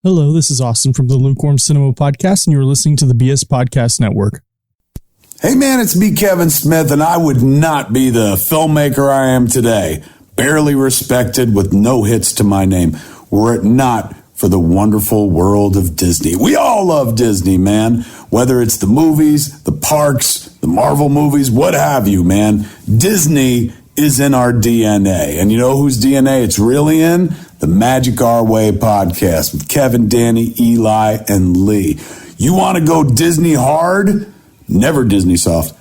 Hello, this is Austin from the Lukewarm Cinema Podcast, and you're listening to the BS Podcast Network. Hey man, it's me, Kevin Smith, and I would not be the filmmaker I am today, barely respected with no hits to my name, were it not for the wonderful world of Disney. We all love Disney, man, whether it's the movies, the parks, the Marvel movies, what have you, man. Disney is in our DNA, and you know whose DNA it's really in? The Magic Our Way podcast with Kevin, Danny, Eli, and Lee. You want to go Disney hard? Never Disney soft.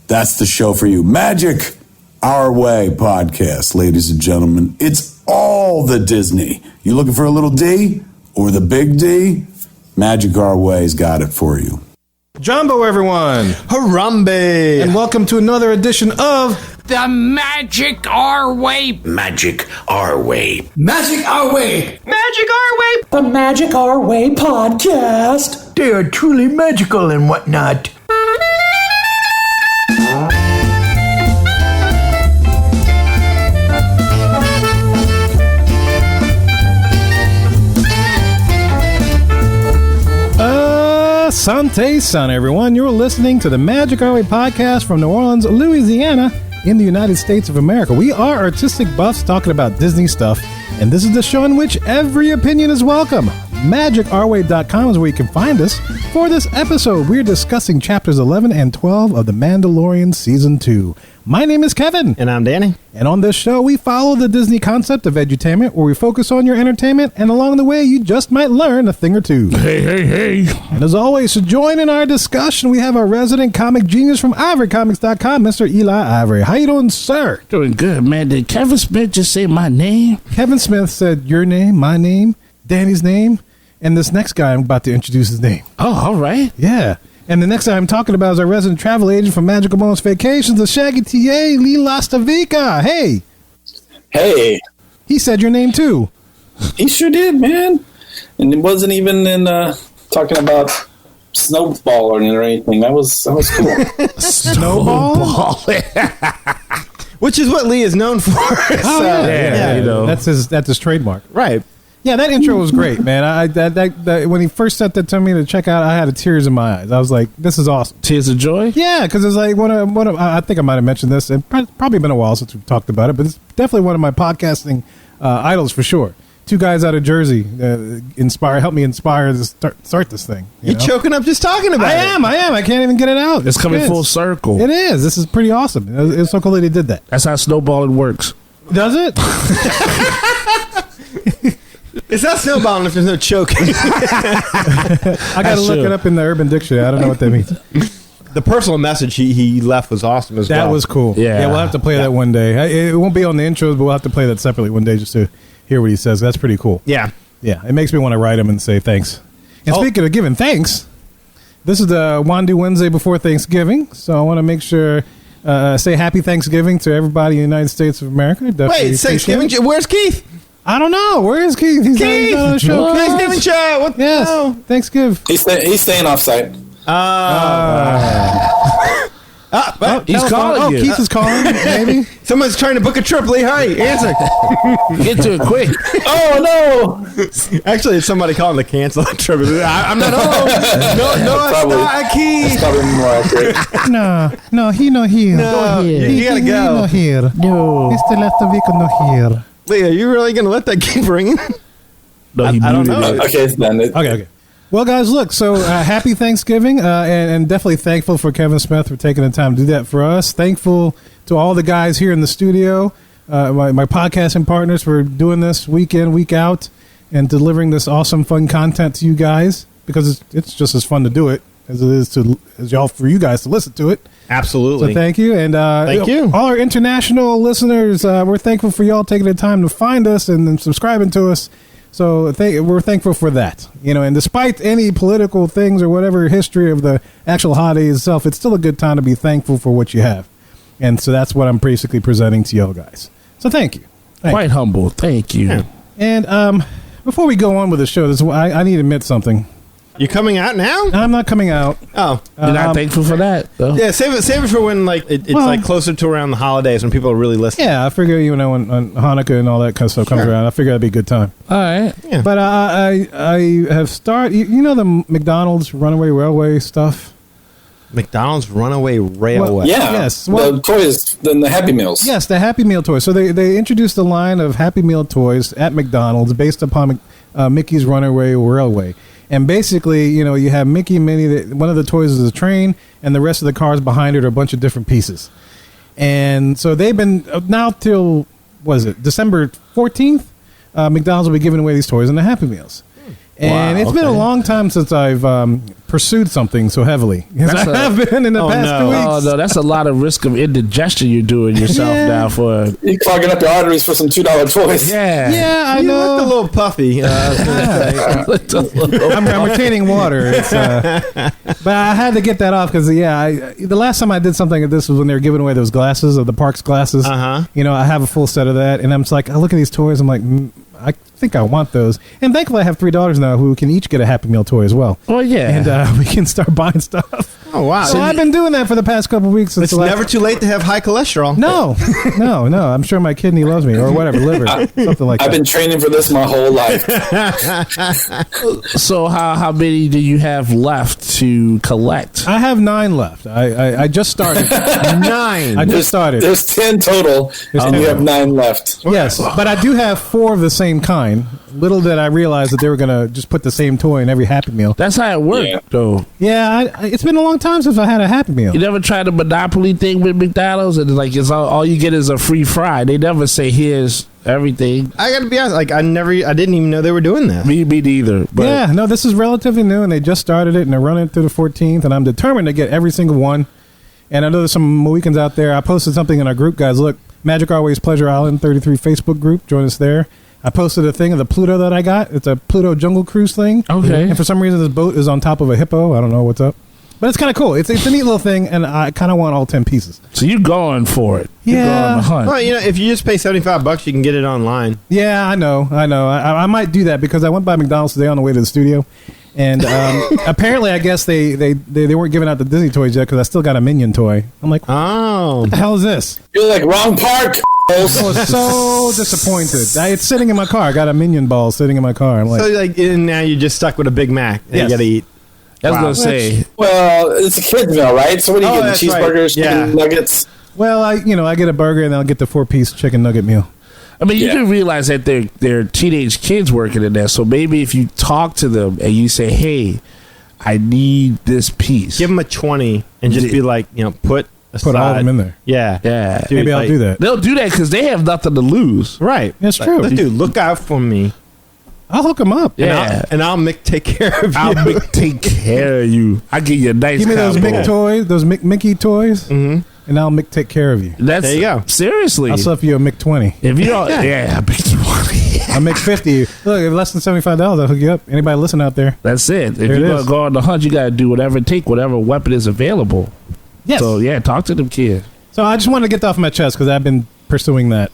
That's the show for you. Magic Our Way podcast, ladies and gentlemen. It's all the Disney. You looking for a little D or the big D? Magic Our Way's got it for you. Jumbo, everyone. Harambe. And welcome to another edition of The Magic Our Way. Magic Our Way. Magic Our Way. Magic Our Way. The Magic Our Way podcast. They are truly magical and whatnot. Asante San, everyone. You're listening to the Magic Our Way podcast from New Orleans, Louisiana, in the United States of America. We are artistic buffs talking about Disney stuff, and this is the show in which every opinion is welcome. MagicOurWay.com is where you can find us. For this episode, we're discussing chapters 11 and 12 of The Mandalorian Season 2. My name is Kevin. And I'm Danny. And on this show, we follow the Disney concept of edutainment, where we focus on your entertainment, and along the way, you just might learn a thing or two. Hey. And as always, to join in our discussion, we have our resident comic genius from ivorycomics.com, Mr. Eli Ivory. How you doing, sir? Doing good, man. Did Kevin Smith just say my name? Kevin Smith said your name, my name, Danny's name, and this next guy, I'm about to introduce his name. Oh, all right. Yeah. And the next guy I'm talking about is our resident travel agent from Magical Moments Vacations, the Shaggy TA, Lee Lastavica. Hey. Hey. He said your name, too. He sure did, man. And it wasn't even in talking about snowballing or anything. That was cool. Snowball? Which is what Lee is known for. Oh, yeah. You know. That's his trademark. Right. Yeah, that intro was great, man. That when he first sent that to me to check out, I had tears in my eyes. I was like, "This is awesome." Tears of joy? Yeah, because it's like one of I think I might have mentioned this. It's probably been a while since we've talked about it, but it's definitely one of my podcasting idols for sure. Two guys out of Jersey helped me inspire to start this thing. You're choking up just talking about it. I am. I can't even get it out. It's coming full circle. It is. This is pretty awesome. It's so cool that he did that. That's how snowballing works. Does it? It's not snowballing if there's no choking. I got to look it up in the Urban Dictionary. I don't know what that means. The personal message he left was awesome as well. That was cool. Yeah. We'll have to play that one day. It won't be on the intros, but we'll have to play that separately one day just to hear what he says. That's pretty cool. Yeah. Yeah, it makes me want to write him and say thanks. And speaking of giving thanks, this is the Wandu Wednesday before Thanksgiving, so I want to make sure say happy Thanksgiving to everybody in the United States of America. Wait, it's Thanksgiving. Where's Keith? I don't know. Where is Keith? He's Keith! on the show. Thanksgiving show. What? Yes. No. Thanksgiving. He's staying off site. He's calling you. Keith is calling, maybe. Someone's trying to book a trip. Lee, hi. Answer. Get to it quick. Oh, no. Actually, it's somebody calling to cancel the trip. I'm not home. No, it's not Keith. That's probably more accurate. No, he no here. No, you gotta He no go. here. No. Mr. Lastavica no here. Lee, are you really going to let that keep ringing? No, he I don't muted know. it. Okay, it's done. Okay. Well, guys, look, so happy Thanksgiving, and definitely thankful for Kevin Smith for taking the time to do that for us. Thankful to all the guys here in the studio, my podcasting partners for doing this week in, week out, and delivering this awesome, fun content to you guys, because it's just as fun to do it as it is for you guys to listen to it. Absolutely. So thank you. And thank you. All our international listeners, we're thankful for y'all taking the time to find us and subscribing to us. So we're thankful for that. And despite any political things or whatever history of the actual holiday itself, it's still a good time to be thankful for what you have. And so that's what I'm basically presenting to y'all guys. So thank you. Quite humble. Thank you. Yeah. And before we go on with the show, I need to admit something. You coming out now? I'm not coming out. Oh, You're not thankful for that, though. yeah. Save it for when it's like closer to around the holidays when people are really listening. Yeah, I figure when Hanukkah and all that kind of stuff comes around, I figure that'd be a good time. All right. Yeah. But I have started. You know the McDonald's Runaway Railway stuff. McDonald's Runaway Railway. Yeah. Yes. Well, the toys, the Happy Meals. Yes, the Happy Meal toys. So they introduced a line of Happy Meal toys at McDonald's based upon Mickey's Runaway Railway. And basically, you have Mickey and Minnie. One of the toys is a train, and the rest of the cars behind it are a bunch of different pieces. And so they've been now till December 14th. McDonald's will be giving away these toys in the Happy Meals. And it's been a long time since I've pursued something so heavily. Because I have been in the past 2 weeks. Oh, no, that's a lot of risk of indigestion you're doing yourself now for. You're clogging up your arteries for some $2 toys. Yeah. Yeah, I You know. looked a little puffy. I'm retaining water. But I had to get that off because, the last time I did something like this was when they were giving away those glasses, of the Parks glasses. Uh-huh. I have a full set of that. And I'm just like, I look at these toys. I'm like, I think I want those. And thankfully, I have 3 daughters now who can each get a Happy Meal toy as well. Well, yeah. And we can start buying stuff. Oh, wow. So I've been doing that for the past couple of weeks. It's never too late to have high cholesterol. No. I'm sure my kidney loves me or whatever, liver, something like that. I've been training for this my whole life. So how many do you have left to collect? I have 9 left. I just started. 9. I just started. There's 10 total, and you have 9 left. Yes, but I do have 4 of the same kind. Little did I realize that they were going to just put the same toy in every Happy Meal. That's how it worked, though. Yeah, it's been a long time since I had a Happy Meal. You never tried the Monopoly thing with McDonald's, and it's all you get is a free fry. They never say here's everything. I gotta be honest, I didn't even know they were doing that. Me neither. But Yeah, no, this is relatively new, and they just started it, and they're running it through the 14th, and I'm determined to get every single one. And I know there's some Mohicans out there. I posted something in our group, guys. Look, Magic Our Ways Pleasure Island 33 Facebook group. Join us there. I posted a thing of the Pluto that I got. It's a Pluto Jungle Cruise thing. Okay. And for some reason, this boat is on top of a hippo. I don't know what's up. But it's kind of cool. It's a neat little thing, and I kind of want all 10 pieces. So you're going for it. You're going on the hunt. Well, if you just pay $75, you can get it online. Yeah, I know. I might do that because I went by McDonald's today on the way to the studio. And apparently, I guess they weren't giving out the Disney toys yet because I still got a Minion toy. I'm like, Oh. what the hell is this? You're like, wrong park. I was so disappointed. It's sitting in my car. I got a Minion ball sitting in my car. I'm like, So and now you're just stuck with a Big Mac that Yes. you got to eat. I was going to say. Well, it's a kid's meal, right? So what do you Oh, get? that's right. Cheeseburgers, Yeah. chicken nuggets? well, I get a burger and I'll get the 4-piece chicken nugget meal. I mean, you Yeah. do realize that they're teenage kids working in there. So maybe if you talk to them and you say, "Hey, I need this piece," Give them a 20 and just be like, put Put all of them in there. Yeah. Yeah. Dude, Maybe I'll do that. they'll do that because they have nothing to lose. Right. That's true. Dude, look out for me. I'll hook them up. Yeah. And I'll take care of you. I'll take care of you. I give you a nice. Give me those combo. Mick toys, those Mickey toys, and I'll take care of you. That's, There you go. Seriously, I'll stuff you a Mick 20. if you don't, yeah, big 20. I'll make 50. Look, if less than $75, I'll hook you up. Anybody listen out there? That's it. If There you're it gonna is. go on the hunt, you gotta do whatever it takes, whatever weapon is available. Yes. So yeah, talk to them kids. So I just wanted to get that off my chest because I've been pursuing that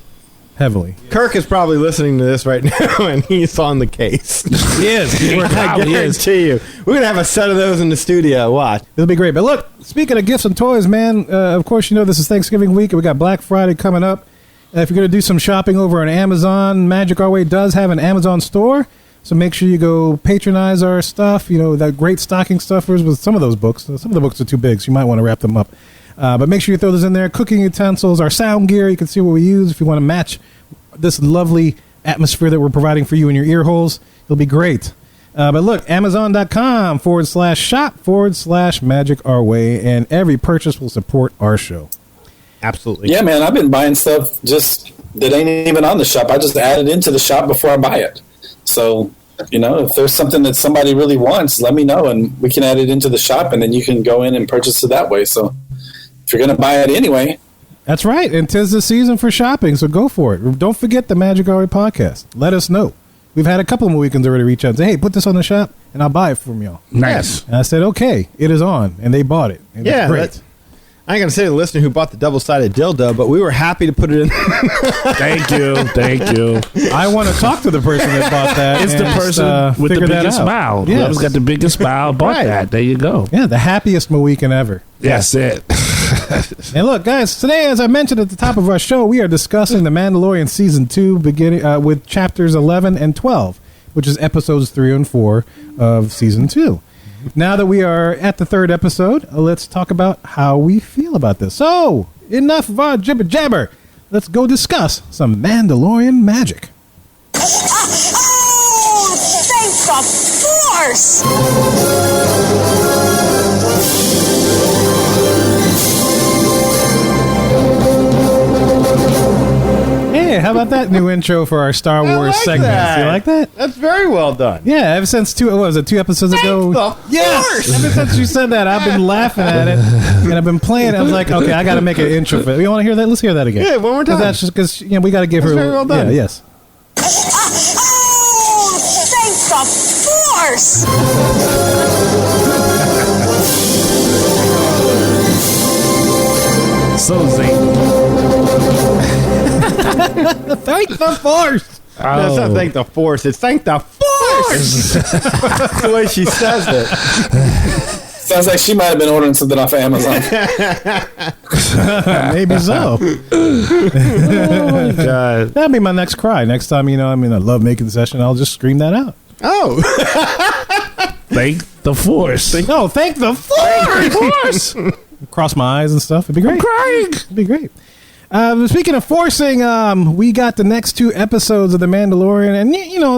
heavily. Kirk is probably listening to this right now, and he's on the case. He is. I probably is. guarantee you. We're going to have a set of those in the studio. Watch. It'll be great. But look, speaking of gifts and toys, man, of course, this is Thanksgiving week, and we got Black Friday coming up. If you're going to do some shopping over on Amazon, Magic Our Way does have an Amazon store. So make sure you go patronize our stuff. That great stocking stuffers with some of those books. Some of the books are too big, so you might want to wrap them up. But make sure you throw those in there. Cooking utensils, our sound gear. You can see what we use if you want to match this lovely atmosphere that we're providing for you in your ear holes. It'll be great. But look, Amazon.com/shop/Magic Our Way, and every purchase will support our show. Absolutely. Yeah, man, I've been buying stuff just that ain't even on the shop. I just add it into the shop before I buy it. So, if there's something that somebody really wants, let me know, and we can add it into the shop, and then you can go in and purchase it that way. So if you're going to buy it anyway. That's right. And 'tis the season for shopping, so go for it. Don't forget the Magic Our Way podcast. Let us know. We've had a couple of weekends already reach out and say, hey, put this on the shop, and I'll buy it from y'all. Nice. And I said, okay, it is on. And they bought it. And Yeah, it's great. I ain't gonna say to the listener who bought the double-sided dildo, but we were happy to put it in. Thank you. I want to talk to the person that bought that. It's the person with the biggest smile. Yes. Whoever's got the biggest smile bought that. There you go. Yeah, the happiest Mohican ever. That's it. And look, guys, today, as I mentioned at the top of our show, we are discussing The Mandalorian Season 2, beginning with chapters 11 and 12, which is episodes 3 and 4 of Season 2. Now that we are at the third episode, let's talk about how we feel about this. So, enough of our jibber jabber. Let's go discuss some Mandalorian magic. Oh, thank the Force! Hey, how about that new intro for our Star Wars segment? You like that? That's very well done. Yeah, ever since two episodes ago? Yes! Ever since you said that, I've been laughing at it, and I've been playing it. I was like, okay, I got to make an intro for it. You want to hear that? Let's hear that again. Yeah, one more time. That's just because we got to give her. Very well done. Yeah, yes. Oh, thank the Force! So zany. Thank the Force! No, it's not thank the Force. It's thank the Force. That's the way she says it. Sounds like she might have been ordering something off of Amazon. Maybe so. Oh my God. That'd be my next cry. Next time, I'm in a love making session, I'll just scream that out. Oh. Thank the Force. No, thank the Force! Cross my eyes and stuff. It'd be great. I'm crying. It'd be great. Speaking of forcing, we got the next 2 episodes of The Mandalorian, and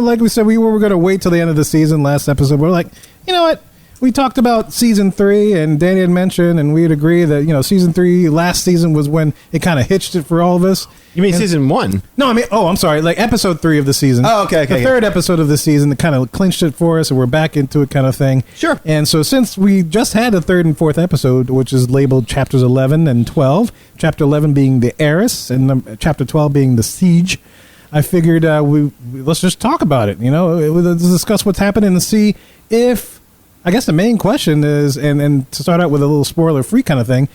like we said, we were going to wait till the end of the season. Last episode, we're like, you know what? We talked about season 3, and Danny had mentioned, and we'd agree that season 3 last season was when it kind of hitched it for all of us. You mean season 1? No, I'm sorry, like episode 3 of the season. Oh, okay. The third episode of the season that kind of clinched it for us, and we're back into it kind of thing. Sure. And so since we just had the third and fourth episode, which is labeled chapters 11 and 12, chapter 11 being the heiress, and chapter 12 being the siege, I figured let's just talk about it. Let's discuss what's happening and see if, I guess the main question is, and to start out with a little spoiler-free kind of thing,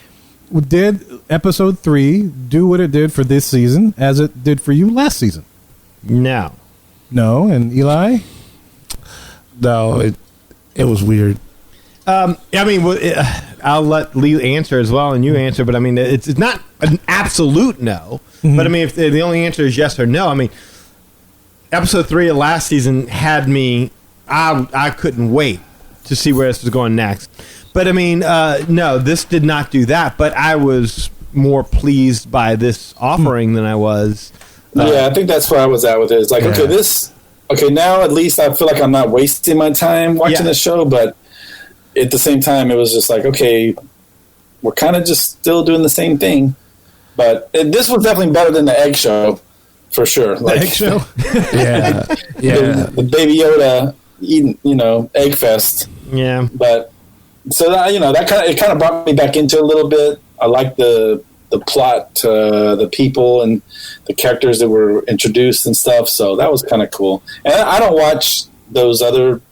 did episode 3 do what it did for this season as it did for you last season? No. No, and Eli? No, it was weird. I'll let Lee answer as well, and you answer, but it's not an absolute no. Mm-hmm. But if the only answer is yes or no, episode 3 of last season had me, I couldn't wait to see where this was going next. But no, this did not do that. But I was more pleased by this offering than I was. Yeah, I think that's where I was at with it. It's like, okay, now at least I feel like I'm not wasting my time watching the show. But at the same time, it was just like, okay, we're kind of just still doing the same thing. But this was definitely better than the egg show, for sure. The egg show? Yeah. The Baby Yoda eating, egg fest. Yeah. But so that it kind of brought me back into a little bit. I like the plot, the people and the characters that were introduced and stuff. So that was kind of cool. And I don't watch those other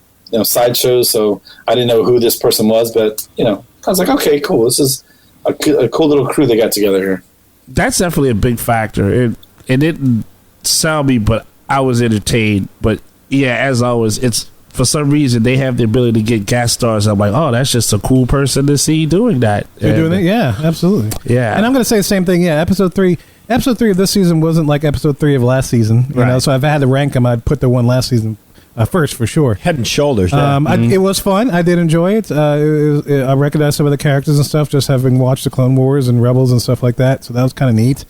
side shows, so I didn't know who this person was. But I was like, okay, cool. This is a cool little crew they got together here. That's definitely a big factor. It didn't sell me, but I was entertained. But yeah, as always, it's for some reason they have the ability to get guest stars. I'm like, oh, that's just a cool person to see doing that. You're doing it, yeah, absolutely. Yeah, and I'm going to say the same thing. Yeah, episode 3 of this season wasn't like episode 3 of last season. So if I had to rank them, I'd put the one last season first for sure. Head and shoulders. It was fun. I did enjoy it. I recognized some of the characters and stuff just having watched the Clone Wars and Rebels and stuff like that. So that was kind of neat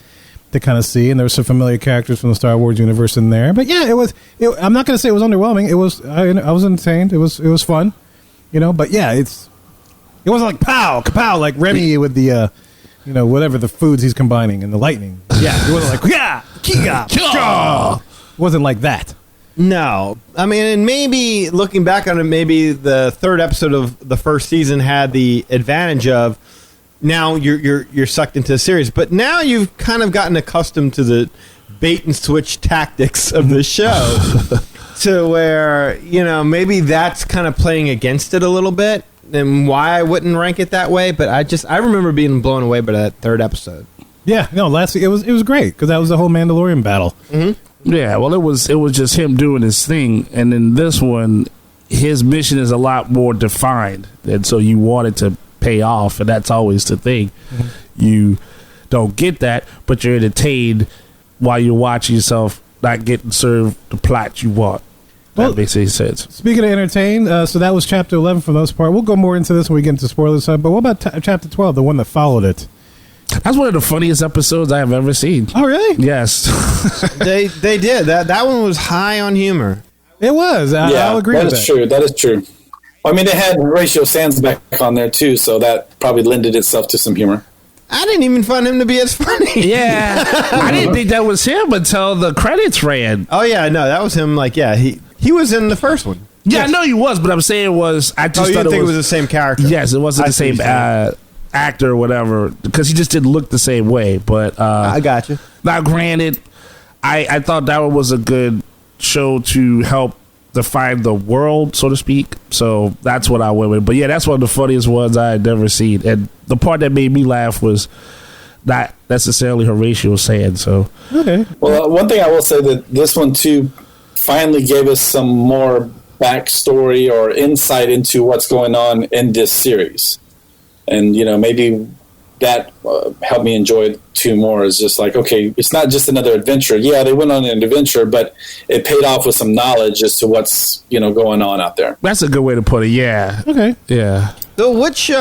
to kind of see, and there were some familiar characters from the Star Wars universe in there. But yeah, I'm not going to say it was underwhelming. It was. I was entertained. It was fun, But yeah, it wasn't like pow kapow like Remy with the whatever the foods he's combining and the lightning. Yeah, it wasn't like it wasn't like that. No, and maybe looking back on it, maybe the third episode of the first season had the advantage of. Now you're sucked into the series, but now you've kind of gotten accustomed to the bait and switch tactics of the show, to where maybe that's kind of playing against it a little bit. and why I wouldn't rank it that way, but I remember being blown away by that third episode. Yeah, no, last week it was great because that was the whole Mandalorian battle. Mm-hmm. Yeah, well, it was just him doing his thing, and then this one, his mission is a lot more defined, and so you want it to pay off, and that's always the thing. Mm-hmm. You don't get that, but you're entertained while you're watching yourself not getting served the plot you want. That makes any sense. Speaking of entertain, so that was chapter 11 for the most part. We'll go more into this when we get into spoilers, but what about chapter 12, the one that followed it? That's one of the funniest episodes I have ever seen. Oh, really? Yes. they did. That one was high on humor. It was. I'll agree with that. That is true. That is true. I mean, they had Horatio Sands back on there, too, so that probably lended itself to some humor. I didn't even find him to be as funny. Yeah. I didn't think that was him until the credits ran. Oh, yeah, no, that was him. Like, yeah, he was in the first one. Yeah, yes. I know he was, but I'm saying I just thought you didn't think it was the same character? Yes, it wasn't the same actor or whatever, because he just didn't look the same way. But I got you. Now, granted, I thought that one was a good show to help define the world, so to speak. So that's what I went with. But yeah, that's one of the funniest ones I had never seen. And the part that made me laugh was not necessarily Horatio saying so. Okay. Well, one thing I will say that this one too finally gave us some more backstory or insight into what's going on in this series. And, maybe that helped me enjoy it too more. Is just like, okay, it's not just another adventure. Yeah, they went on an adventure, but it paid off with some knowledge as to what's, going on out there. That's a good way to put it, yeah. Okay. Yeah. So which, can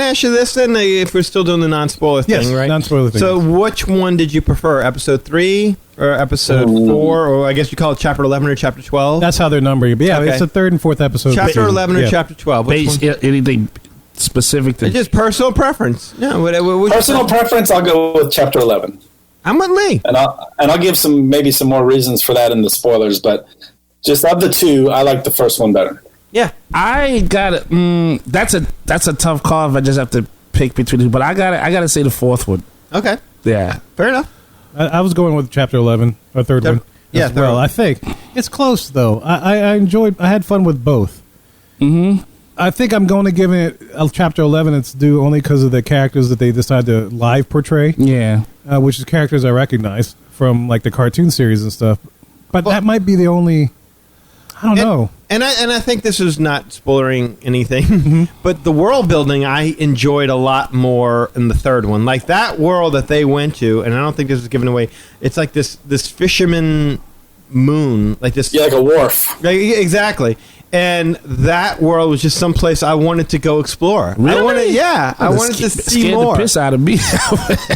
I ask you this then, if we're still doing the non-spoiler thing, right? Non-spoiler thing. So which one did you prefer, episode 3 or episode 4, or I guess you call it chapter 11 or chapter 12? That's how they're numbering. But yeah, Okay. it's the third and fourth episode. Chapter 11 or chapter 12? Which one? Anything specific to... It's just personal preference. No, personal preference, I'll go with chapter 11. I'm with Lee. And I'll give maybe some more reasons for that in the spoilers, but just of the two, I like the first one better. Yeah, I got it. That's a tough call if I just have to pick between two. But I gotta say the fourth one. Okay. Yeah. Fair enough. I was going with chapter 11, or third one. Yeah. Well, I think it's close though. I had fun with both. Mm-hmm. I think I'm going to give it chapter 11 its due only because of the characters that they decided to live portray. Yeah. Which is characters I recognize from like the cartoon series and stuff. But that might be the only. I don't know. And I think this is not spoiling anything, Mm-hmm. but the world building I enjoyed a lot more in the third one. Like that world that they went to, and I don't think this is given away. It's like this fisherman moon, like this. Yeah, like a wharf. Exactly. And that world was just someplace I wanted to go explore. Really? I wanted to see more. The piss out of me.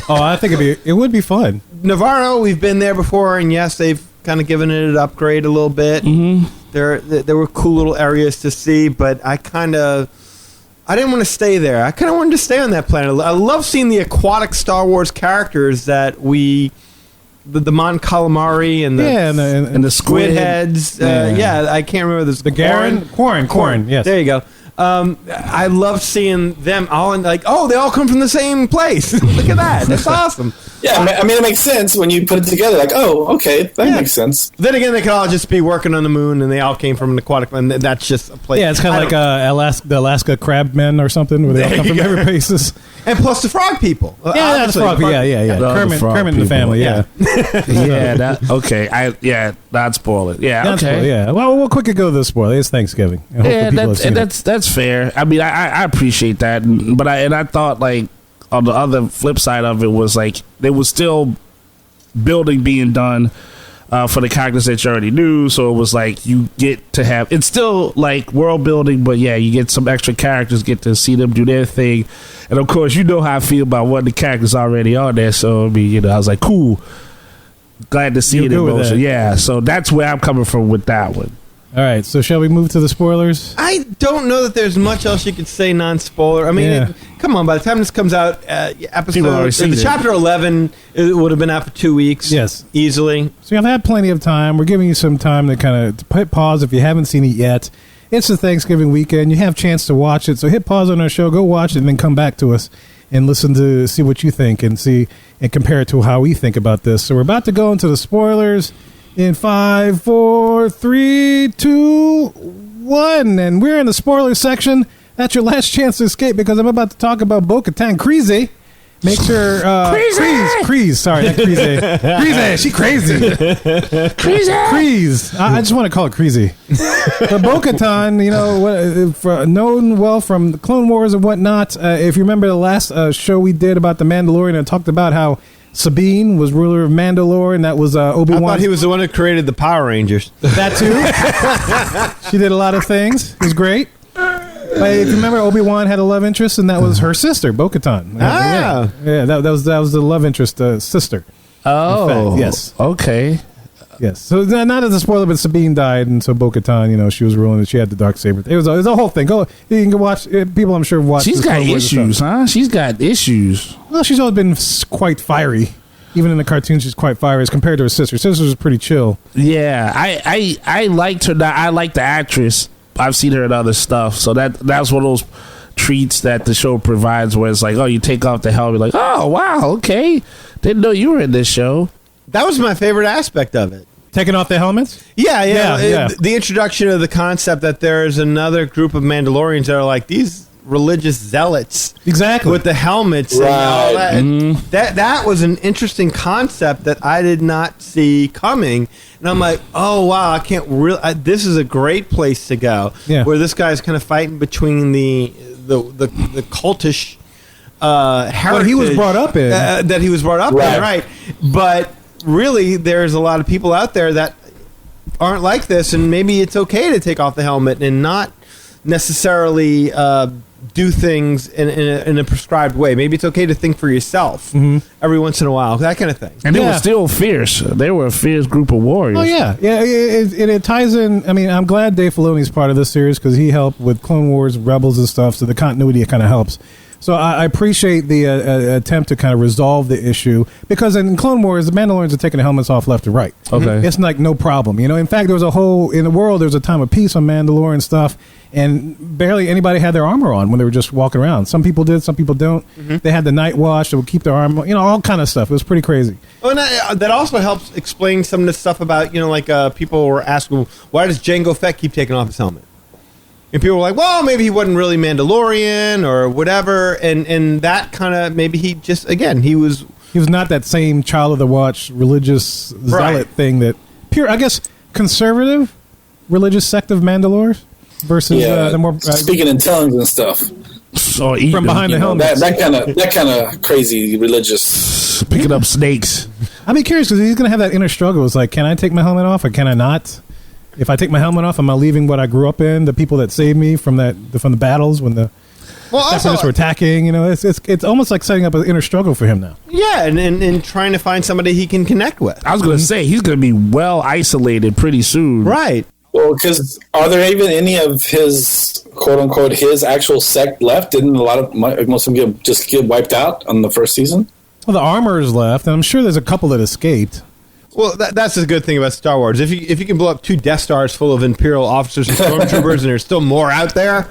I think it would be fun. Navarro, we've been there before, and yes, they've kind of given it an upgrade a little bit. Mm-hmm. There were cool little areas to see, but I didn't want to stay there. I kind of wanted to stay on that planet. I love seeing the aquatic Star Wars characters that the Mon Calamari and the squid heads. I can't remember this. The Garen? Quarren, yes. There you go. I love seeing them all in they all come from the same place. Look at that. That's awesome. Yeah, I mean, it makes sense when you put it together. Like, okay, that makes sense. Then again, they could all just be working on the moon, and they all came from an aquatic, and that's just a place. Yeah, it's kind of like the Alaska crab men or something, where they all come from every places. And plus the frog people. That's frog people. Yeah. Kermit and the family. Yeah. Yeah. Not spoil it. Yeah. Not okay. Spoil, yeah. Well, we'll quickly go to the spoiler. It's Thanksgiving. That's fair. I mean, I appreciate that, but I thought like on the other flip side of it was like there was still building being done for the characters that you already knew, so it was like you get to have it's still like world building, but yeah, you get some extra characters, get to see them do their thing, and of course you know how I feel about one of the characters already on there. So I mean, I was like, cool, glad to see it in motion. Yeah, so that's where I'm coming from with that one. All right, so shall we move to the spoilers? I don't know that there's much else you could say non-spoiler. I mean, come on, by the time this comes out, chapter 11, it would have been out for 2 weeks. Yes. Easily. So you've had plenty of time. We're giving you some time to kind of hit pause if you haven't seen it yet. It's the Thanksgiving weekend. You have a chance to watch it, so hit pause on our show, go watch it, and then come back to us and listen to see what you think and compare it to how we think about this. So we're about to go into the spoilers. In 5, 4, 3, 2, 1, and we're in the spoiler section. That's your last chance to escape because I'm about to talk about Bo-Katan Kryze. Make sure Kryze. Sorry, not Kryze. Kryze, she crazy. Kryze. I just want to call it Kryze. But Bo-Katan, known well from the Clone Wars and whatnot. If you remember the last show we did about the Mandalorian, I talked about how Sabine was ruler of Mandalore, and that was Obi-Wan. I thought he was the one who created the Power Rangers. That too. She did a lot of things. It was great. If you remember, Obi-Wan had a love interest, and that was her sister, Bo-Katan. Yeah, that was the love interest sister. Oh, yes. Okay. Yes. So not as a spoiler, but Sabine died, and so Bo-Katan, she was ruling, and she had the dark saber. It was a whole thing. You can go watch. People, I'm sure, watch. She's got issues, huh? She's got issues. Well, she's always been quite fiery. Even in the cartoons, she's quite fiery as compared to her sister. Sister was pretty chill. Yeah, I liked her. I like the actress. I've seen her in other stuff, so that's one of those treats that the show provides, where it's like, oh, you take off the helmet, like, oh wow, okay, didn't know you were in this show. That was my favorite aspect of it. Taking off the helmets? Yeah. The introduction of the concept that there's another group of Mandalorians that are like these religious zealots, exactly, with the helmets, right. And all that. That was an interesting concept that I did not see coming, and I'm like, oh wow, I can't really. This is a great place to go. Yeah. Where this guy's kind of fighting between the cultish heritage what he was brought up in, that he was brought up in, right? But really, there's a lot of people out there that aren't like this, and maybe it's okay to take off the helmet and not necessarily do things in a prescribed way. Maybe it's okay to think for yourself every once in a while, that kind of thing. And they were still fierce. They were a fierce group of warriors. Oh yeah. It ties in. I mean, I'm glad Dave Filoni's part of this series because he helped with Clone Wars, Rebels, and stuff. So the continuity kind of helps. So I appreciate the attempt to kind of resolve the issue, because in Clone Wars, the Mandalorians are taking the helmets off left and right. Okay. It's like no problem. In fact, there was in the world, there was a time of peace on Mandalorian stuff, and barely anybody had their armor on when they were just walking around. Some people did, some people don't. They had the night watch that would keep their armor, all kind of stuff. It was pretty crazy. Oh, and that also helps explain some of the stuff about, people were asking, why does Jango Fett keep taking off his helmet? And people were like, well, maybe he wasn't really Mandalorian or whatever. And that kind of, maybe he just, again, he was not that same child of the watch religious zealot thing that I guess, conservative religious sect of Mandalore versus the more speaking in tongues and stuff. From behind the helmet. That kind of crazy religious. Picking up snakes. I'd be curious because he's going to have that inner struggle. It's like, can I take my helmet off or can I not? If I take my helmet off, am I leaving what I grew up in? The people that saved me from the battles when the Separatists were attacking. It's almost like setting up an inner struggle for him now. Yeah, and trying to find somebody he can connect with. I was going to say he's going to be well isolated pretty soon, right? Well, because are there even any of his quote unquote his actual sect left? Didn't most of them get wiped out on the first season? Well, the armor is left, and I'm sure there's a couple that escaped. Well, that's the good thing about Star Wars. If you can blow up 2 Death Stars full of Imperial officers and stormtroopers, and there's still more out there,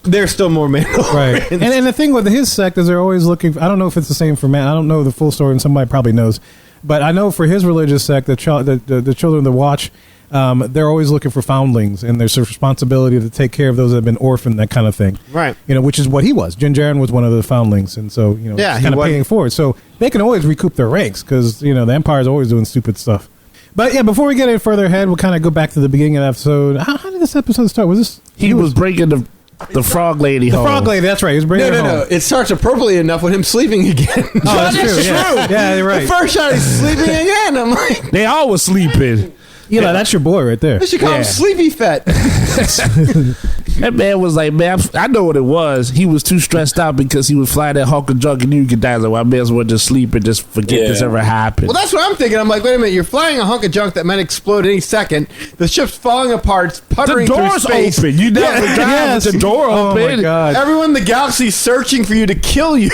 there's still more Mandalorians. Right. And the thing with his sect is they're always looking. I don't know if it's the same for man. I don't know the full story, and somebody probably knows. But I know for his religious sect, the children of the Watch, they're always looking for foundlings, and there's a responsibility to take care of those that have been orphaned, that kind of thing. Right. Which is what he was. Din Djarin was one of the foundlings, and so kind of paying forward. So they can always recoup their ranks because the Empire's always doing stupid stuff. But yeah, before we get any further ahead, we'll kind of go back to the beginning of the episode. How did this episode start? Was this he was breaking the frog lady home? The frog lady, that's right. He was bringing her home. No. It starts appropriately enough with him sleeping again. Oh, that's true. Yeah, you're right. The first shot, he's sleeping again. I'm like, they all were sleeping. That's your boy right there. They should call him Sleepy Fett. That man was like, man, I know what it was. He was too stressed out because he was flying that hunk of junk and you could die. Like, well, I may as well just sleep and just forget this ever happened. Well, that's what I'm thinking. I'm like, wait a minute, you're flying a hunk of junk that might explode any second. The ship's falling apart, it's puttering through space. The door's open. You never drive with the door open. Oh my God. Everyone in the galaxy's searching for you to kill you.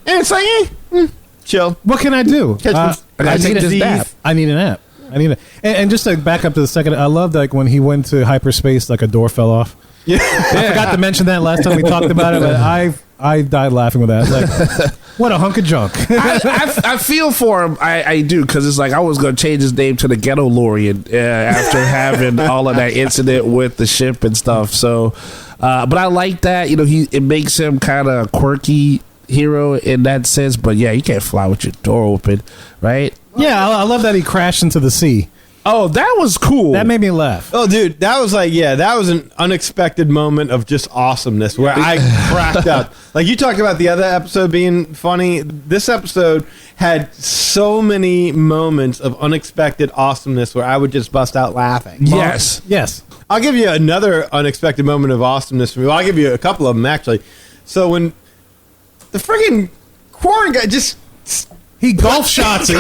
And it's like, chill. What can I do? I need a nap. I need a nap. And just to back up to the second, I loved when he went to hyperspace, like a door fell off. Yeah, I forgot to mention that last time we talked about it, but I died laughing with that. Like, what a hunk of junk. I feel for him. I do, because it's like I was going to change his name to the Ghetto-Lorian after having all of that incident with the ship and stuff. So But I like that. It makes him kind of quirky hero in that sense. But yeah, you can't fly with your door open, right? Yeah, I love that he crashed into the sea. Oh, that was cool. That made me laugh. Oh, dude, that was that was an unexpected moment of just awesomeness where I cracked up. Like you talked about the other episode being funny. This episode had so many moments of unexpected awesomeness where I would just bust out laughing. Yes. Yes. I'll give you another unexpected moment of awesomeness for me. Well, I'll give you a couple of them, actually. So when the friggin' Quarren guy just... He golf shots it.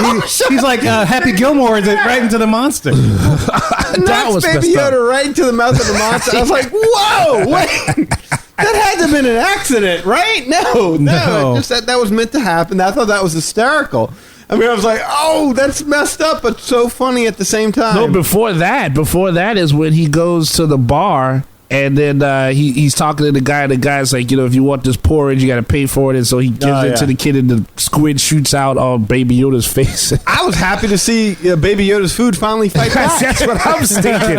He's like Happy Gilmore right into the monster. That was Baby Yoda right into the mouth of the monster. I was like, whoa, wait. That had to have been an accident, right? No. That was meant to happen. I thought that was hysterical. I mean, I was like, oh, that's messed up, but so funny at the same time. No, before that is when he goes to the bar. And then he's talking to the guy, and the guy's like, if you want this porridge, you got to pay for it. And so he gives it to the kid, and the squid shoots out on Baby Yoda's face. I was happy to see Baby Yoda's food finally fight back. That's what I'm thinking.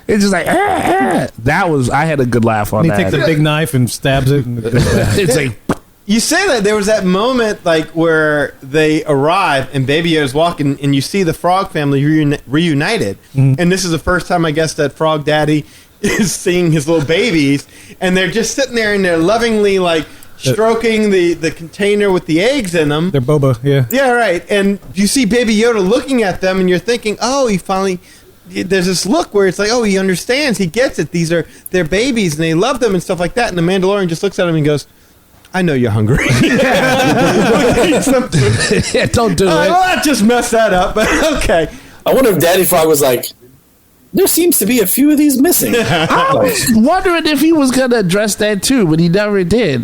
It's just like, I had a good laugh on and that. He takes a big knife and stabs it. And it's like... You say that there was that moment where they arrive and Baby Yoda's walking and you see the Frog family reunited. Mm-hmm. And this is the first time, I guess, that Frog Daddy is seeing his little babies, and they're just sitting there and they're lovingly stroking the container with the eggs in them. They're boba, yeah. Yeah, right. And you see Baby Yoda looking at them, and you're thinking, oh, he finally... There's this look where it's like, oh, he understands, he gets it. These are their babies, and they love them and stuff like that. And the Mandalorian just looks at him and goes, I know you're hungry. Yeah, don't do it. Well, that just messed that up, but okay. I wonder if Daddy Frog was like, there seems to be a few of these missing. I was wondering if he was going to address that too, but he never did.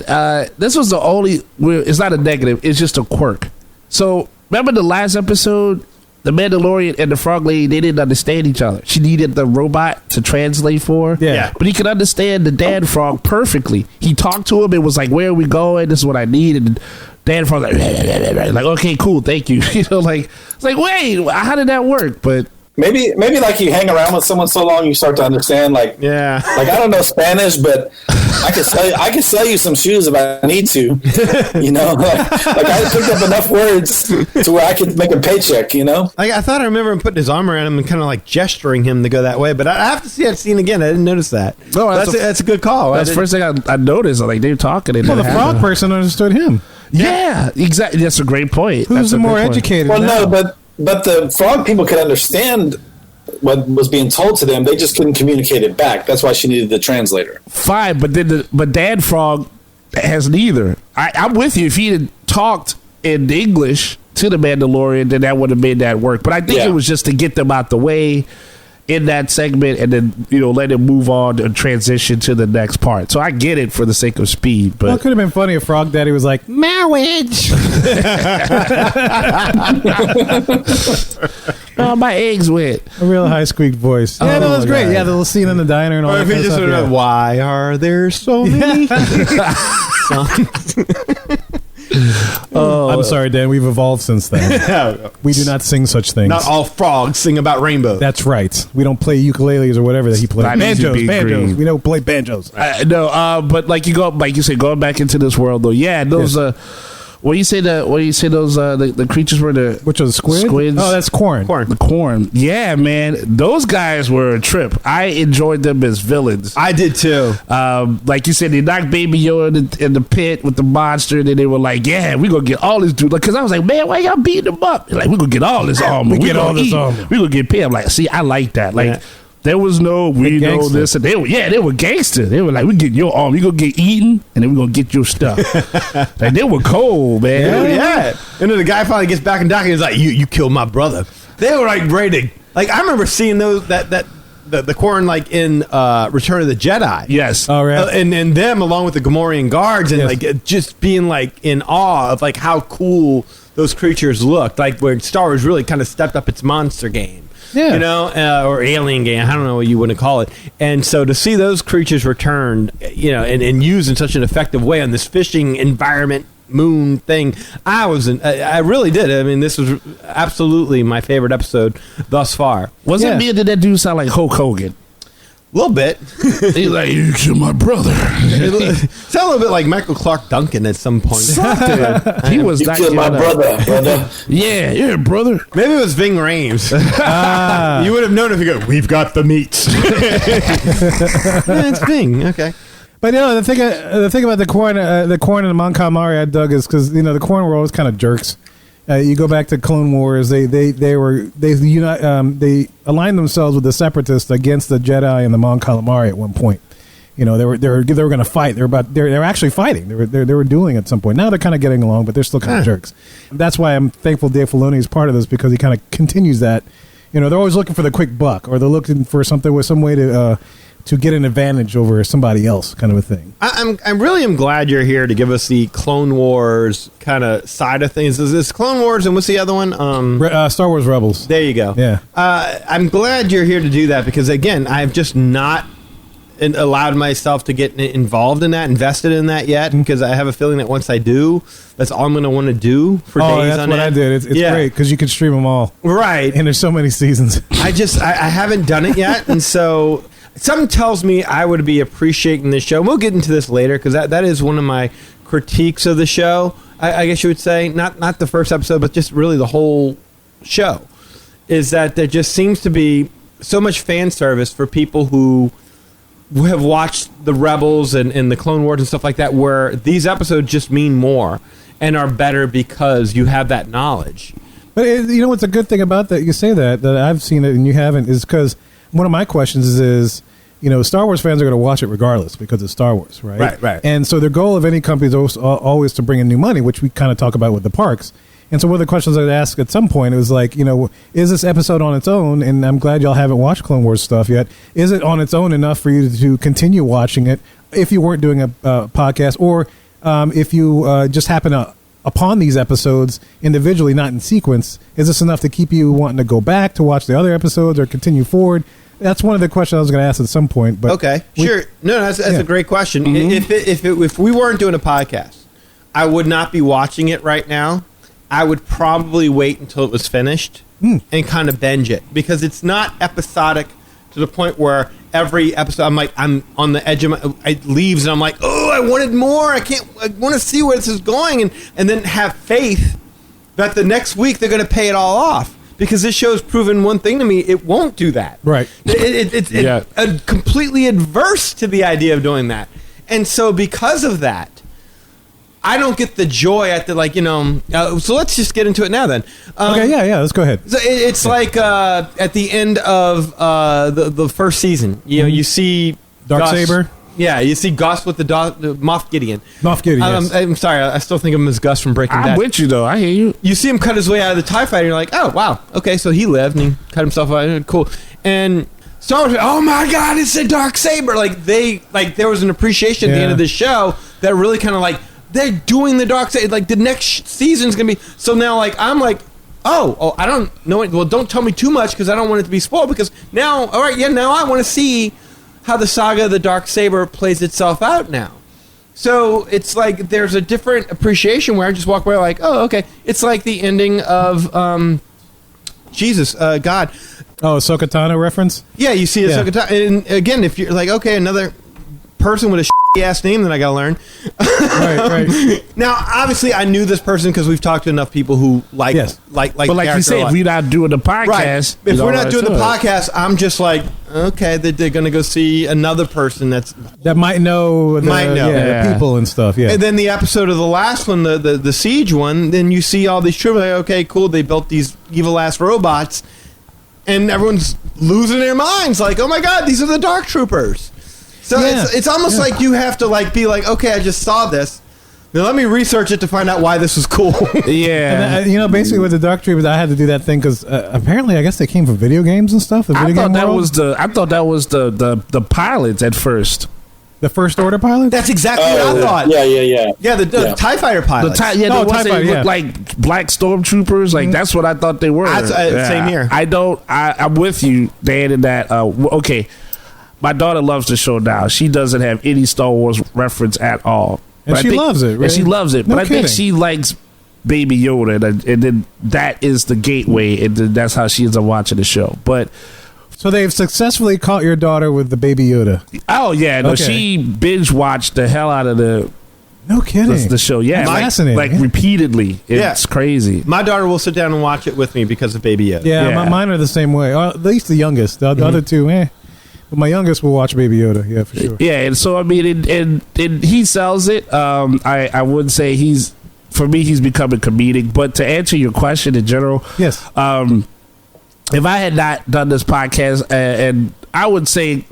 This was the only... It's not a negative. It's just a quirk. So, remember the last episode? The Mandalorian and the Frog Lady, they didn't understand each other. She needed the robot to translate for her. Yeah. But he could understand the Dad Frog perfectly. He talked to him. It was like, where are we going? This is what I need. And Dad Frog like, okay, cool, thank you. It's like, wait, how did that work? But... Maybe like you hang around with someone so long you start to understand. Like I don't know Spanish, but I can sell you some shoes if I need to. Like I picked up enough words to where I could make a paycheck. I thought I remember him putting his arm around him and kind of like gesturing him to go that way, but I have to see that scene again. I didn't notice that. No, that's a good call. That's the first thing I noticed. Like they were talking. Well, the frog person understood him. Yeah, exactly. That's a great point. Who's the more educated? Well, no, but the frog people could understand what was being told to them. They just couldn't communicate it back. That's why she needed the translator. Fine, but then Dad Frog has neither. I'm with you. If he had talked in English to the Mandalorian, then that would have made that work. But I think it was just to get them out the way in that segment, and then let him move on and transition to the next part. So I get it for the sake of speed, but it could have been funny if Frog Daddy was like marriage. Oh, my eggs wet. A real high squeaked voice. Yeah, that was great. God. Yeah, the little scene in the diner and all. Or if that he just stuff, went, why are there so many I'm sorry, Dan. We've evolved since then. We do not sing such things. Not all frogs sing about rainbow. That's right. We don't play ukuleles or whatever that he plays. Banjos. We don't play banjos. No, but like you said, going back into this world though. Yeah, those. What do you say those the creatures were which are the squids? Oh, that's Quarren. The Quarren. Yeah, man, those guys were a trip. I enjoyed them as villains. I did too. Like you said, they knocked Baby Yoda in the pit with the monster, and then they were like, "Yeah, we gonna get all this dude." Like, cause I was like, "Man, why y'all beating them up?" They're like, we gonna get all this armor. We gonna get paid. I'm like, see, I like that. Like. Yeah. There was no we know this, and they were gangster. They were like, we get your arm, you gonna get eaten, and then we gonna get your stuff. Like they were cold, man. Yeah. And then the guy finally gets back in dock and he's like, you killed my brother. They were like ready. Like I remember seeing those the Quarren like in Return of the Jedi. Yes. Oh, right. And them along with the Gamorrean guards and like just being like in awe of like how cool those creatures looked. Like where Star Wars really kind of stepped up its monster game. Yeah. Or alien game. I don't know what you want to call it. And so to see those creatures returned, and used in such an effective way on this fishing environment moon thing, I really did. I mean, this was absolutely my favorite episode thus far. Wasn't me? Did that dude sound like Hulk Hogan? little bit. He's like, you killed my brother. Sound a little bit like Michael Clark Duncan at some point. He was You not killed my brother. Yeah, brother. Maybe it was Ving Rhames. You would have known if you go, we've got the meats. It's Ving. Okay. But the thing about the corn and the Mon Calamari I dug is because the corn were always kind of jerks. You go back to Clone Wars, they aligned themselves with the Separatists against the Jedi and the Mon Calamari at one point. They were going to fight. They're actually fighting. They were dueling at some point. Now they're kind of getting along, but they're still kind of jerks. That's why I'm thankful Dave Filoni is part of this, because he kind of continues that. They're always looking for the quick buck, or they're looking for something with some way to get an advantage over somebody else, kind of a thing. I really am glad you're here to give us the Clone Wars kind of side of things. Is this Clone Wars, and what's the other one? Star Wars Rebels. There you go. Yeah. I'm glad you're here to do that, because, again, I've just not allowed myself to get involved in that, invested in that yet, because I have a feeling that once I do, that's all I'm going to want to do for days on end. That's what I did. It's great, because you can stream them all. Right. And there's so many seasons. I haven't done it yet, and so something tells me I would be appreciating this show. We'll get into this later, because that is one of my critiques of the show, I guess you would say. Not the first episode, but just really the whole show, is that there just seems to be so much fan service for people who have watched the Rebels and the Clone Wars and stuff like that, where these episodes just mean more and are better because you have that knowledge. But what's a good thing about that? You say that I've seen it and you haven't, is because one of my questions is Star Wars fans are going to watch it regardless because it's Star Wars, right? Right. And so the goal of any company is always to bring in new money, which we kind of talk about with the parks. And so one of the questions I'd ask at some point was like, is this episode on its own? And I'm glad y'all haven't watched Clone Wars stuff yet. Is it on its own enough for you to continue watching it if you weren't doing a podcast, or if you just happen upon these episodes individually, not in sequence? Is this enough to keep you wanting to go back to watch the other episodes or continue forward? That's one of the questions I was going to ask at some point. But okay, sure. No, that's a great question. Mm-hmm. If we weren't doing a podcast, I would not be watching it right now. I would probably wait until it was finished and kind of binge it, because it's not episodic to the point where every episode I'm on the edge of it leaves and I'm like, oh, I wanted more. I want to see where this is going, and then have faith that the next week they're going to pay it all off, because this show's proven one thing to me: it won't do that. Right. It's completely adverse to the idea of doing that, and so because of that, I don't get the joy at the so let's just get into it now then. Okay, yeah, let's go ahead. So it's like at the end of the first season, you see Darksaber. Yeah, you see Gus with the Moff Gideon. Moff Gideon, yes. I'm sorry, I still think of him as Gus from Breaking Bad. I'm with you, though. I hear you. You see him cut his way out of the TIE fighter, and you're like, oh, wow, okay, so he lived, and he cut himself out. Cool. And Star Wars, oh my God, it's a Darksaber. There was an appreciation at the end of this show that really kind of they're doing the Darksaber. Like, the next season's going to be... So now, I'm like, oh, I don't know it. Well, don't tell me too much, because I don't want it to be spoiled, because now, all right, now I want to see how the saga of the Darksaber plays itself out now. So it's like there's a different appreciation where I just walk away like, oh, okay. It's like the ending of God. Oh, Ahsoka Tano reference? Yeah, you see Ahsoka Tano. And again, if you're like, okay, another person with a ass name that I gotta learn. Right. Now, obviously, I knew this person because we've talked to enough people who like. But like you said, if we're not doing the podcast, right. If we're not doing the podcast, I'm just like, okay, they're gonna go see another person that might know the people and stuff. Yeah. And then the episode of the last one, the siege one, then you see all these troopers. Like, okay, cool. They built these evil ass robots, and everyone's losing their minds. Like, oh my God, these are the Dark Troopers. So it's almost like you have to be like, okay, I just saw this. Now let me research it to find out why this was cool. Yeah. And, basically with the Dark Troopers, I had to do that thing because apparently I guess they came from video games and stuff. I thought that was the pilots at first. The First Order pilots? That's exactly what I thought. Yeah. Yeah, the TIE Fighter pilots. TIE Fighter look like black stormtroopers. Like, that's what I thought they were. Same here. I'm with you, Dan, in that. Okay. My daughter loves the show now. She doesn't have any Star Wars reference at all. And she loves it, right? And she loves it. No but kidding. I think she likes Baby Yoda, and then that is the gateway, and then that's how she ends up watching the show. But So they've successfully caught your daughter with the Baby Yoda. Oh yeah, no, Okay. she binge watched the hell out of the No kidding. the show. Yeah, Fascinating. like repeatedly. It's crazy. My daughter will sit down and watch it with me because of Baby Yoda. Yeah, Yeah. mine are the same way. At least the youngest. The other two, But my youngest will watch Baby Yoda. Yeah, for sure. Yeah, and so I mean, and he sells it. I would say he's becoming comedic. But to answer your question in general, Yes. if I had not done this podcast, and I would say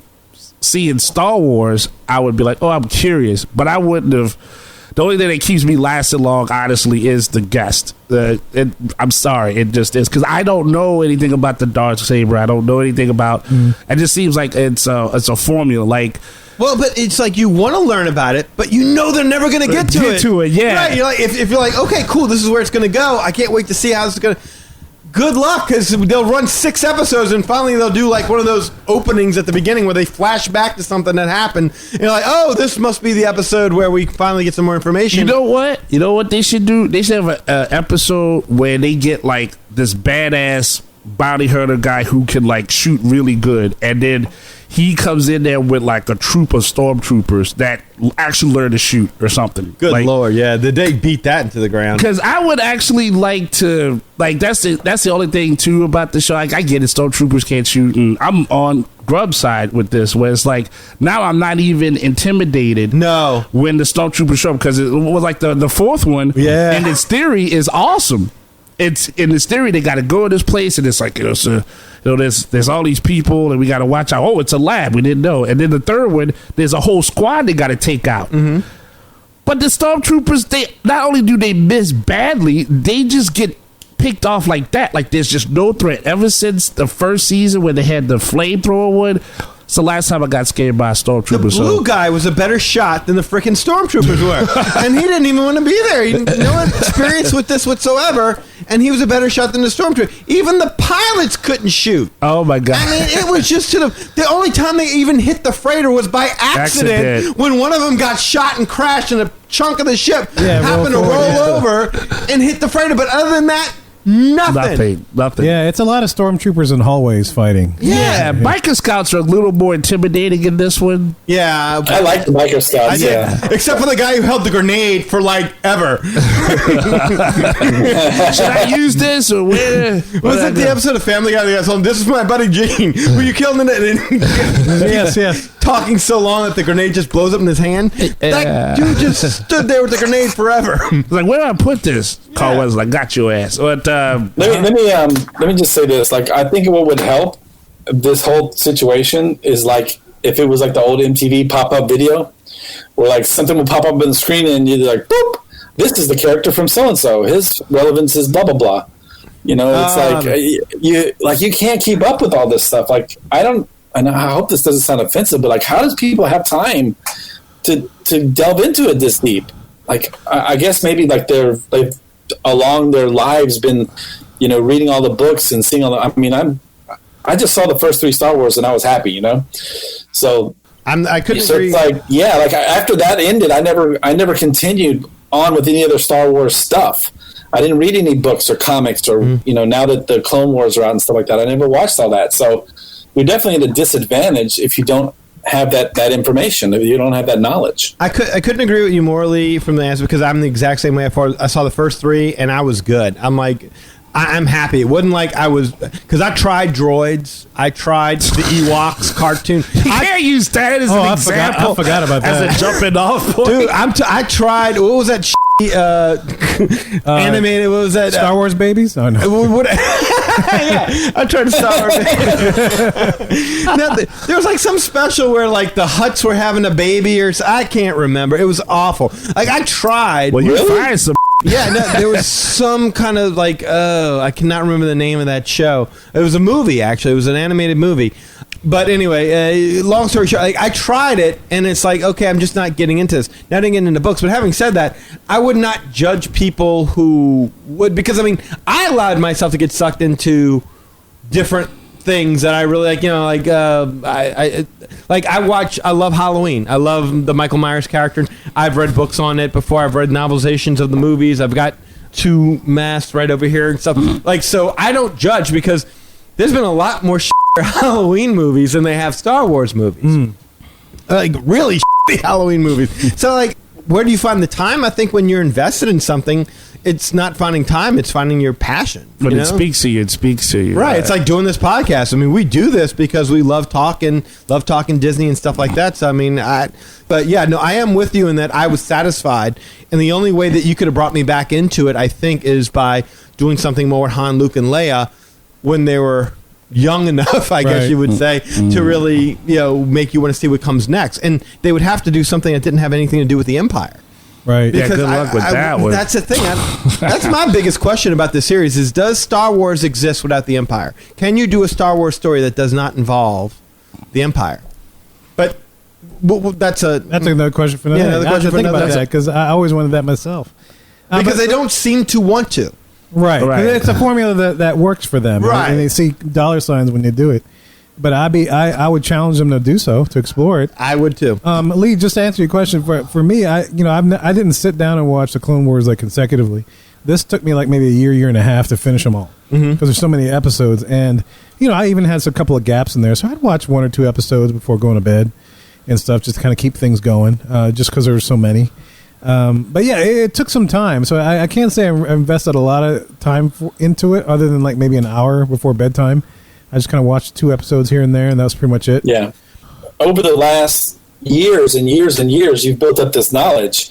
seeing Star Wars, I would be like, oh, I'm curious, but I wouldn't have. The only thing that keeps me lasting long, honestly, is the guest. I'm sorry, it just is, because I don't know anything about the Darth Saber. I don't know anything about. It just seems like it's a formula. Like, Well, but it's like you want to learn about it, but you know they're never going to get to it. Yeah, Right? You're like, if you're like, okay, cool, this is where it's going to go. I can't wait to see how this is going to. Good luck, because they'll run 6 episodes and finally they'll do like one of those openings at the beginning where they flash back to something that happened. And you're like, oh, this must be the episode where we finally get some more information. You know what? You know what they should do? They should have an episode where they get like this badass bounty hunter guy who can like shoot really good, and then he comes in there with like a troop of stormtroopers that actually learn to shoot or something. Good like, Lord, yeah, they beat that into the ground. Because I would actually like to, like, that's the only thing too about the show. Like, I get it, stormtroopers can't shoot, and I'm on Grub's side with this, where it's like now I'm not even intimidated. No, when the stormtroopers show up, because it was like the fourth one. Yeah, and its theory is awesome. It's in this theory they got to go to this place, and it's like there's all these people, and we got to watch out. Oh, it's a lab, we didn't know. And then the third one, there's a whole squad they got to take out. Mm-hmm. But the stormtroopers, they not only do they miss badly, they just get picked off like that. Like there's just no threat. Ever since the first season when they had the flamethrower one, it's the last time I got scared by a stormtrooper. The blue guy was a better shot than the freaking stormtroopers were, and he didn't even want to be there. He had no experience with this whatsoever, and he was a better shot than the stormtrooper. Even the pilots couldn't shoot. Oh my god! I mean, it was just the only time they even hit the freighter was by accident. When one of them got shot and crashed, and a chunk of the ship happened to roll over and hit the freighter. But other than that, nothing. Yeah, it's a lot of stormtroopers in hallways fighting. Yeah, biker scouts are a little more intimidating in this one. Yeah, I like the biker scouts. Except for the guy who held the grenade for like ever. Should I use this or where? Was that the episode of Family Guy that told him, "This is my buddy Gene"? Were you killing it? Yes. Talking so long that the grenade just blows up in his hand. That dude just stood there with the grenade forever. Like, where do I put this? Carl was like, "Got your ass." But let me just say this. Like, I think what would help this whole situation is like if it was like the old MTV pop-up video, where like something would pop up on the screen and you're like, boop, this is the character from so-and-so. His relevance is blah blah blah. You know, it's like you can't keep up with all this stuff. Like, and I hope this doesn't sound offensive, but like, how does people have time to delve into it this deep? Like, I guess maybe like they've along their lives been, you know, reading all the books and seeing all the. I mean, I just saw the first 3 Star Wars and I was happy, you know. So I couldn't so agree. It's like, yeah, like after that ended, I never continued on with any other Star Wars stuff. I didn't read any books or comics or you know, now that the Clone Wars are out and stuff like that, I never watched all that. So you're definitely at a disadvantage if you don't have that information, if you don't have that knowledge. I couldn't agree with you morally from the answer, because I'm the exact same way. I saw the first 3 and I was good. I'm like, I'm happy. It wasn't like I was, because I tried droids. I tried the Ewoks cartoon. You can't use that as an example. I forgot about that. As a jumping off point. Dude, I tried, what was that animated, what was that? Star Wars babies? Oh, no. Yeah, I tried to Star Wars. There was like some special where like the Hutts were having a baby, or I can't remember. It was awful. Like, I tried. Well, you find some. Yeah, no, there was some kind of like, I cannot remember the name of that show. It was a movie, actually. It was an animated movie. But anyway, long story short, like, I tried it, and it's like, okay, I'm just not getting into this. Not getting into books. But having said that, I would not judge people who would, because, I mean, I allowed myself to get sucked into different things that I really like, you know, like I love Halloween. I love the Michael Myers character. I've read books on it before. I've read novelizations of the movies. I've got 2 masks right over here and stuff. Like, so I don't judge, because there's been a lot more Halloween movies than they have Star Wars movies. Like really Halloween movies. So like, where do you find the time? I think when you're invested in something, it's not finding time, it's finding your passion. But you it know? speaks to you. It speaks to you. Right. It's like doing this podcast. I mean, we do this because we love talking Disney and stuff like that. So, I mean, but yeah, no, I am with you in that I was satisfied. And the only way that you could have brought me back into it, I think, is by doing something more with Han, Luke, and Leia when they were young enough, I guess you would say, to really, make you want to see what comes next. And they would have to do something that didn't have anything to do with the Empire. Right. Because good luck with that one. That's the thing. That's my biggest question about this series is, does Star Wars exist without the Empire? Can you do a Star Wars story that does not involve the Empire? But that's another question for another. Yeah, another question for think another. about that because I always wanted that myself. Because they don't seem to want to. Right. It's a formula that works for them. Right. And they see dollar signs when they do it. But I would challenge them to do so, to explore it. I would too. Lee, just to answer your question, for me, I didn't sit down and watch the Clone Wars like consecutively. This took me like maybe a year and a half to finish them all because there's so many episodes, and I even had a couple of gaps in there, so I'd watch 1 or 2 episodes before going to bed and stuff, just to kind of keep things going, just because there were so many. But yeah, it took some time, so I can't say I invested a lot of time into it, other than like maybe an hour before bedtime. I just kind of watched 2 episodes here and there, and that was pretty much it. Yeah. Over the last years and years and years, you've built up this knowledge.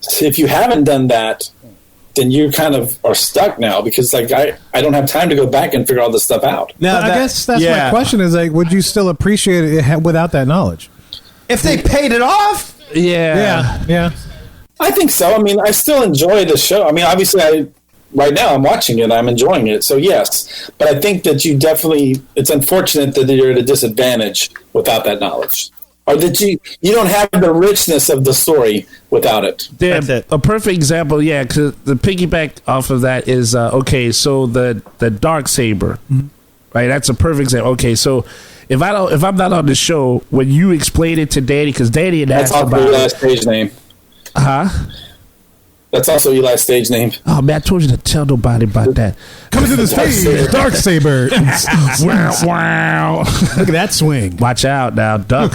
So if you haven't done that, then you kind of are stuck now, because like I don't have time to go back and figure all this stuff out. Now, I guess that's my question is, like, would you still appreciate it without that knowledge? If they paid it off? Yeah. I think so. I mean, I still enjoy the show. I mean, obviously right now I'm watching it, I'm enjoying it, so yes. But I think that it's unfortunate that you're at a disadvantage without that knowledge. Or that you don't have the richness of the story without it. That's it. A perfect example, because the piggyback off of that is, so the Darksaber, right? That's a perfect example. Okay, so if I'm not on the show, when you explain it to Danny, because Danny had asked about it. That's Eli's stage name. That's also Eli's stage name. Oh, man, I told you to tell nobody about that. Coming to the stage, Darksaber. Wow. Look at that swing. Watch out now, duck.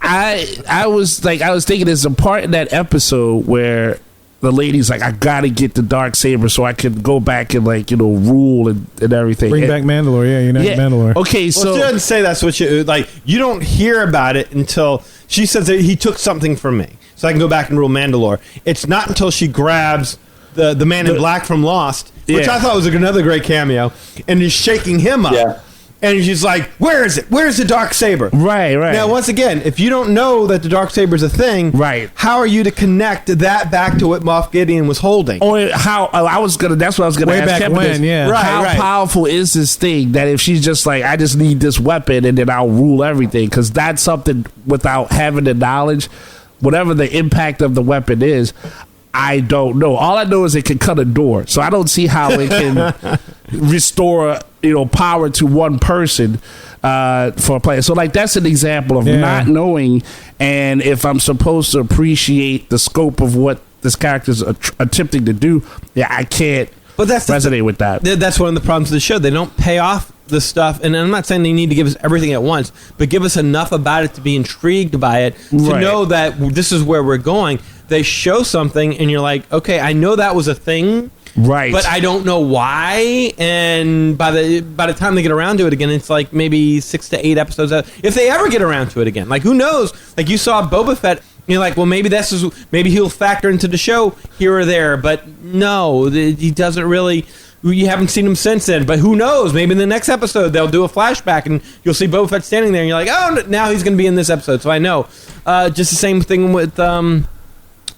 I was thinking there's a part in that episode where the lady's like, I gotta get the Darksaber so I can go back and rule and everything. Bring back Mandalore, Mandalore. Okay, so she doesn't say that's what you like. You don't hear about it until she says that he took something from me, so I can go back and rule Mandalore. It's not until she grabs the man in black from Lost, which I thought was another great cameo, and is shaking him up. Yeah. And she's like, where is it? Where's the Darksaber? Right. Now, once again, if you don't know that the Darksaber is a thing, how are you to connect that back to what Moff Gideon was holding? Or that's what I was going to ask back Kevin when, how powerful is this thing that if she's just like, I just need this weapon and then I'll rule everything? Because that's something without having the knowledge, whatever the impact of the weapon is, I don't know. All I know is it can cut a door. So I don't see how it can restore, power to one person for a player. So that's an example of not knowing, and if I'm supposed to appreciate the scope of what this character's attempting to do, I can't resonate with that. That's one of the problems of the show. They don't pay off the stuff, and I'm not saying they need to give us everything at once, but give us enough about it to be intrigued by it, to know that this is where we're going. They show something, and you're like, okay, I know that was a thing, right? But I don't know why. And by the time they get around to it again, it's like maybe 6 to 8 episodes out, if they ever get around to it again. Like, who knows? Like, you saw Boba Fett. You're like, well, maybe he'll factor into the show here or there, but no, he doesn't really. You haven't seen him since then, but who knows? Maybe in the next episode they'll do a flashback and you'll see Boba Fett standing there, and you're like, oh, now he's going to be in this episode. So I know. Just the same thing with.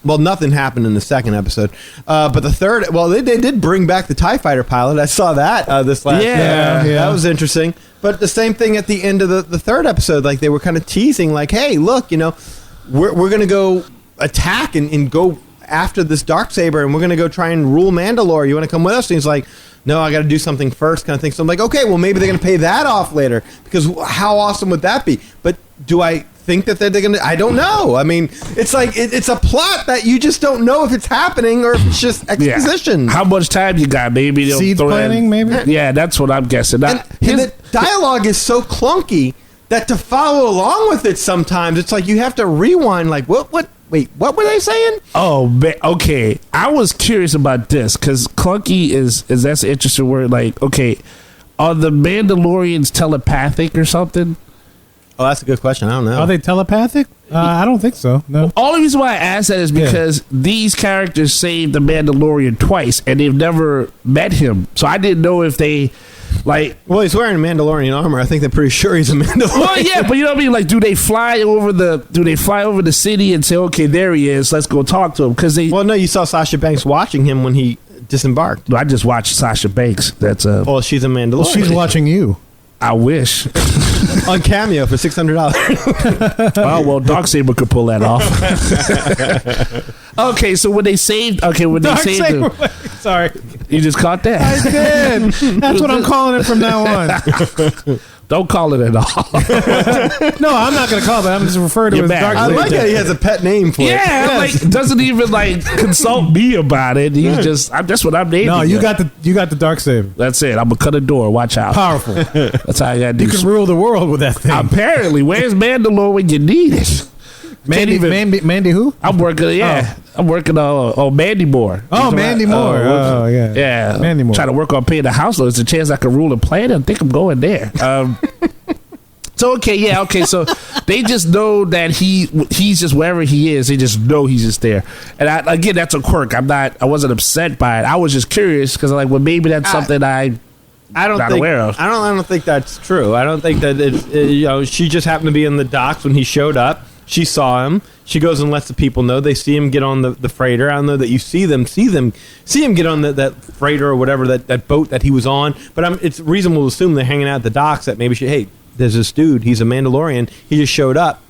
Well, nothing happened in the second episode, but the third. Well, they did bring back the TIE fighter pilot. I saw that this last. Yeah, that was interesting. But the same thing at the end of the third episode, like they were kind of teasing, like, hey, look, we're going to go attack and go after this Darksaber, and we're going to go try and rule Mandalore. You want to come with us? And he's like, no, I got to do something first, kind of thing. So I'm like, okay, well, maybe they're going to pay that off later, because how awesome would that be? But do I think that they're going to? I don't know. I mean, it's like it's a plot that you just don't know if it's happening or if it's just exposition. How much time you got? Maybe they'll seed planning, maybe. Yeah, that's what I'm guessing. dialogue is so clunky that to follow along with it sometimes it's like you have to rewind. Like what were they saying? Oh, man, okay. I was curious about this because clunky is that's an interesting word. Like, okay, are the Mandalorians telepathic or something? Oh, that's a good question. I don't know. Are they telepathic? I don't think so. No. All the reason why I asked that is because these characters saved the Mandalorian twice, and they've never met him. So I didn't know if they, like... Well, he's wearing Mandalorian armor. I think they're pretty sure he's a Mandalorian. Well, yeah, but you know what I mean? Like, do they fly over the city and say, okay, there he is, let's go talk to him? Because they... Well, no, you saw Sasha Banks watching him when he disembarked. I just watched Sasha Banks. That's a... Well, she's a Mandalorian. Well, she's watching you. I wish. On Cameo for $600. Oh, well, Darksaber could pull that off. Okay, so when they saved him, Sorry. you just caught that. I did. That's what I'm calling it from now on. Don't call it at all. No, I'm not going to call it. I'm just referring to it as You're Dark back. I like that he has a pet name for it. Yeah, like doesn't even like consult me about it. He's just that's what I'm naming. No, it. you got the Darksaber. That's it. I'm gonna cut a door. Watch out. Powerful. That's how I got to do. You can rule the world with that thing. Apparently, where's Mandalore when you need it? Mandy who? I'm working. Yeah, I'm working on Mandy Moore. Oh, Mandy Moore. Oh, yeah. Yeah, Mandy Moore. Trying to work on paying the house loan. There's a chance I can rule a planet. I think I'm going there. So okay. So they just know that he's just wherever he is. They just know he's just there. And again, that's a quirk. I wasn't upset by it. I was just curious because I'm like, well, maybe that's something I don't think, aware of. I don't think that's true. I don't think that she just happened to be in the docks when he showed up. She saw him. She goes and lets the people know. They see him get on the freighter. I don't know that you see him get on that freighter or whatever, that boat that he was on. But it's reasonable to assume they're hanging out at the docks that maybe hey, there's this dude. He's a Mandalorian. He just showed up.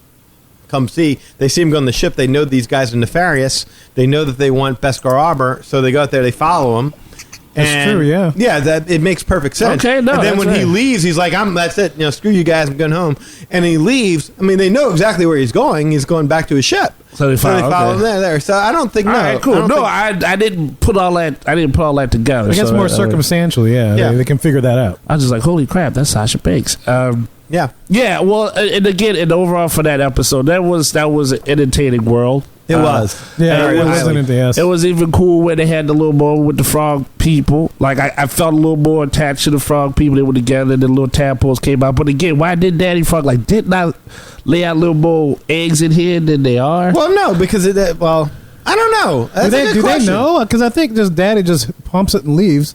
Come see. They see him go on the ship. They know these guys are nefarious. They know that they want Beskar Arbor. So they go out there. They follow him. That's true, yeah. Yeah, it makes perfect sense. Okay, no, and then that's when he right. leaves, he's like, that's it. Screw you guys, I'm going home. And he leaves. I mean, they know exactly where he's going. He's going back to his ship. So they follow him there. So I don't think, all right, cool. I didn't put all that. I didn't put all that together. I guess more circumstantial, yeah. They can figure that out. I was just like, holy crap, that's Sasha Banks. Yeah. Well, and again, and overall for that episode, that was an entertaining world. It was. Yeah, it was even cool when they had the little more with the frog people. Like, I felt a little more attached to the frog people. They were together, and the little tadpoles came out. But again, why did Daddy Frog, didn't I lay out a little more eggs in here than they are? Well, no, because I don't know. Do they know? Because I think Daddy just pumps it and leaves.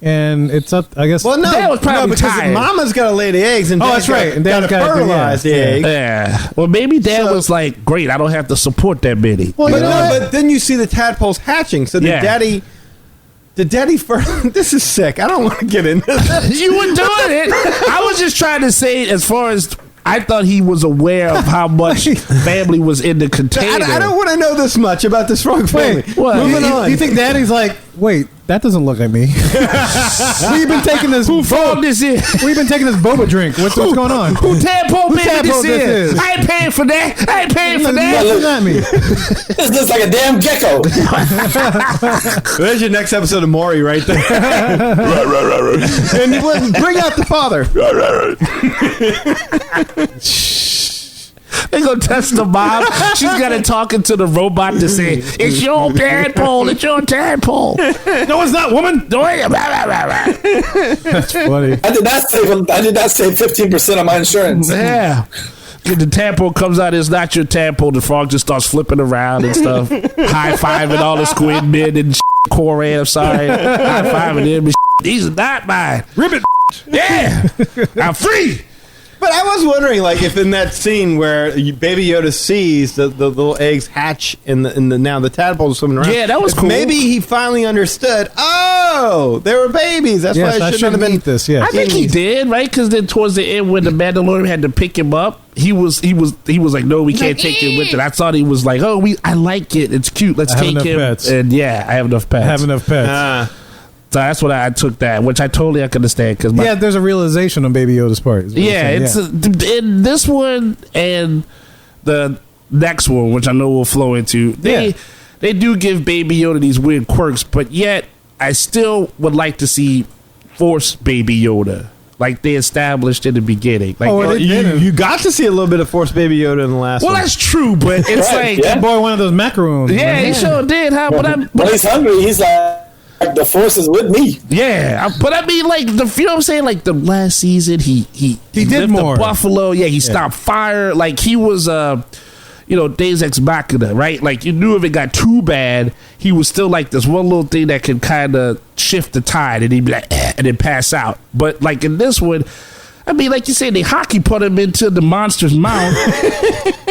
And it's up, I guess. Well, no, Dad was probably because tired. Mama's got to lay the eggs, and that's right. And Dad's got to fertilize the eggs. Yeah. Well, maybe Dad was like, "Great, I don't have to support that many." Well, but then you see the tadpoles hatching. So did Daddy this is sick. I don't want to get into this. You were doing it. I was just trying to say, as far as I thought he was aware of how much family was in the container. I don't want to know this much about this frog family. Moving on. You think Daddy's like, wait, that doesn't look like me. We've been taking this. Who phoned this in? We've been taking this boba drink. What's going on? Who tadpole baby this is? I ain't paying for that. I ain't paying for that. Look at me. This looks like a damn gecko. There's your next episode of Maury right there. And bring out the father. They gonna test the mom. She's got it talking to the robot to say, "It's your tadpole. It's your tadpole." No, it's not, woman. That's funny. I did not save 15% on my insurance. Yeah. The tadpole comes out, it's not your tadpole. The frog just starts flipping around and stuff, high-fiving all the squid men and Koran. I'm sorry, high-fiving them. And these are not mine. Ribbit. Yeah, I'm free. But I was wondering, if in that scene where Baby Yoda sees the little eggs hatch and now the tadpoles swimming around. Yeah, that was cool. Maybe he finally understood. Oh, they were babies. That's why I shouldn't have been eat this. Yeah, I think he did, right? Because then towards the end, when the Mandalorian had to pick him up, he was like, no, we can't take him with it. I thought he was like, I like it. It's cute. Let's take him. Pets. And yeah, I have enough pets. So that's what I took that, which I totally understand. Cause there's a realization on Baby Yoda's part. It's in this one and the next one, which I know we'll flow into. They do give Baby Yoda these weird quirks, but yet I still would like to see Force Baby Yoda. like they established in the beginning. Like, you got to see a little bit of Force Baby Yoda in the last one. Well, that's true, but it's Right, like, yeah. Boy, one of those macaroons. yeah, he sure did. Huh? When he's hungry, he's like, the Force is with me. Yeah, but I mean, like, you know what I'm saying? Like, the last season, he did lived more. the Buffalo. Yeah, he stopped fire. Like, he was, Deus Ex Machina, right? Like, you knew if it got too bad, he was still like this one little thing that could kind of shift the tide, and he'd be like, and then pass out. But, like, in this one, I mean, like you said, they hockey put him into the monster's mouth.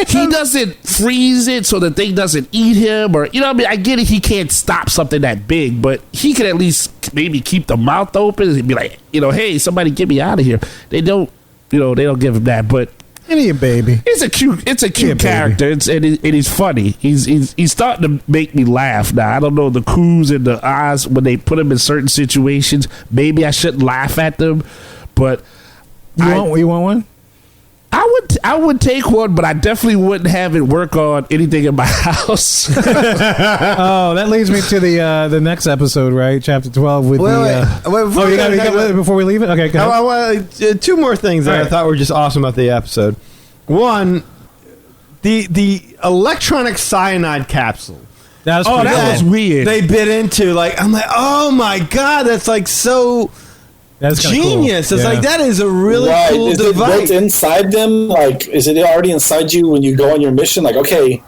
He doesn't freeze it so the thing doesn't eat him, or, you know what I mean? I get it, he can't stop something that big, but he can at least maybe keep the mouth open and be like, hey, somebody get me out of here. They don't give him that, but Give me a baby. it's a cute character. And he's funny. He's starting to make me laugh now. I don't know, the coos and the eyes when they put him in certain situations. Maybe I shouldn't laugh at them, but You want one? I would take one, but I definitely wouldn't have it work on anything in my house. Oh, that leads me to the next episode, right? Chapter 12 with before we leave it? Okay, go ahead. Two more things that All I right. thought were just awesome about the episode. One, the electronic cyanide capsule. That was Oh, pretty that cool. was weird. They bit into, like, I'm like, oh my god, that's like so That's kinda genius. cool. It's Yeah. like, that is a really Right. cool Is it built device. inside them? Like, is it already inside you when you go on your mission? Like, okay,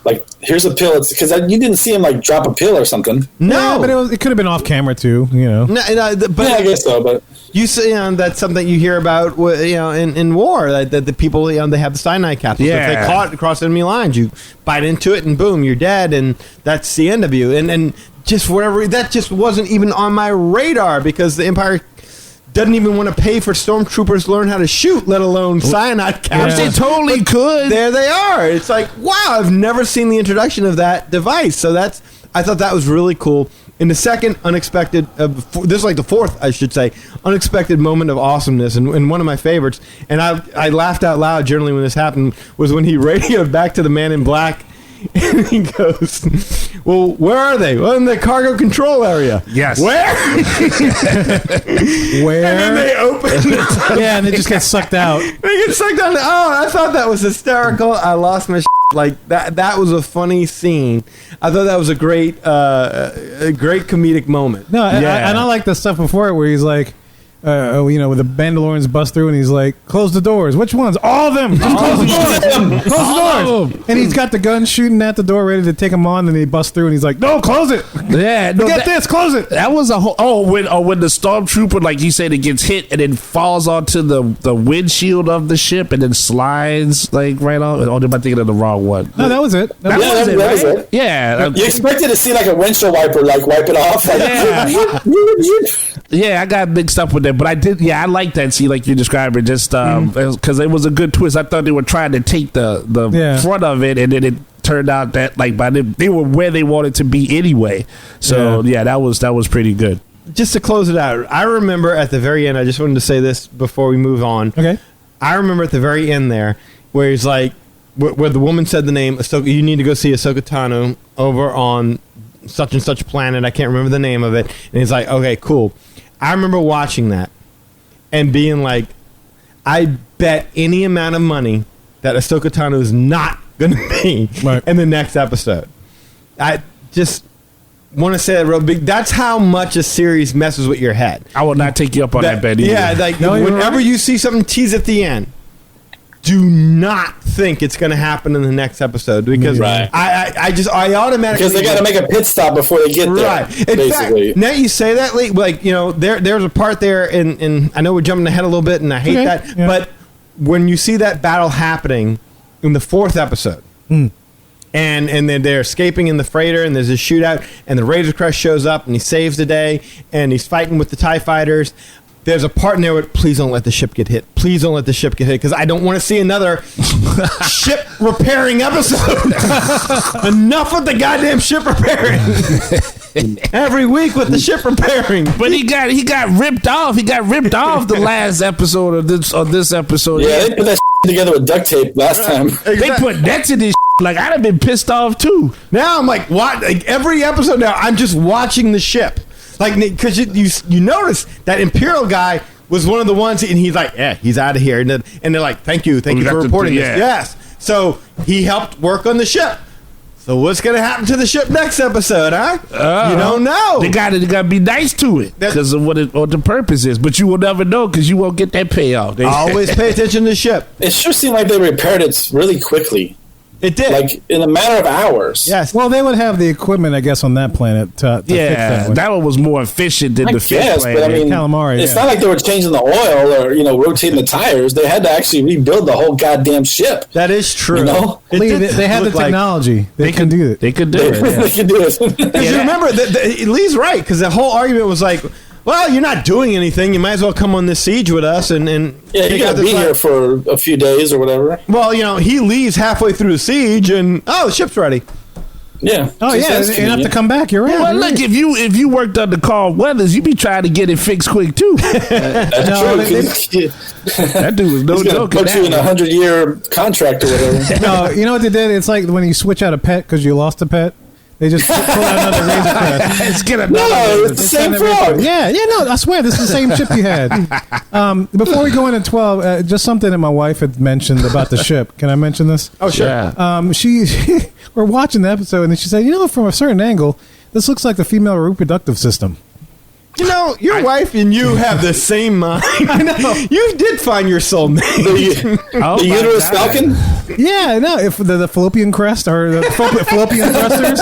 like, here's a pill. It's because you didn't see him, like, drop a pill or something. No, Yeah, but it could have been off camera too, you know. no, but Yeah, I guess so, but... you say, that's something you hear about, in war, that the people, they have the cyanide capsules. Yeah. If they caught across enemy lines, you bite into it and boom, you're dead, and that's the end of you. And just whatever, that just wasn't even on my radar because the Empire doesn't even want to pay for stormtroopers to learn how to shoot, let alone cyanide capsules. They totally could. There they are. It's like, wow, I've never seen the introduction of that device. So I thought that was really cool. In the second unexpected, this is like the fourth, I should say, unexpected moment of awesomeness, and one of my favorites, and I laughed out loud generally when this happened, was when he radioed back to the Man in Black, and he goes, well, where are they? Well, in the cargo control area. Yes. Where? Where? And then they open it. Yeah, and it just gets sucked out. They get sucked down. Oh, I thought that was hysterical. I lost my shit. Like that was a funny scene. I thought that was a great comedic moment. No, Yeah. and I like the stuff before it where he's like, with the Mandalorians bust through and he's like, close the doors. Which ones? All of them. Just close the doors. Close the doors. And he's got the gun shooting at the door ready to take him on, and he busts through and he's like, no, close it. Yeah, no, Get this, close it. That was a whole. When the stormtrooper, like you said, it gets hit and then falls onto the windshield of the ship and then slides like right on. Oh, am I thinking of the wrong one? No, that was it. That Yeah, was it, that was right? it. Yeah, You expected to see, like, a windshield wiper, like, wipe it off. Like, yeah. I got mixed up with that, but I did. Yeah, I like that scene, like you described it, just because it was a good twist. I thought they were trying to take the front of it, and then it turned out that they were where they wanted to be anyway. So yeah, that was pretty good. Just to close it out, I remember at the very end, I just wanted to say this before we move on. Okay. I remember at the very end there, where he's like, where the woman said the name, Ahsoka, you need to go see Ahsoka Tano over on such and such planet. I can't remember the name of it. And he's like, okay, cool. I remember watching that and being like, I bet any amount of money that Ahsoka Tano is not going to be in the next episode. I just want to say that real big. That's how much a series messes with your head. I will not take you up on that bet either. Yeah, like whenever you see something tease at the end, do not think it's going to happen in the next episode because Right. I automatically because they got to make a pit stop before they get there. right. In Basically. fact, now you say that, Lee, like there's a part there, and I know we're jumping ahead a little bit, and I hate that, but when you see that battle happening in the fourth episode. And then they're escaping in the freighter, and there's a shootout, and the Razor Crest shows up, and he saves the day, and he's fighting with the TIE fighters. There's a part in there where, please don't let the ship get hit. Please don't let the ship get hit, because I don't want to see another ship repairing episode. Enough with the goddamn ship repairing. Every week with the ship repairing. But he got ripped off. He got ripped off the last episode of this episode. Yeah, they put that together with duct tape last time. They put nets in this. Like, I'd have been pissed off too. Now I'm like, what? Like, every episode now, I'm just watching the ship. Like, because you notice that Imperial guy was one of the ones, and he's like, yeah, he's out of here. And they're like, thank you for reporting this. Yes. So he helped work on the ship. So what's going to happen to the ship next episode, huh? You don't know. They got to be nice to it because of what the purpose is. But you will never know because you won't get that payoff. Always pay attention to the ship. It sure seemed like they repaired it really quickly. It did. Like in a matter of hours. Yes. Well, they would have the equipment, I guess, on that planet to fix that. That one was more efficient than the fish planet. But I mean, calamari. It's not like they were changing the oil or rotating the tires. They had to actually rebuild the whole goddamn ship. That is true. You know? They had the technology. They can do it. They could do it. They can do it. Because you remember, Lee's right, because the whole argument was like, well, you're not doing anything. You might as well come on this siege with us and you got to be here for a few days or whatever. Well, he leaves halfway through the siege, and the ship's ready. Yeah. Oh yeah, you have to come back. You're right. Well, look, if you worked under Carl Weathers, you'd be trying to get it fixed quick too. That's true. That dude was no joke. Put you in a 100-year contract or whatever. No, you know what they did? It's like when you switch out a pet because you lost a pet. They just pull out another razor crest. Let's get another. No, it's the same frog. Yeah, no, I swear this is the same ship you had. Before we go into 12, just something that my wife had mentioned about the ship. Can I mention this? Oh, sure. Yeah. We're watching the episode, and she said, from a certain angle, this looks like the female reproductive system. Your wife and you have the same mind. I know. You did find your soulmate. The uterus falcon? Yeah, no, if the fallopian crest or the fallopian thrusters.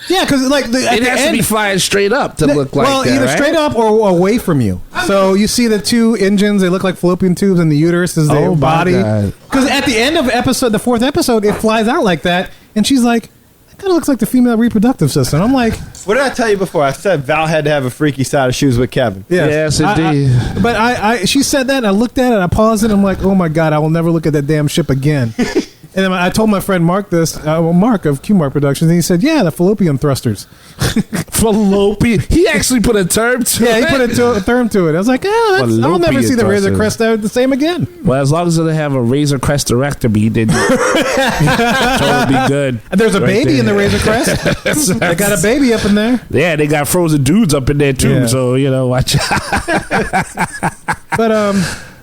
Yeah, because it has to be flying straight up to look like that, either right? straight up or away from you. So you see the two engines; they look like fallopian tubes, and the uterus is the body. Because at the end of the fourth episode, it flies out like that, and she's like, "That kind of looks like the female reproductive system." I'm like, what did I tell you before? I said Val had to have a freaky side of shoes with Kevin. Yes indeed. But she said that, and I looked at it, and I paused it, and I'm like, "Oh my god, I will never look at that damn ship again." And then I told my friend Mark this, Mark of Q-Mark Productions, and he said, "Yeah, the fallopian thrusters." Fallopian. He actually put a term to it. Yeah, he put a term to it. I was like, I'll never see the razor crest the same again. Well, as long as they have a razor cresterectomy, then totally be good. There's a baby in the razor crest. They got a baby up in there. Yeah, they got frozen dudes up in there too. So watch out. But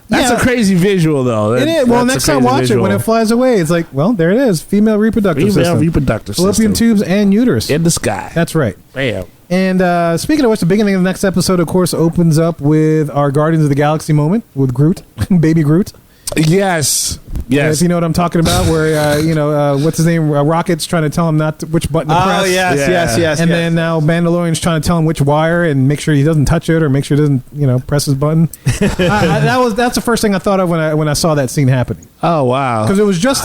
that's a crazy visual, though. It is. Well, next time watch it when it flies away. It's like, well, there it is. Female reproductive system. Fallopian tubes and uterus. In the sky. That's right. Bam. And speaking of which, the beginning of the next episode, of course, opens up with our Guardians of the Galaxy moment with Groot, baby Groot. Yes. If you know what I'm talking about, where what's his name? Rocket's trying to tell him which button to press. Oh yes. And then now Mandalorian's trying to tell him which wire and make sure he doesn't touch it or make sure he doesn't press his button. That's the first thing I thought of when I saw that scene happening. Oh wow! Because it was just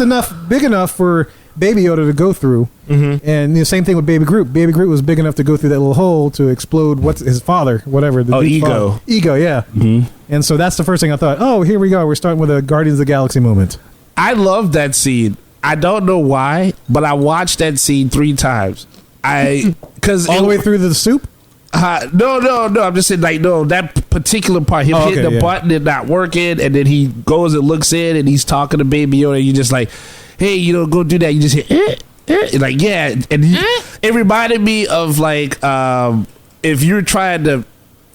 big enough for Baby Yoda to go through, and the same thing with Baby Groot. Baby Groot was big enough to go through that little hole to explode what's his father, whatever. Ego. Father. Ego, yeah. Mm-hmm. And so that's the first thing I thought. Oh, here we go. We're starting with a Guardians of the Galaxy moment. I love that scene. I don't know why, but I watched that scene 3 times. Because all the way through the soup. No. I'm just saying, that particular part, him hitting the button and not working, and then he goes and looks in, and he's talking to Baby Yoda, and you just like, hey, go do that. You just hit, and it reminded me of if you're trying to.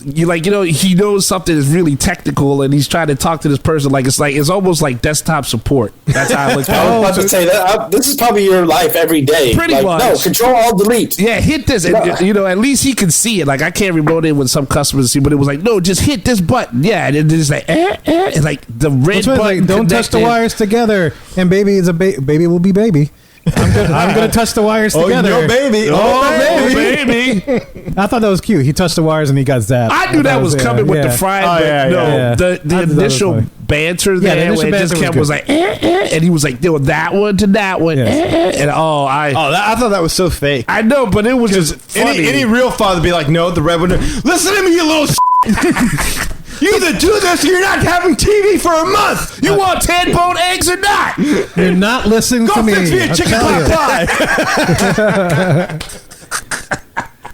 He knows something is really technical and he's trying to talk to this person it's almost like desktop support. That's how I look at it. I was about to say that this is probably your life every day. Pretty much. No, Control Alt Delete. Yeah, hit this. And, at least he can see it. I can't remote in with some customers see, but it was like, no, just hit this button. Yeah, and it's like, it's like the red button. Don't touch the wires together. And baby is baby will be baby. I'm gonna touch the wires together. Oh, baby. Baby. I thought that was cute. He touched the wires and he got zapped. I knew that was coming with the frying. The initial banter there where it just kept was like, and he was like, that one to that one, and I thought that was so fake. I know, but it was just funny. Any real father would be like, no, the red one. Listen to me, you little. You either do this or you're not having TV for a month. You want 10-bone eggs or not? You're not listening to me. Go fix me a chicken pot pie.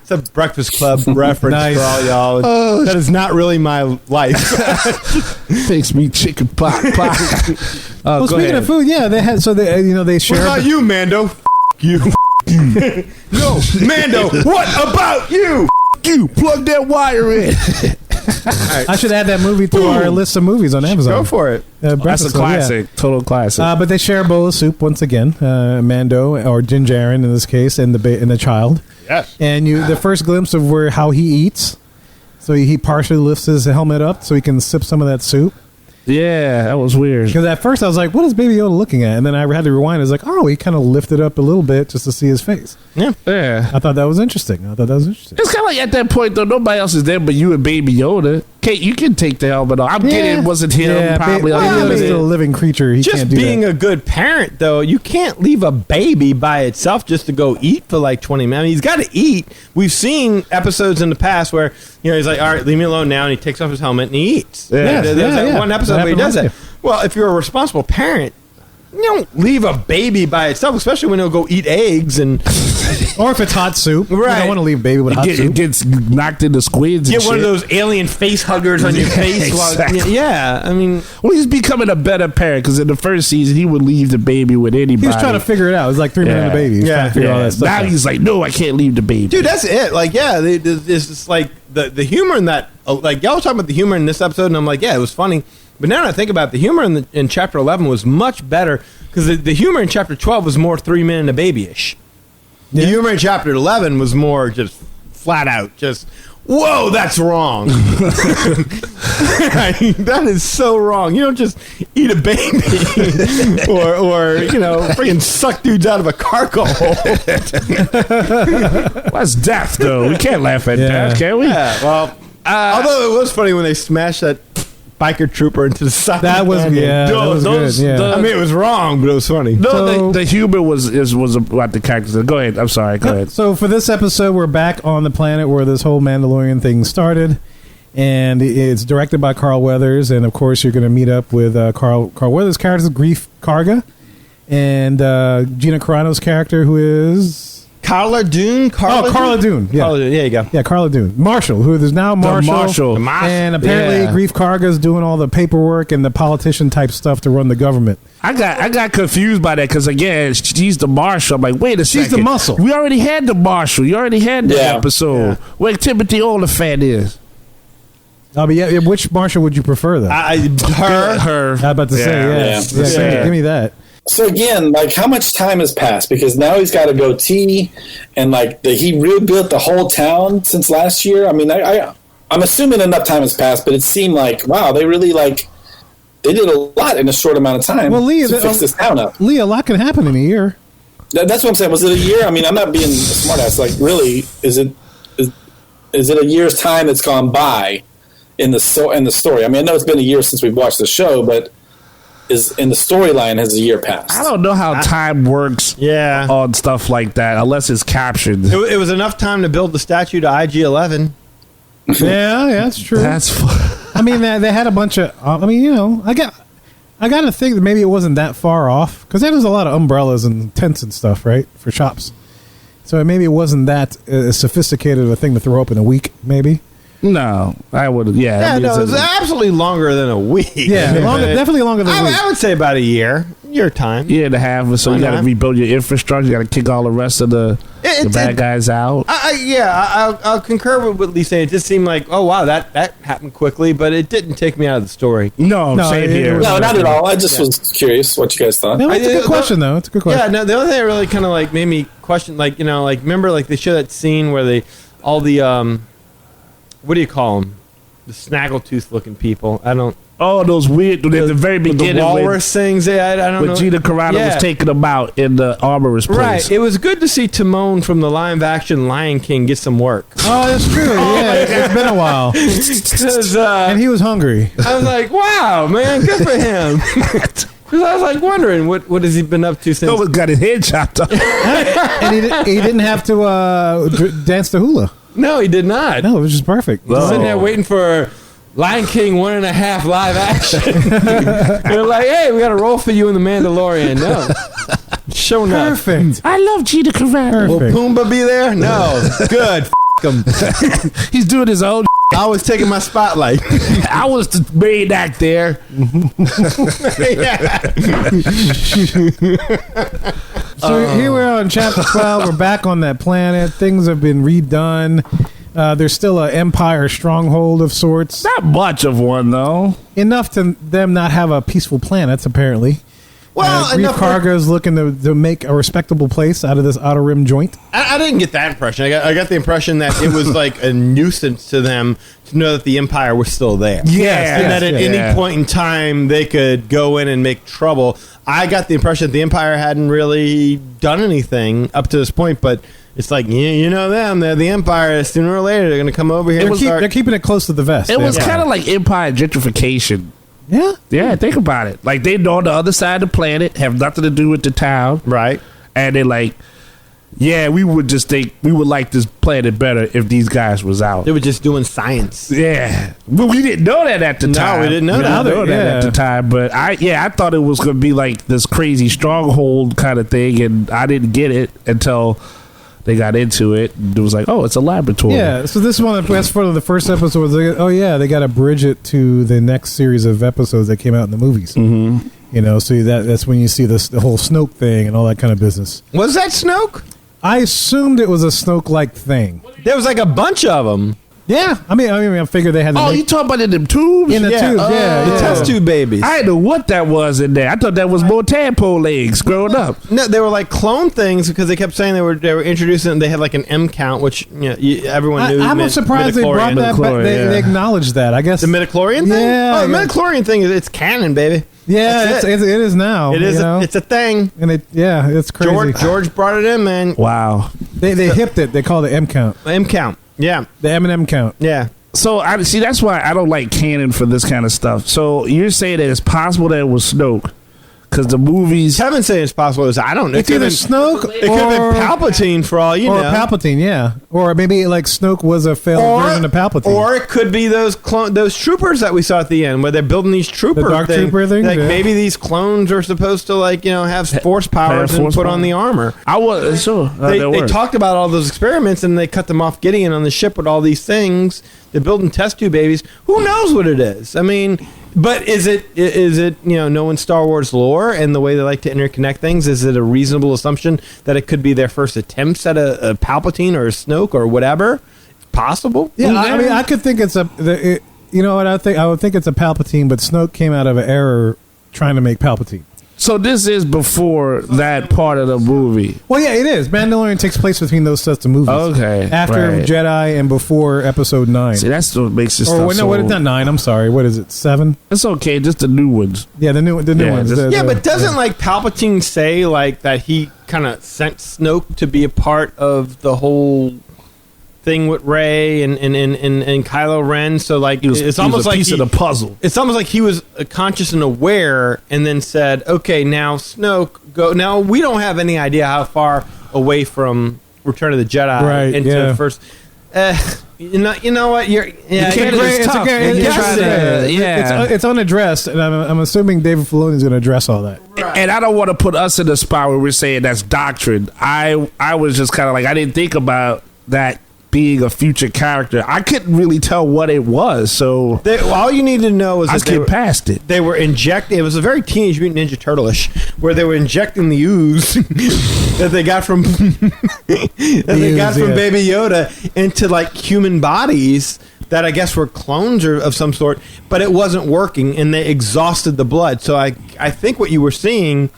It's a Breakfast Club reference for all y'all. That is not really my life. Fix me chicken pot pie. Well, speaking of food, they had they share. What about you, Mando? You. No, Mando. What about you? You plug that wire in. I should add that movie to our list of movies on Amazon. Go for it. That's a classic, total classic. But they share a bowl of soup once again. Mando or Din Djarin in this case, and the child. Yes. And the first glimpse of how he eats. So he partially lifts his helmet up so he can sip some of that soup. Yeah, that was weird. Because at first I was like, what is Baby Yoda looking at? And then I had to rewind. I was like, oh, he kind of lifted up a little bit just to see his face. Yeah. I thought that was interesting. It's kind of like at that point, though, nobody else is there but you and Baby Yoda. Kate, you can take the helmet off. I'm getting it wasn't him, probably. Yoda's still a living creature. He just can't do being that. a good parent, though, you can't leave a baby by itself just to go eat for like 20 minutes. I mean, he's got to eat. We've seen episodes in the past where he's like, all right, leave me alone now, and he takes off his helmet and he eats. Yeah. There's that one episode where he does that. Well, if you're a responsible parent, you don't leave a baby by itself, especially when it'll go eat eggs and or if it's hot soup. Right. You don't want to leave baby with hot soup. It gets knocked into squids. Get one of those alien face huggers on your face. Exactly. I mean, well, he's becoming a better parent because in the first season he would leave the baby with anybody. He was trying to figure it out. It was like 3 minutes of the baby. He was trying to figure all that stuff now out. he's like, no, I can't leave the baby. dude, that's it. Like, it's just like the humor in that. Like, y'all was talking about the humor in this episode, and I'm like, yeah, it was funny. But now that I think about it, the humor in Chapter 11 was much better because the humor in Chapter 12 was more 3 Men and a Baby-ish. The humor in Chapter 11 was more just flat out, just, whoa, that's wrong. That is so wrong. You don't just eat a baby or freaking suck dudes out of a cargo hole. That's death, though. We can't laugh at death, can we? Yeah, well, although it was funny when they smashed that biker trooper into the side. That was good. I mean, it was wrong, but it was funny. No, So- the humor was about the characters. Go ahead. I'm sorry. Go ahead. So for this episode, we're back on the planet where this whole Mandalorian thing started, and it's directed by Carl Weathers, and of course you're going to meet up with Carl Weathers' character, Grief Karga, and Gina Carano's character, who is Carla Dune. Carla Dune. Yeah. Carla Dune. There you go. Yeah, Carla Dune. Marshall, who is now Marshall. And apparently Grief Karga's doing all the paperwork and the politician type stuff to run the government. I got confused by that because again, she's the Marshal. I'm like, wait a second. She's the muscle. We already had the Marshal. You already had the episode where Timothy Oliphant is. But which Marshall would you prefer, though? Her. I was about to say, give me that. So again, like, how much time has passed? Because now he's got a goatee, and like he rebuilt the whole town since last year. I mean, I'm assuming enough time has passed, but it seemed like, wow, they really they did a lot in a short amount of time. Well, Lee, to fix this town up. Lee, a lot can happen in a year. That's what I'm saying. Was it a year? I mean, I'm not being a smartass. Like, really, is it a year's time that's gone by in the story? I mean, I know it's been a year since we've watched the show, but is in the storyline has a year passed. I don't know how time works on stuff like that unless it's captured. It was enough time to build the statue to IG-11. Yeah, that's true. I mean, they had a bunch of. I got to think that maybe it wasn't that far off because there was a lot of umbrellas and tents and stuff, right, for shops. So maybe it wasn't that sophisticated a thing to throw up in a week, maybe. No, I would. Yeah, it was absolutely longer than a week. Yeah, definitely longer than a week. I would say about a year time. Year and a half. So you got to rebuild your infrastructure. You got to kick all the rest of the bad guys out. I'll concur with what Lee's saying. It just seemed like, oh wow, that happened quickly, but it didn't take me out of the story. No, same here. No, not at all. I just was curious what you guys thought. No, it's a good question, though. It's a good question. Yeah, no, the other thing that really kind of made me question, remember they show that scene where all the what do you call them? The snaggletooth looking people. I don't. Oh, those weird at the very beginning. The walrus things. I don't know. When Gina Carano was taking them out in the armorer's place. Right. It was good to see Timon from the live action Lion King get some work. Oh, that's true. It's been a while. And he was hungry. I was like, wow, man, good for him. Because I was wondering what has he been up to since? He got his head chopped off. And he didn't have to dance the hula. No, he did not. No, it was just perfect. Sitting there waiting for Lion King 1.5 live action. They're like, hey, we got a role for you in The Mandalorian. No. Showing up. Perfect. I love Gina Carano. Will Pumbaa be there? No. Good. F him. He's doing his own. I was taking my spotlight. I was the main act there. So here we are on chapter 12. We're back on that planet. Things have been redone. There's still an Empire stronghold of sorts. Not much of one, though. Enough to them not have a peaceful planet, apparently. Well, Reef Karga's looking to make a respectable place out of this Outer Rim joint. I didn't get that impression. I got the impression that it was like a nuisance to them to know that the Empire was still there. Yes, and that at any point in time they could go in and make trouble. I got the impression that the Empire hadn't really done anything up to this point, but it's like, you know them, they're the Empire. Sooner or later, they're going to come over here. They're keeping it close to the vest. It was kind of like Empire gentrification. Yeah? Yeah, think about it. Like, they're on the other side of the planet, have nothing to do with the town. Right. And they're like, yeah, we would like this planet better if these guys was out. They were just doing science. Yeah. But we didn't know that at the time. No, we didn't know that. At the time. But I thought it was going to be like this crazy stronghold kind of thing, and I didn't get it until they got into it. It was like, oh, it's a laboratory. Yeah, so this is one of the best part of the first episode was, they got to bridge it to the next series of episodes that came out in the movies. Mm-hmm. You know, so that's when you see the whole Snoke thing and all that kind of business. Was that Snoke? I assumed it was a Snoke-like thing. There was like a bunch of them. Yeah, I mean, I figured they had. You talking about in them tubes? In the tubes, the test tube babies. I didn't know what that was in there. I thought that was more tadpole legs growing up. No, they were like clone things because they kept saying they were introducing. They had like an M count, which everyone knew. I'm surprised they brought that back. They acknowledged that. I guess the midichlorian thing. Yeah, the midichlorian thing is it's canon, baby. Yeah, it is now. It is. It's a thing, and it's crazy. George brought it in, man. Wow. They hipped it. They called it M count. M count. Yeah. The M&M count. Yeah. So I see. That's why I don't like canon for this kind of stuff. So you're saying that it's possible that it was Snoke because the movies. Kevin's saying it's possible. I don't know. It's either Snoke it could have been Palpatine for all you know. Or Palpatine, yeah. Or maybe like Snoke was a failed version of Palpatine. Or it could be those troopers that we saw at the end where they're building these troopers. The dark trooper thing. Like maybe these clones are supposed to have force powers and put on the armor. I was sure. They talked about all those experiments and they cut them off Gideon on the ship with all these things. They're building test tube babies. Who knows what it is? I mean, but is it knowing Star Wars lore and the way they like to interconnect things, is it a reasonable assumption that it could be their first attempts at a Palpatine or a Snoke or whatever? Possible. Yeah, I mean, I could think you know what I would think it's a Palpatine, but Snoke came out of an error trying to make Palpatine. So this is before that part of the movie. Well, yeah, it is. Mandalorian takes place between those sets of movies. Okay, after Jedi and before Episode 9. See, that's what makes it. Not 9. I'm sorry. What is it? 7. It's okay. Just the new ones. Yeah, the new ones. But doesn't Palpatine say like that he kind of sent Snoke to be a part of the whole thing with Rey and Kylo Ren, so like it's almost like piece of the puzzle. It's almost like he was conscious and aware, and then said, "Okay, now Snoke, go." Now we don't have any idea how far away from Return of the Jedi into the first. You know what? It's unaddressed, and I'm assuming David Filoni is going to address all that. Right. And I don't want to put us in the spot where we're saying that's doctrine. I was just kind of like I didn't think about that being a future character. I couldn't really tell what it was, so all you need to know is I skipped past it. They were injecting. It was a very Teenage Mutant Ninja Turtle-ish, where they were injecting the ooze that they got from Baby Yoda into like human bodies that I guess were clones of some sort, but it wasn't working, and they exhausted the blood. So I think what you were seeing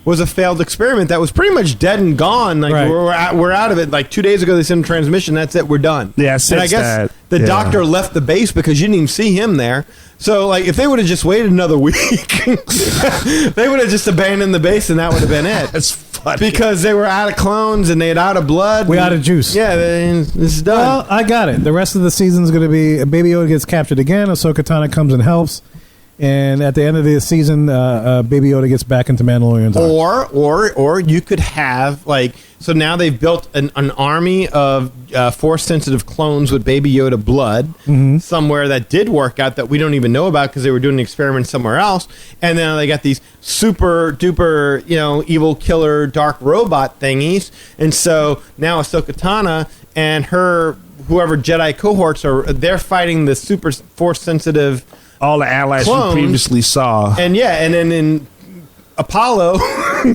was a failed experiment that was pretty much dead and gone. Like we're out of it. Like 2 days ago, they sent a transmission. That's it. We're done. Yeah, and I guess the doctor left the base because you didn't even see him there. So like, if they would have just waited another week, they would have just abandoned the base, and that would have been it. That's funny because they were out of clones and they had out of blood. We out of juice. Yeah, this is done. Well, I got it. The rest of the season is going to be Baby Yoda gets captured again. Ahsoka Tano comes and helps. And at the end of the season, Baby Yoda gets back into Mandalorian's arms. Or you could have so now they've built an army of Force-sensitive clones with Baby Yoda blood somewhere that did work out that we don't even know about because they were doing an experiment somewhere else. And then they got these super duper evil killer dark robot thingies. And so now Ahsoka Tano and her whoever Jedi cohorts they're fighting the super Force-sensitive. All the allies clones, we previously saw. And then in Apollo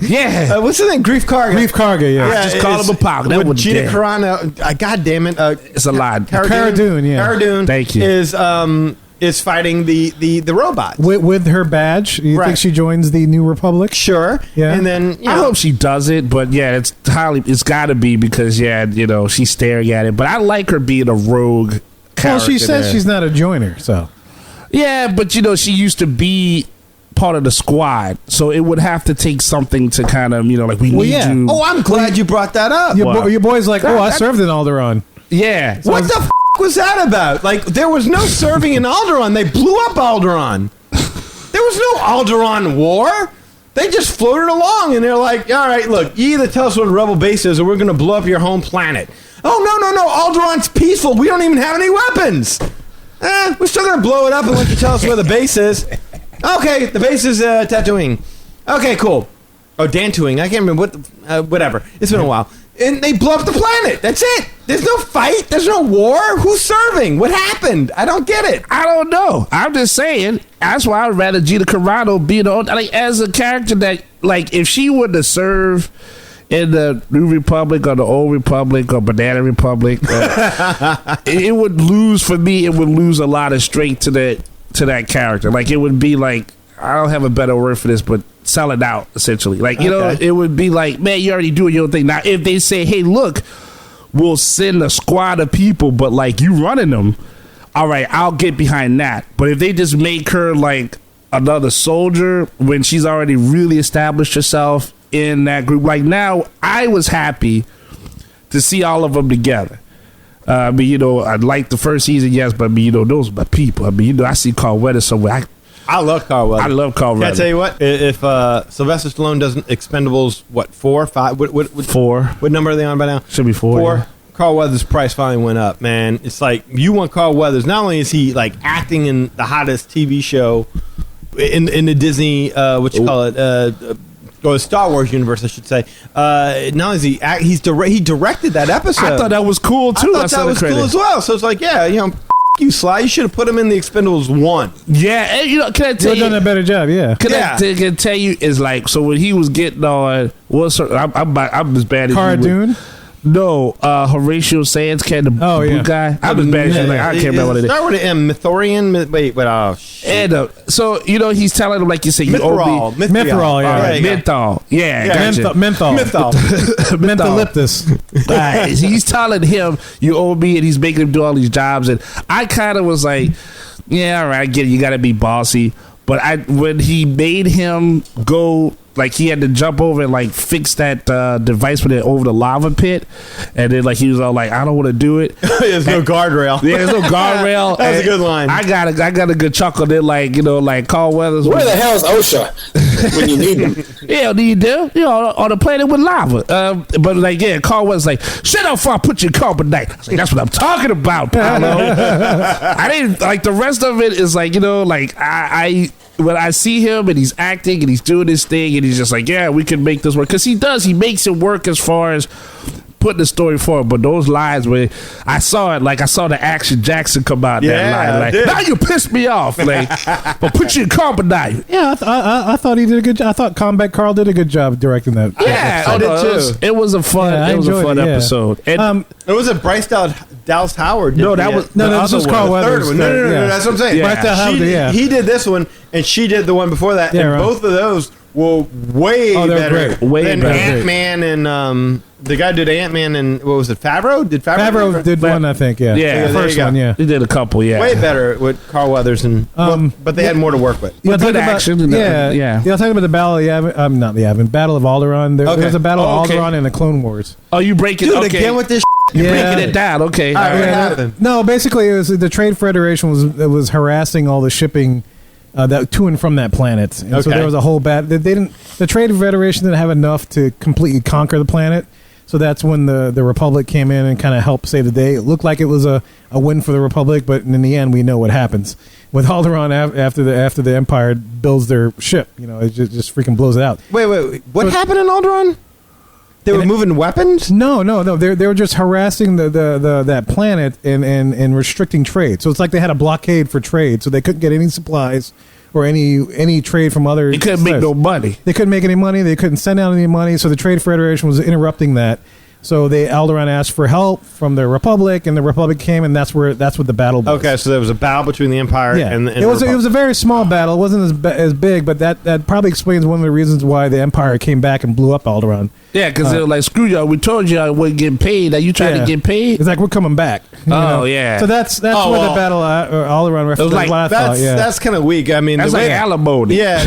Yeah. What's his name? Grief Karga. Grief Karga, yeah. Just call him a pop. That With was Gina dead. Carano. God damn it. It's a lot. Cara Dune, yeah. Cara Dune. Thank you. Is fighting the robots. With her badge. You Right. think she joins the New Republic? Sure. Yeah. And then I hope she does it, but yeah, it's got to be because she's staring at it. But I like her being a rogue character. Well, she says there. she's not a joiner, so. Yeah, but she used to be part of the squad, so it would have to take something to kind of like we need you. Oh, I'm glad you brought that up. Your boy's like, I served in Alderaan. Yeah. What the f*** was that about? Like, there was no serving in Alderaan. They blew up Alderaan. There was no Alderaan war. They just floated along, and they're like, all right, look, you either tell us what a rebel base is, or we're going to blow up your home planet. Oh, no, Alderaan's peaceful. We don't even have any weapons. We're still going to blow it up and let you tell us where the base is. Okay, the base is Tatooine. Okay, cool. Oh, Dantooine. I can't remember whatever. It's been a while. And they blow up the planet. That's it. There's no fight. There's no war. Who's serving? What happened? I don't get it. I don't know. I'm just saying. That's why I'd rather Gina Carano be as a character that, if she were to serve in the New Republic or the Old Republic or Banana Republic, it would lose for me. It would lose a lot of strength to that character. Like, it would be like, I don't have a better word for this, but sell it out, essentially. It would be like, man, you already doing your thing. Now, if they say, hey, look, we'll send a squad of people, but you running them, all right, I'll get behind that. But if they just make her like another soldier when she's already really established herself in that group, now I was happy to see all of them together. I like the first season, yes, but those are my people. I see Carl Weathers somewhere. I love Carl Weathers. I love Carl Can I Weathers. tell you what? If Sylvester Stallone doesn't Expendables, 4, 5? What 4. What number are they on by now? Should be 4. 4. Yeah. Carl Weathers' price finally went up, man. It's like, you want Carl Weathers. Not only is he acting in the hottest TV show in the Disney, or the Star Wars universe, I should say. Not only is he he directed that episode. I thought that was cool too. I thought that was cool as well. So it's like, you, Sly. You should have put him in the Expendables 1. Yeah, and can I tell you? You've done a better job, yeah. Can I tell you is so when he was getting on, I'm as bad as Cara Dune? No, Horatio Sands, the blue guy. I'm as bad as you. I can't remember what it is. Start with an M. Mythorian. Wait. Oh shit. And so he's telling him, like you say, you owe me Mythrol, yeah. Right, menthol. Yeah, gotcha. Menthol. Mentholyptus. He's telling him you owe me, and he's making him do all these jobs. And I kind of was like, yeah, all right, I get it. You got to be bossy. But when he made him go, he had to jump over and fix that device with it over the lava pit, and then he was all like, I don't want to do it. There's no guardrail. Yeah, there's no guardrail. That was a good line. I got a good chuckle there, Carl Weathers. Where the hell's OSHA when you need them? Yeah, you do. On a planet with lava. But Carl Weathers shut up before I put your carbonite. I was like, that's what I'm talking about, Paolo. I didn't the rest of it is I when I see him and he's acting and he's doing his thing and he's just yeah, we can make this work, because he makes it work as far as putting the story forward. But those lines where I saw it, I saw the Action Jackson come out that line, now you pissed me off, but put your carbonite. Yeah, I thought he did a good job. I thought Combat Carl did a good job directing that. Yeah, I did too. It was a fun, episode. And it was a Bryce Dallas Howard. No, that was this was Carl Weathers. No, that's what I'm saying. Yeah. Bryce Dallas Howard, He did this one, and she did the one before that, and both of those were way better than Ant-Man and the guy did Ant-Man and what was it, Favreau? Did Favreau did one, I think, yeah. Yeah, the first one, yeah. He did a couple, yeah. Way better with Carl Weathers, and but they had more to work with. Yeah, good action. Yeah, talking about the Battle of Yavin, not the Yavin, Battle of Alderaan. There was a Battle of Alderaan in the Clone Wars. Oh, you break it again with this. You're breaking it down, okay. All right, what happened? No, basically, it was the Trade Federation was harassing all the shipping that to and from that planet, and so there was a whole the Trade Federation didn't have enough to completely conquer the planet. So that's when the Republic came in and kind of helped save the day. It looked like it was a win for the Republic, but in the end, we know what happens with Alderaan after the Empire builds their ship. It just freaking blows it out. Wait. What happened in Alderaan? They were moving weapons? No. They were just harassing that planet and restricting trade. So it's like they had a blockade for trade, so they couldn't get any supplies or any trade from other. They couldn't make no money. They couldn't make any money. They couldn't send out any money. So the Trade Federation was interrupting that. So Alderaan asked for help from the Republic, and the Republic came, and that's what the battle was. Okay, so there was a battle between the Empire and it was a very small battle. It wasn't as big, but that probably explains one of the reasons why the Empire came back and blew up Alderaan. Yeah, because they were like, screw y'all, we told y'all I wasn't getting paid. Now you trying to get paid? It's like, we're coming back. Yeah. So that's where the battle Alderaan reference. Like, what I thought. Yeah. That's kind of weak. I mean, that's like alimony. Yeah.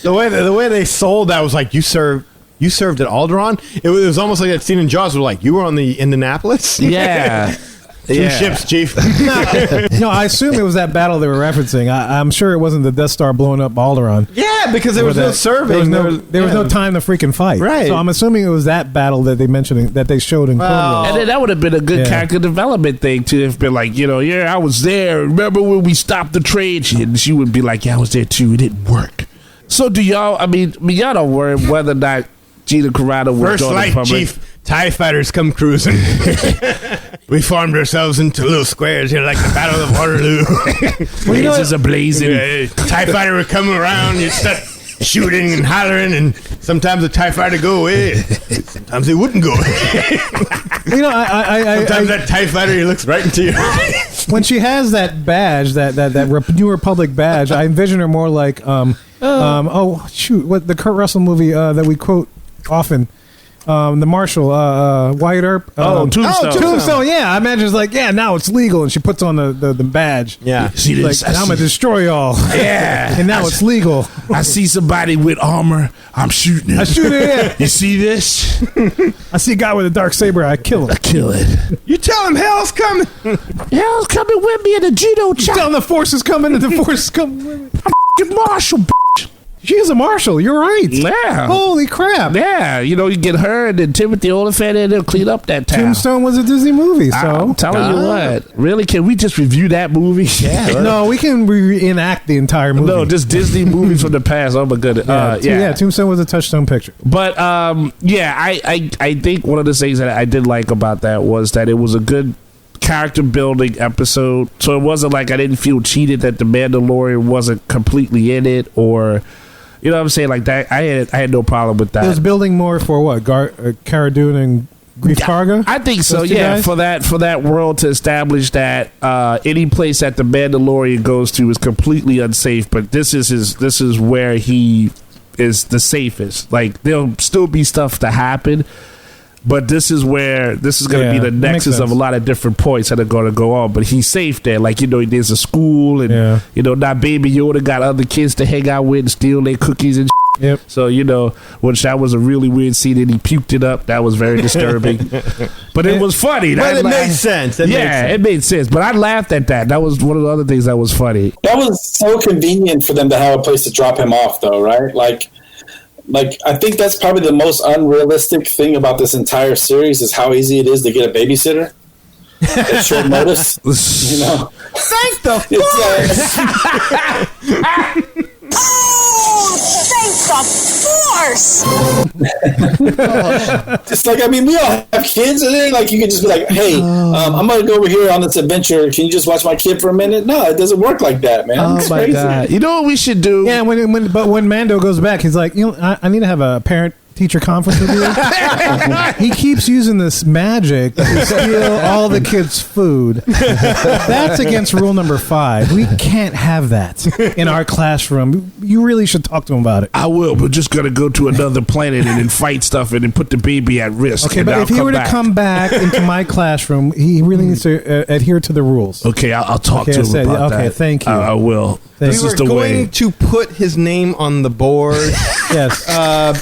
the way they sold that was like, you served at Alderaan. It was almost like that scene in Jaws where like, you were on the Indianapolis. Yeah. Two ships, Chief. No, I assume it was that battle they were referencing. I'm sure it wasn't the Death Star blowing up Alderaan. Yeah, because there was no serving. There was no time to freaking fight. Right. So I'm assuming it was that battle that they mentioned, that they showed in Clone Wars. And then that would have been a good character development thing to have been like, I was there. Remember when we stopped the trade? She would be like, yeah, I was there too. It didn't work. So do y'all? I mean, y'all don't worry whether or not Gina Carano was First Light, Chief. TIE fighters come cruising. We formed ourselves into little squares here like the Battle of Waterloo. Blazes are blazing. TIE fighter would come around, you'd start shooting and hollering, and sometimes the TIE fighter would go away. Sometimes it wouldn't go away. Sometimes that TIE fighter, he looks right into your eyes. When she has that badge, that New Republic badge, I envision her more like, what the Kurt Russell movie that we quote often. The Marshal, Wyatt Earp. Tombstone. Tombstone, yeah. I imagine it's like, now it's legal. And she puts on the badge. Yeah. See this? Like, I'm going to destroy y'all. Yeah. And now it's legal. I see somebody with armor. I'm shooting him. I shoot it. You see this? I see a guy with a dark saber. I kill him. I kill it. You tell him hell's coming. Hell's coming with me in the judo chop. Tell him the force is coming and the force is coming with me. I'm Marshal, She is a marshal. You're right. Yeah. Holy crap. Yeah. You get her and then Timothy Olyphant and they'll clean up that town. Tombstone was a Disney movie, so. I'm telling you what. Really? Can we just review that movie? Yeah. No, we can reenact the entire movie. No, just Disney movies from the past. Oh my goodness. Tombstone was a Touchstone picture. But I think one of the things that I did like about that was that it was a good character building episode. So it wasn't like I didn't feel cheated that the Mandalorian wasn't completely in it, or you know what I'm saying, like that. I had no problem with that. It was building more for what, Cara Dune and Grief Karga? I think so. Yeah, for that world to establish that any place that the Mandalorian goes to is completely unsafe, but this is where he is the safest. Like there'll still be stuff to happen, but this is going to be the nexus of a lot of different points that are going to go on. But he's safe there. Like, there's a school and, now Baby Yoda got other kids to hang out with and steal their cookies and shit. Yep. So, which that was a really weird scene and he puked it up. That was very disturbing. But it was funny. But it made sense. It made sense. But I laughed at that. That was one of the other things that was funny. That was so convenient for them to have a place to drop him off, though, right? Like I think that's probably the most unrealistic thing about this entire series is how easy it is to get a babysitter at short notice. Thank the Oh, thank the force! It's like, we all have kids, and then you can just be like, hey, I'm going to go over here on this adventure. Can you just watch my kid for a minute? No, it doesn't work like that, man. Oh, it's my crazy. God. You know what we should do? Yeah, when Mando goes back, he's like, I need to have a parent-teacher conference with you. He keeps using this magic to steal all the kids' food. That's against rule number 5. We can't have that in our classroom. You really should talk to him about it. I will. We're just going to go to another planet and then fight stuff and then put the baby at risk. Okay, but if he were to come back into my classroom, he really needs to adhere to the rules. Okay, I'll talk to him about that. Okay, thank you. I will. We were going to put his name on the board. Yes.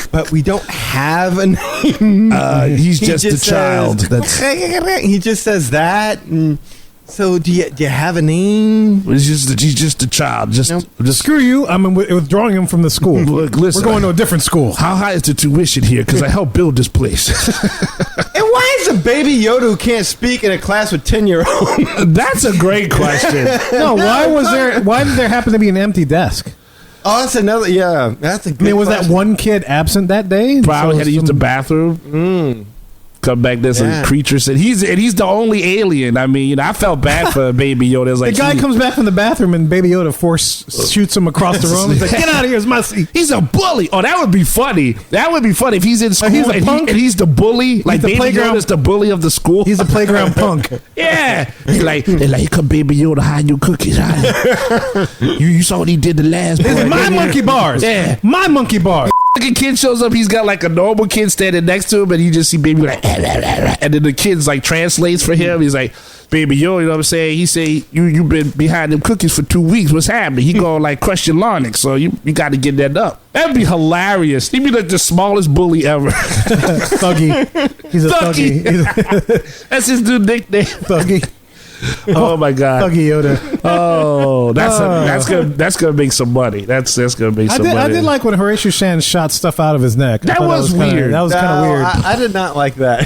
But we don't have a name. He's just a child. He just says that. So do you have a name? He's just a child. Just screw you. I'm withdrawing him from the school. Look, listen, we're going to a different school. How high is the tuition here? Because I helped build this place. And why is a baby Yoda who can't speak in a class with 10-year-olds? That's a great question. Why did there happen to be an empty desk? Oh, that's another. Yeah, that's a good. Was that one kid absent that day? Probably had to use the bathroom. come back. There's a creature, and he's the only alien. I mean, I felt bad for Baby Yoda. It was like the guy comes back from the bathroom and Baby Yoda shoots him across the room. He's like, "Get out of here! It's my seat." He's a bully. Oh, that would be funny. That would be funny if he's in school and he's the bully. Like Baby Yoda's the bully of the school. He's a playground punk. Yeah, they're like, here come Baby Yoda hiding you cookies. You saw what he did the last. It's my monkey bars. Yeah, my monkey bars. A kid shows up, he's got like a normal kid standing next to him, and you just see Baby like, and then the kid's like translates for him. He's like, Baby Yoda, you know what I'm saying? He say, you've been behind them cookies for 2 weeks. What's happening? He gonna like crush your larynx, so you got to get that up. That'd be hilarious. He'd be like the smallest bully ever. Thuggy. He's a thuggy. That's his new nickname. Thuggy. Oh my God, Thuggy Yoda. Oh, that's gonna make some money. That's gonna make some money. I did like when Horatio Shan shot stuff out of his neck. That was weird. That was kind of weird. I did not like that.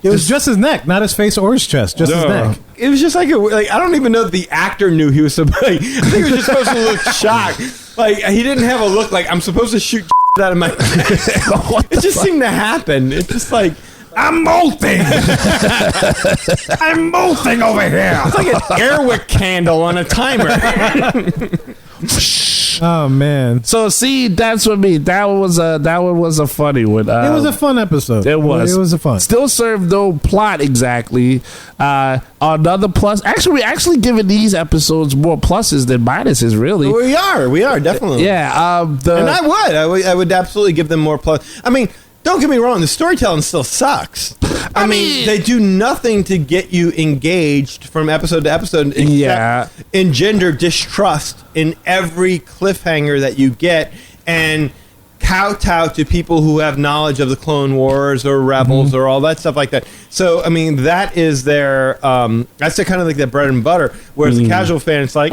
It was just his neck, not his face or his chest. Just his neck. It was just like I don't even know that the actor knew he was supposed. I think he was just supposed to look shocked. Like he didn't have a look like I'm supposed to shoot out of my neck. It just seemed to happen. It's just like. I'm molting. I'm molting over here. It's like an Airwick candle on a timer. Oh man! So see, that's what me. That one was a funny one. It was a fun episode. It was a fun. Still served no plot exactly. Another plus. Actually, we're actually giving these episodes more pluses than minuses. Really, we are definitely. Yeah. And I would absolutely give them more plus. I mean. Don't get me wrong, the storytelling still sucks. I mean, they do nothing to get you engaged from episode to episode except engender distrust in every cliffhanger that you get and kowtow to people who have knowledge of the Clone Wars or Rebels or all that stuff like that. So, I mean, that is their, that's their kind of like their bread and butter. Whereas the casual fan, it's like,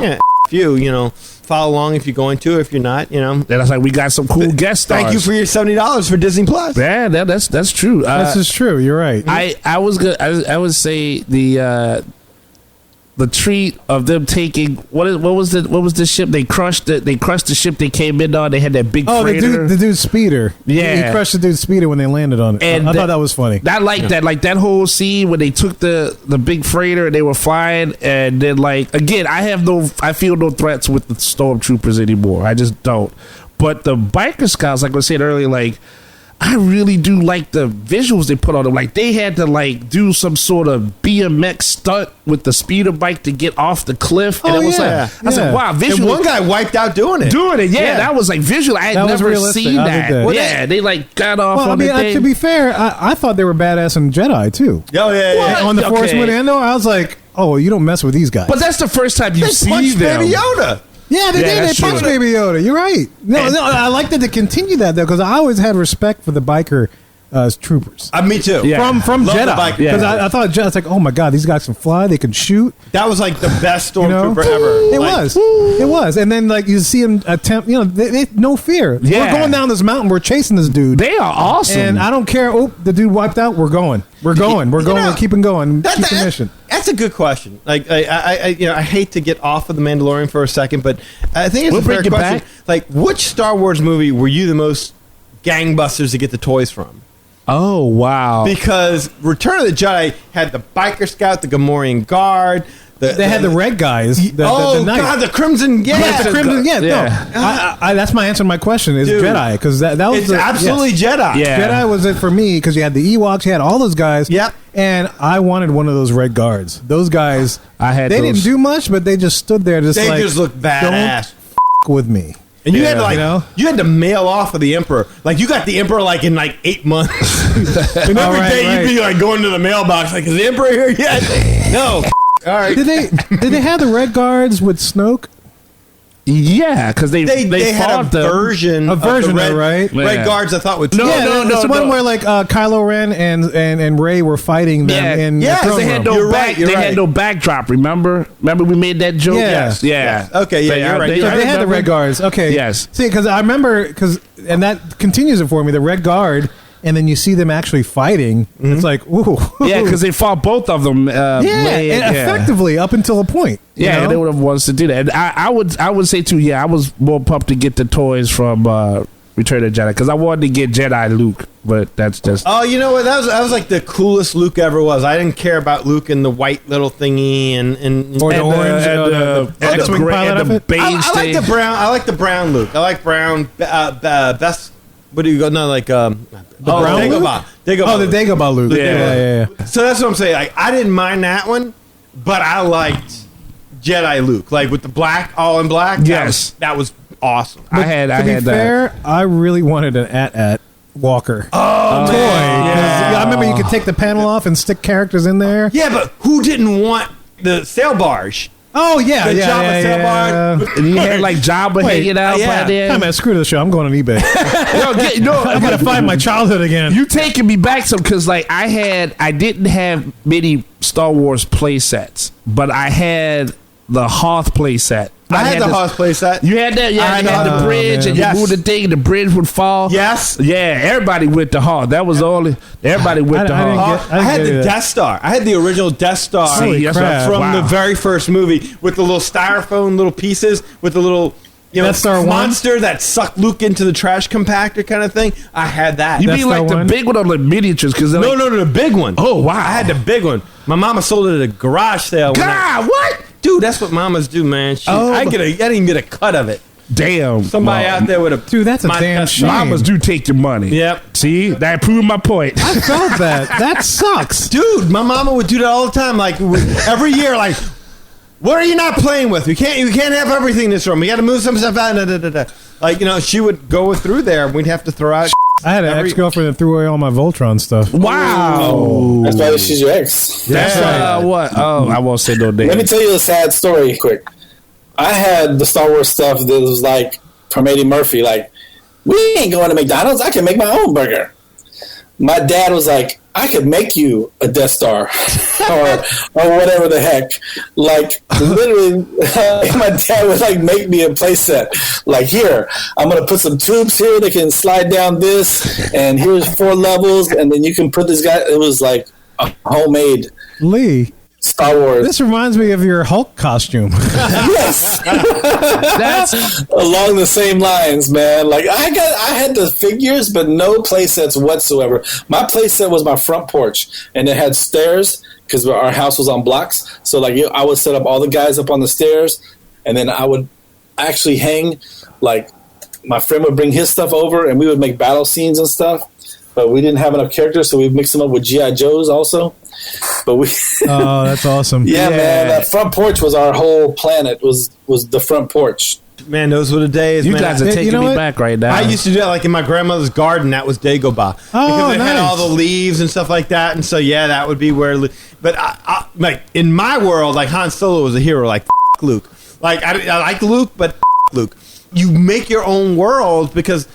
you know, follow along if you're going to. If you're not, you know. Then I was like, we got some cool guest stars. Thank you for your $70 for Disney Plus. Yeah, that's true. This is true. You're right. I would say the treat of them taking what was the ship they crushed the ship they came in on. They had that big freighter. the dude's speeder. Yeah, he crushed the dude's speeder when they landed on it. And I thought that was funny. That that whole scene when they took the big freighter and they were flying, and then like again, I feel no threats with the stormtroopers anymore. I just don't. But the biker scouts, like I said earlier, like. I really do like the visuals they put on them. Like they had to like do some sort of BMX stunt with the speeder bike to get off the cliff. And it was like, I was like, wow, visually. And one guy wiped out doing it. Yeah, that was like visual. I had never seen that. Yeah, they like got off on the thing. To be fair, I thought they were badass in Jedi too. Oh, yeah. On the Force with Andor, I was like, oh, you don't mess with these guys. But that's the first time you see them. Baby Yoda. Yeah, they did. They punched Baby Yoda. You're right. No, I like that they continue that though, because I always had respect for the biker troopers. Me too. Yeah. From Jedi, because I thought Jedi. It's like, oh my god, these guys can fly. They can shoot. That was like the best stormtrooper ever. It was. And then like you see him attempt. You know, they no fear. Yeah. We're going down this mountain. We're chasing this dude. They are awesome. And I don't care. Oh, the dude wiped out. We're going. We're going. We're keeping going. Keep the mission. That's a good question. Like I hate to get off of the Mandalorian for a second, but I think it's a fair question. Back. Like, which Star Wars movie were you the most gangbusters to get the toys from? Oh wow! Because Return of the Jedi had the biker scout, the Gamorrean guard. They had the red guys. The God, the Crimson. Yeah, the Crimson. Yeah, no. That's my answer to my question is Jedi, because that was absolutely Jedi. Yeah. Jedi was it for me, because you had the Ewoks, you had all those guys. Yep. And I wanted one of those red guards. Those guys. They didn't do much, but they just stood there, just they just looked badass. Don't with me. And you had to you had to mail off of the Emperor. Like you got the Emperor like in like 8 months. And every day you'd be like going to the mailbox like, is the Emperor here yet? No. All right. Did they have the red guards with Snoke? Yeah, because they had a version of the red guards. I thought would no. It's the one where like Kylo Ren and Rey were fighting them. They had no had no backdrop. Remember we made that joke. Yeah. Okay. Yeah, you're right. They had the red guards. Okay. Yes. See, because I remember and that continues it for me. The red guard. And then you see them actually fighting. It's like, ooh. Yeah, because they fought both of them. Effectively up until a point. Yeah, they would have wanted to do that. And I would say too. Yeah, I was more pumped to get the toys from Return of the Jedi, because I wanted to get Jedi Luke, but that's just. Oh, you know what? That was like the coolest Luke ever was. I didn't care about Luke and the white little thingy and Or the orange, the X-wing pilot and the outfit? beige I like thing. the brown. I like the brown Luke. I like brown. Best. What do you go? No, like brown Luke? Dagobah. Oh, the Dagobah Luke. Yeah. Yeah. So that's what I'm saying. Like, I didn't mind that one, but I liked Jedi Luke, like with the black, all in black. Yes. that was awesome. To be fair, I really wanted an AT-AT Walker. Oh, toy. man. I remember you could take the panel off and stick characters in there. Yeah, but who didn't want the sail barge? Oh, yeah. The Jabba sail barge. And you had like Jabba hanging out yeah. by there. Hey, man, screw the show. I'm going on eBay. I I got to find my childhood again. You taking me back some, because like I didn't have many Star Wars play sets, but I had the Hoth play set. I had the Hoth play set. You had that? Yeah, you had the bridge, and you Yes. moved the thing, and the bridge would fall. Yes. Yeah, everybody went to Hoth. That was all. Everybody went to Hoth. I had the Death Star. I had the original Death Star Holy crap. from Wow. the very first movie with the little styrofoam little pieces with the little Death Star 1? monster that sucked Luke into the trash compactor kind of thing. I had that. You Death mean Star like the 1? big one or the miniatures? Because No, the big one. Oh, wow. I had the big one. My mama sold it at a garage sale. God, what? Dude, that's what mamas do, man. I didn't get a cut of it. Damn. Somebody out there with a Dude, that's a damn shame. Mamas do take your money. Yep. See, that proved my point. I felt that. That sucks. Dude, my mama would do that all the time. Like every year, like, what are you not playing with? You can't have everything in this room. You got to move some stuff out. Da, da, da, da. Like, you know, she would go through there, and we'd have to throw out. I had an ex-girlfriend that threw away all my Voltron stuff. Wow. That's why she's your ex. That's what? Oh, I won't say no name. Let me tell you a sad story quick. I had the Star Wars stuff that was like from Eddie Murphy, like, we ain't going to McDonald's. I can make my own burger. My dad was like, I could make you a Death Star or whatever the heck. Like, literally, my dad would like make me a playset. Like, here, I'm going to put some tubes here that can slide down this, and here's 4 levels, and then you can put this guy. It was like a homemade Lee, Star Wars. this reminds me of your Hulk costume. Yes. That's Along the same lines, man. Like I had the figures, but no play sets whatsoever. My play set was my front porch, and it had stairs because our house was on blocks. So like I would set up all the guys up on the stairs, and then I would actually hang. Like my friend would bring his stuff over, and we would make battle scenes and stuff. But we didn't have enough characters, so we mixed them up with G.I. Joes also. But we, Oh, that's awesome. yeah, man, that front porch was our whole planet. Was the front porch. Man, those were the days. you man. guys are You taking know me what? back right now. I used to do that like in my grandmother's garden. That was Dagobah because it had nice. all the leaves and stuff like that. And so yeah, that would be where. But I like in my world, like Han Solo was a hero. Like Luke. Like I like Luke, but Luke. You make your own world because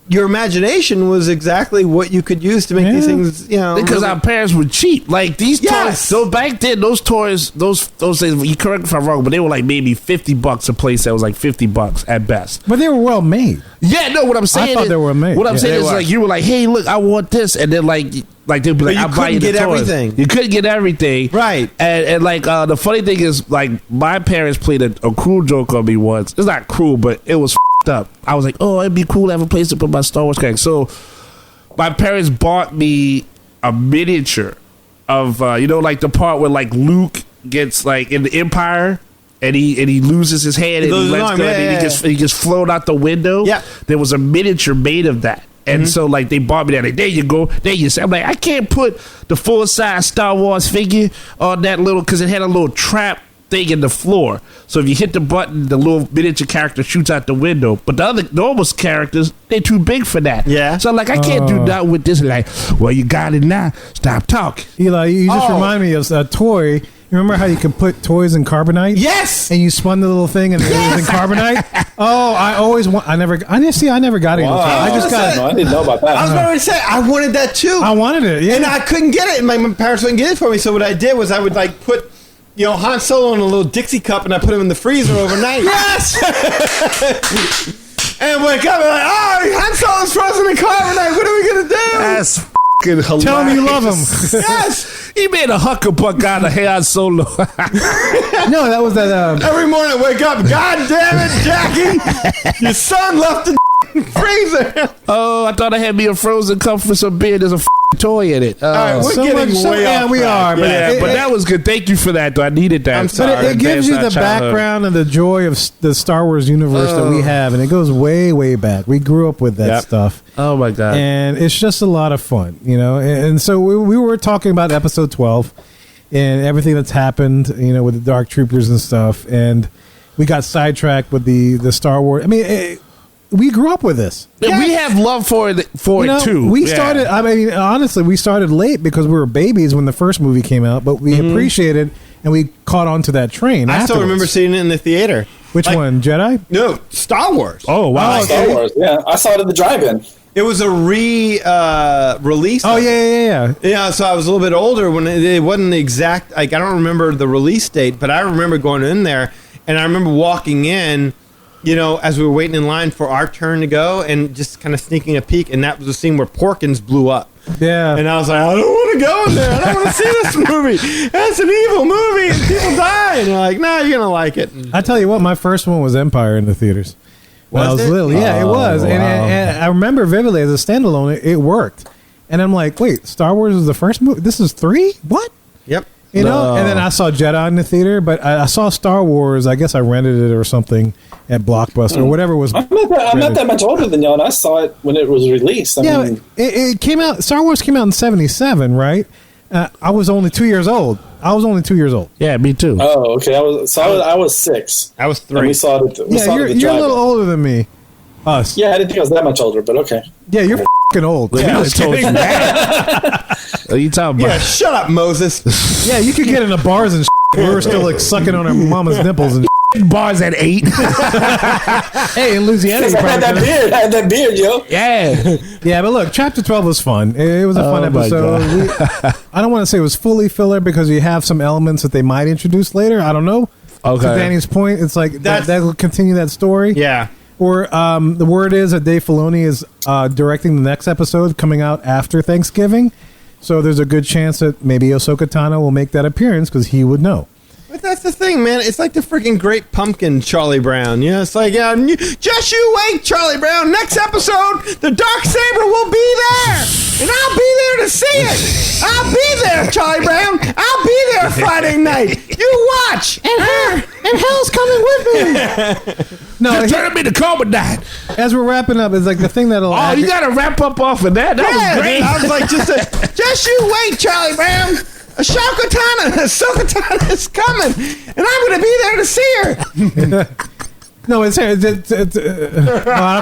your imagination was exactly what you could use to make these things. You know, because our parents were cheap. Like these Yes. toys. So back then, those toys, those things. You correct me if I'm wrong, but they were like maybe $50 a playset. Was like $50 at best. But they were well made. Yeah, no. What I'm saying, thought is, they were made. What I'm Yeah, saying they is were. like you were like, hey, look, I want this, and then like they'd be like, you I'll buy you couldn't the get toys. everything. You couldn't get everything, Right. And like the funny thing is, like my parents played a cruel joke on me once. It's not cruel, but it was f***ed up. I was like, oh, it'd be cool to have a place to put my Star Wars character. So my parents bought me a miniature of like the part where like Luke gets like in the Empire. And he loses his hand and he loses his lets arm, go yeah, and yeah, he gets flown out the window. Yeah. There was a miniature made of that. And so like they bought me that. Like, there you go. There you say. I'm like, I can't put the full size Star Wars figure on that little, because it had a little trap thing in the floor. So if you hit the button, the little miniature character shoots out the window. But the other normal characters, they're too big for that. Yeah. So like I can't do that with this. Like, well, you got it now. Stop talking. Eli, you just Oh. remind me of a toy. You remember how you could put toys in carbonite? Yes. And you spun the little thing and it was in carbonite? Oh, I never got any of those. I just got I didn't know about that. I was about to say I wanted that too. I wanted it, yeah. And I couldn't get it, and my parents wouldn't get it for me. So what I did was I would like put, Han Solo in a little Dixie cup, and I put him in the freezer overnight. Yes. And wake up and like, oh, Han Solo's frozen in carbonite. What are we gonna do? That's fucking hilarious. Tell him you love him. Yes. He made a huckabuck out of Han Solo. No, that was that. Every morning I wake up, God damn it, Jackie, your son left the freezer. Oh, I thought I had me a frozen cup for some beer. There's a toy in it. All right, we're getting way off we track. are. But But that was good. Thank you for that, though. I needed that. I'm sorry. But it gives you the background and the joy of the Star Wars universe that we have, and it goes way, way back. We grew up with that stuff. Oh my god! And it's just a lot of fun, you know. And so we were talking about episode 12 and everything that's happened, you know, with the Dark Troopers and stuff, and we got sidetracked with the Star Wars. I mean, we grew up with this. Yeah, we have love for it too. We started. I mean, honestly, we started late because we were babies when the first movie came out, but we appreciated and we caught on to that train. I still remember seeing it in the theater. Which one, Jedi? No, Star Wars. Oh wow! Star Wars. Yeah, I saw it at the drive-in. It was a release. Oh yeah. Yeah, so I was a little bit older when it wasn't the exact. Like I don't remember the release date, but I remember going in there, and I remember walking in, you know, as we were waiting in line for our turn to go, and just kind of sneaking a peek, and that was the scene where Porkins blew up. Yeah. And I was like, I don't want to go in there. I don't want to see this movie. That's an evil movie, and people die. And you're like, no, you're gonna like it. I tell you what, my first one was Empire in the theaters. When I was it? little. Yeah, it was. wow. And I remember vividly as a standalone, it worked. And I'm like, wait, Star Wars is the first movie? This is 3? What? Yep. You know? And then I saw Jedi in the theater, but I saw Star Wars. I guess I rented it or something at Blockbuster or whatever was. I'm not that much older than y'all, and I saw it when it was released. I mean, it came out. Star Wars came out in '77, right? I was only 2 years old. Yeah, me too. oh, okay. I was 6. I was 3. And we saw it. You're a little older than me. Us. Yeah, I didn't think I was that much older, but okay. Yeah, you're fucking old. He just told you that. What are you talking about? Yeah, shut up, Moses. Yeah, you could get into bars and we were still like sucking on our mama's nipples and Bars at 8. hey, in Louisiana, you I had probably that beard, yo. Yeah. yeah, but look, chapter 12 was fun. It was a fun Oh, my episode. I don't want to say it was fully filler because you have some elements that they might introduce later. I don't know. Okay. To Danny's point, it's like that will continue that story. Yeah. Or the word is that Dave Filoni is directing the next episode coming out after Thanksgiving. So there's a good chance that maybe Ahsoka Tano will make that appearance because he would know. But that's the thing, man. It's like the freaking Great Pumpkin, Charlie Brown. You know, it's like, just you wait, Charlie Brown. Next episode, the Darksaber will be there. And I'll be there to see it. I'll be there, Charlie Brown. I'll be there Friday night. You watch. And hell's coming with me. No, You're turning me to Carbonite. as we're wrapping up, it's like the thing that'll. Oh, you got to wrap up off of that. That was great. I was like, just you wait, Charlie Brown. Ahsoka Tano is coming, and I'm going to be there to see her. No, it's I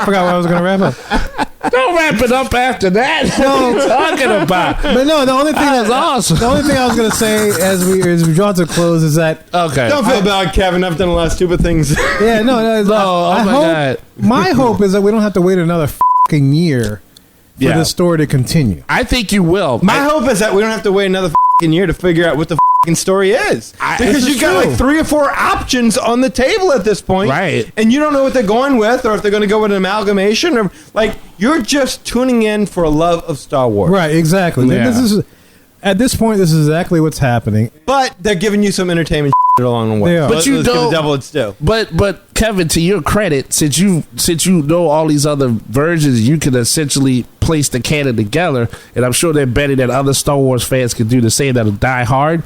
forgot what I was going to wrap up. Don't wrap it up after that. No. What are you talking about? But no, the only thing That was awesome. The only thing I was going to say as we draw to a close is that Okay. Don't feel bad, Kevin. I've done a lot of stupid things. yeah, no, Oh, my God. My hope is that we don't have to wait another fucking year for Yeah. this story to continue. I think you will. My hope is that we don't have to wait another year to figure out what the story is. Because this you've is got true. like 3 or 4 options on the table at this point. Right. And you don't know what they're going with, or if they're going to go with an amalgamation, or like you're just tuning in for a love of Star Wars. Right, exactly. Yeah. This is at this point. This is exactly what's happening. But they're giving you some entertainment along the way. They are. But you let's give don't- the devil its due. But Kevin, to your credit, since you know all these other versions, you can essentially place the canon together, and I'm sure they're betting that other Star Wars fans can do the same that'll die hard.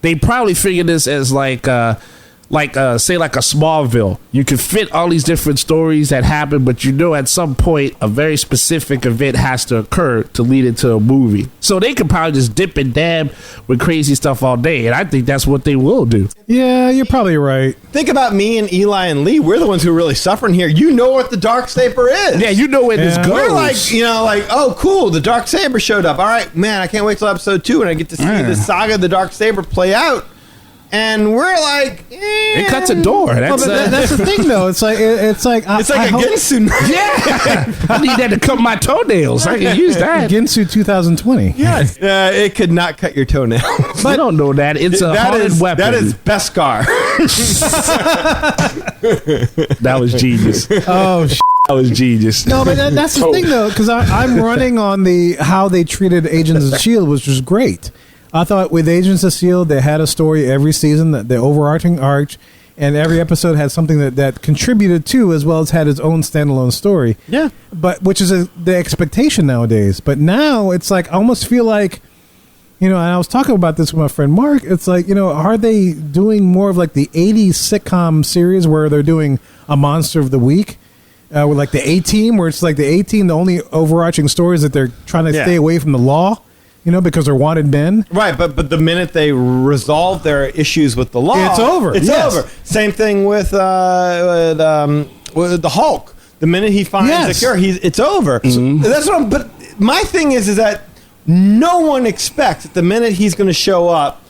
They probably figure this as like say like a Smallville. You can fit all these different stories that happen, but you know at some point a very specific event has to occur to lead into a movie. So they could probably just dip and dab with crazy stuff all day, and I think that's what they will do. Yeah, you're probably right. Think about me and Eli and Lee. We're the ones who are really suffering here. You know what the Darksaber is. Yeah, you know where this Yeah. goes. We're like, oh, cool, the Darksaber showed up. All right, man, I can't wait till episode 2 and I get to see the saga of the Darksaber play out. And we're like, it cuts a door. Well, That's but that's the thing, though. It's like it's like a Ginsu. yeah. I need that to cut my toenails. I can use that. Ginsu 2020. Yes, it could not cut your toenails. But I don't know that. It's a haunted weapon. That is Beskar. That was genius. Oh, That was genius. no, but that's the thing, though, because I'm running on the how they treated Agents of S.H.I.E.L.D., which was great. I thought with Agents of S.H.I.E.L.D., they had a story every season, that the overarching arc, and every episode had something that contributed to, as well as had its own standalone story. Yeah. But which is the expectation nowadays. But now it's like, I almost feel like, and I was talking about this with my friend Mark. It's like, are they doing more of like the 80s sitcom series where they're doing a monster of the week? With like the A-Team, where it's like the A-Team, the only overarching story is that they're trying to stay away from the law, because they're wanted men. Right, but the minute they resolve their issues with the law, it's over. It's over. Same thing with the Hulk. The minute he finds a cure, it's over. Mm-hmm. So that's what. But my thing is that no one expects that the minute he's going to show up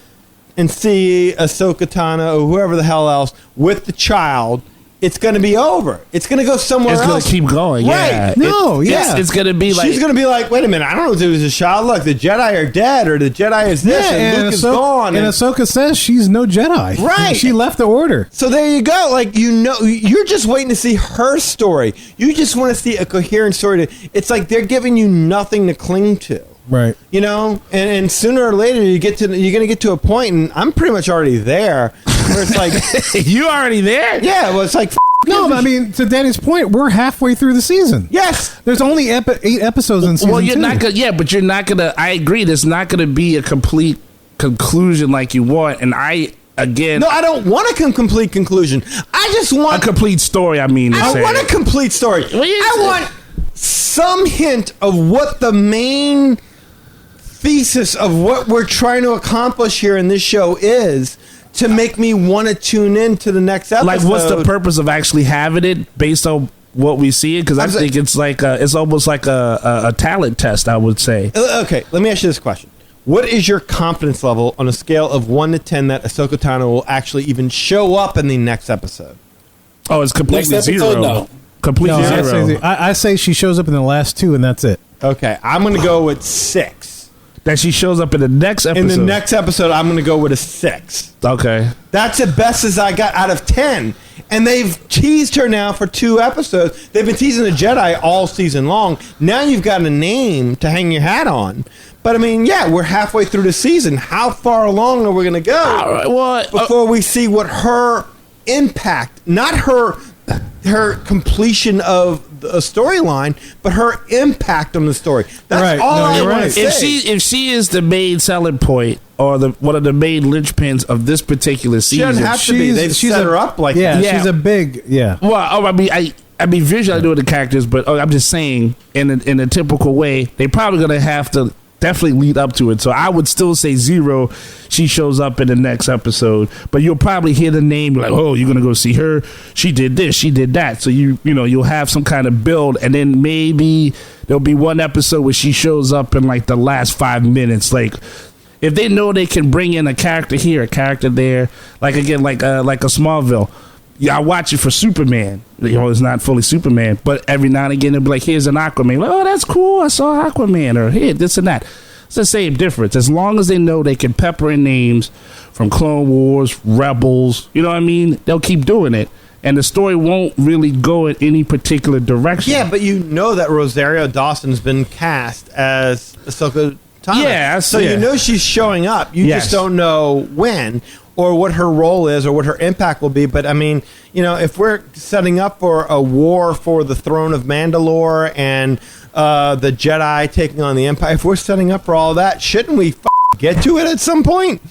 and see Ahsoka Tano or whoever the hell else with the child, it's going to be over. It's going to go somewhere else. It's going to keep going. Yeah. Right. It's going to be like... She's going to be like, wait a minute, I don't know if it was a child. Look, the Jedi are dead, or the Jedi is this, and Luke is gone. And Ahsoka says she's no Jedi. Right. She left the order. So there you go. Like, you're just waiting to see her story. You just want to see a coherent story. It's like they're giving you nothing to cling to. Right. And sooner or later you're going to get to a point, and I'm pretty much already there, where it's like... You already there? Yeah, well, it's like... No, but I mean, to Danny's point, we're halfway through the season. Yes. There's only 8 episodes in season 2. Well, you're not going to... Yeah, but you're not going to... I agree. There's not going to be a complete conclusion like you want, and again... No, I don't want a complete conclusion. I just want... A complete story, I mean. I want a complete story. I want some hint of what the main thesis of what we're trying to accomplish here in this show is, to make me want to tune in to the next episode. Like, what's the purpose of actually having it based on what we see? Because I think it's like it's almost like a talent test, I would say. Okay, let me ask you this question. What is your confidence level on a scale of 1 to 10 that Ahsoka Tano will actually even show up in the next episode? Oh, it's completely Next episode, zero. no. Completely zero. I say she shows up in the last 2, and that's it. Okay, I'm going to go with 6. That she shows up in the next episode. In the next episode, I'm going to go with a 6. Okay. That's the best as I got out of 10. And they've teased her now for 2 episodes. They've been teasing the Jedi all season long. Now you've got a name to hang your hat on. But I mean, yeah, we're halfway through the season. How far along are we going to go before we see what her impact, not her completion of a storyline, but her impact on the story. That's all I want to say. If she is the main selling point or one of the main linchpins of this particular season, she doesn't have to be. They've set her up like that. She's a big Well, I mean, visually I know the characters, but I'm just saying in a typical way, they're probably gonna have to definitely lead up to it. So I would still say 0. She shows up in the next episode, but you'll probably hear the name like, oh, you're gonna go see her. She did this, she did that. So you'll have some kind of build, and then maybe there'll be one episode where she shows up in like the last 5 minutes. Like, if they know they can bring in a character here, a character there, like again, like a Smallville. Yeah, I watch it for Superman. It's not fully Superman, but every now and again, it'll be like, here's an Aquaman. Like, oh, that's cool. I saw Aquaman, or here, this and that. It's the same difference. As long as they know they can pepper in names from Clone Wars, Rebels, you know what I mean? They'll keep doing it. And the story won't really go in any particular direction. Yeah, but you know that Rosario Dawson's been cast as Ahsoka Tano. Yeah. So you know she's showing up. You just don't know when, or what her role is, or what her impact will be. But I mean, if we're setting up for a war for the throne of Mandalore and the Jedi taking on the Empire, if we're setting up for all that, shouldn't we get to it at some point?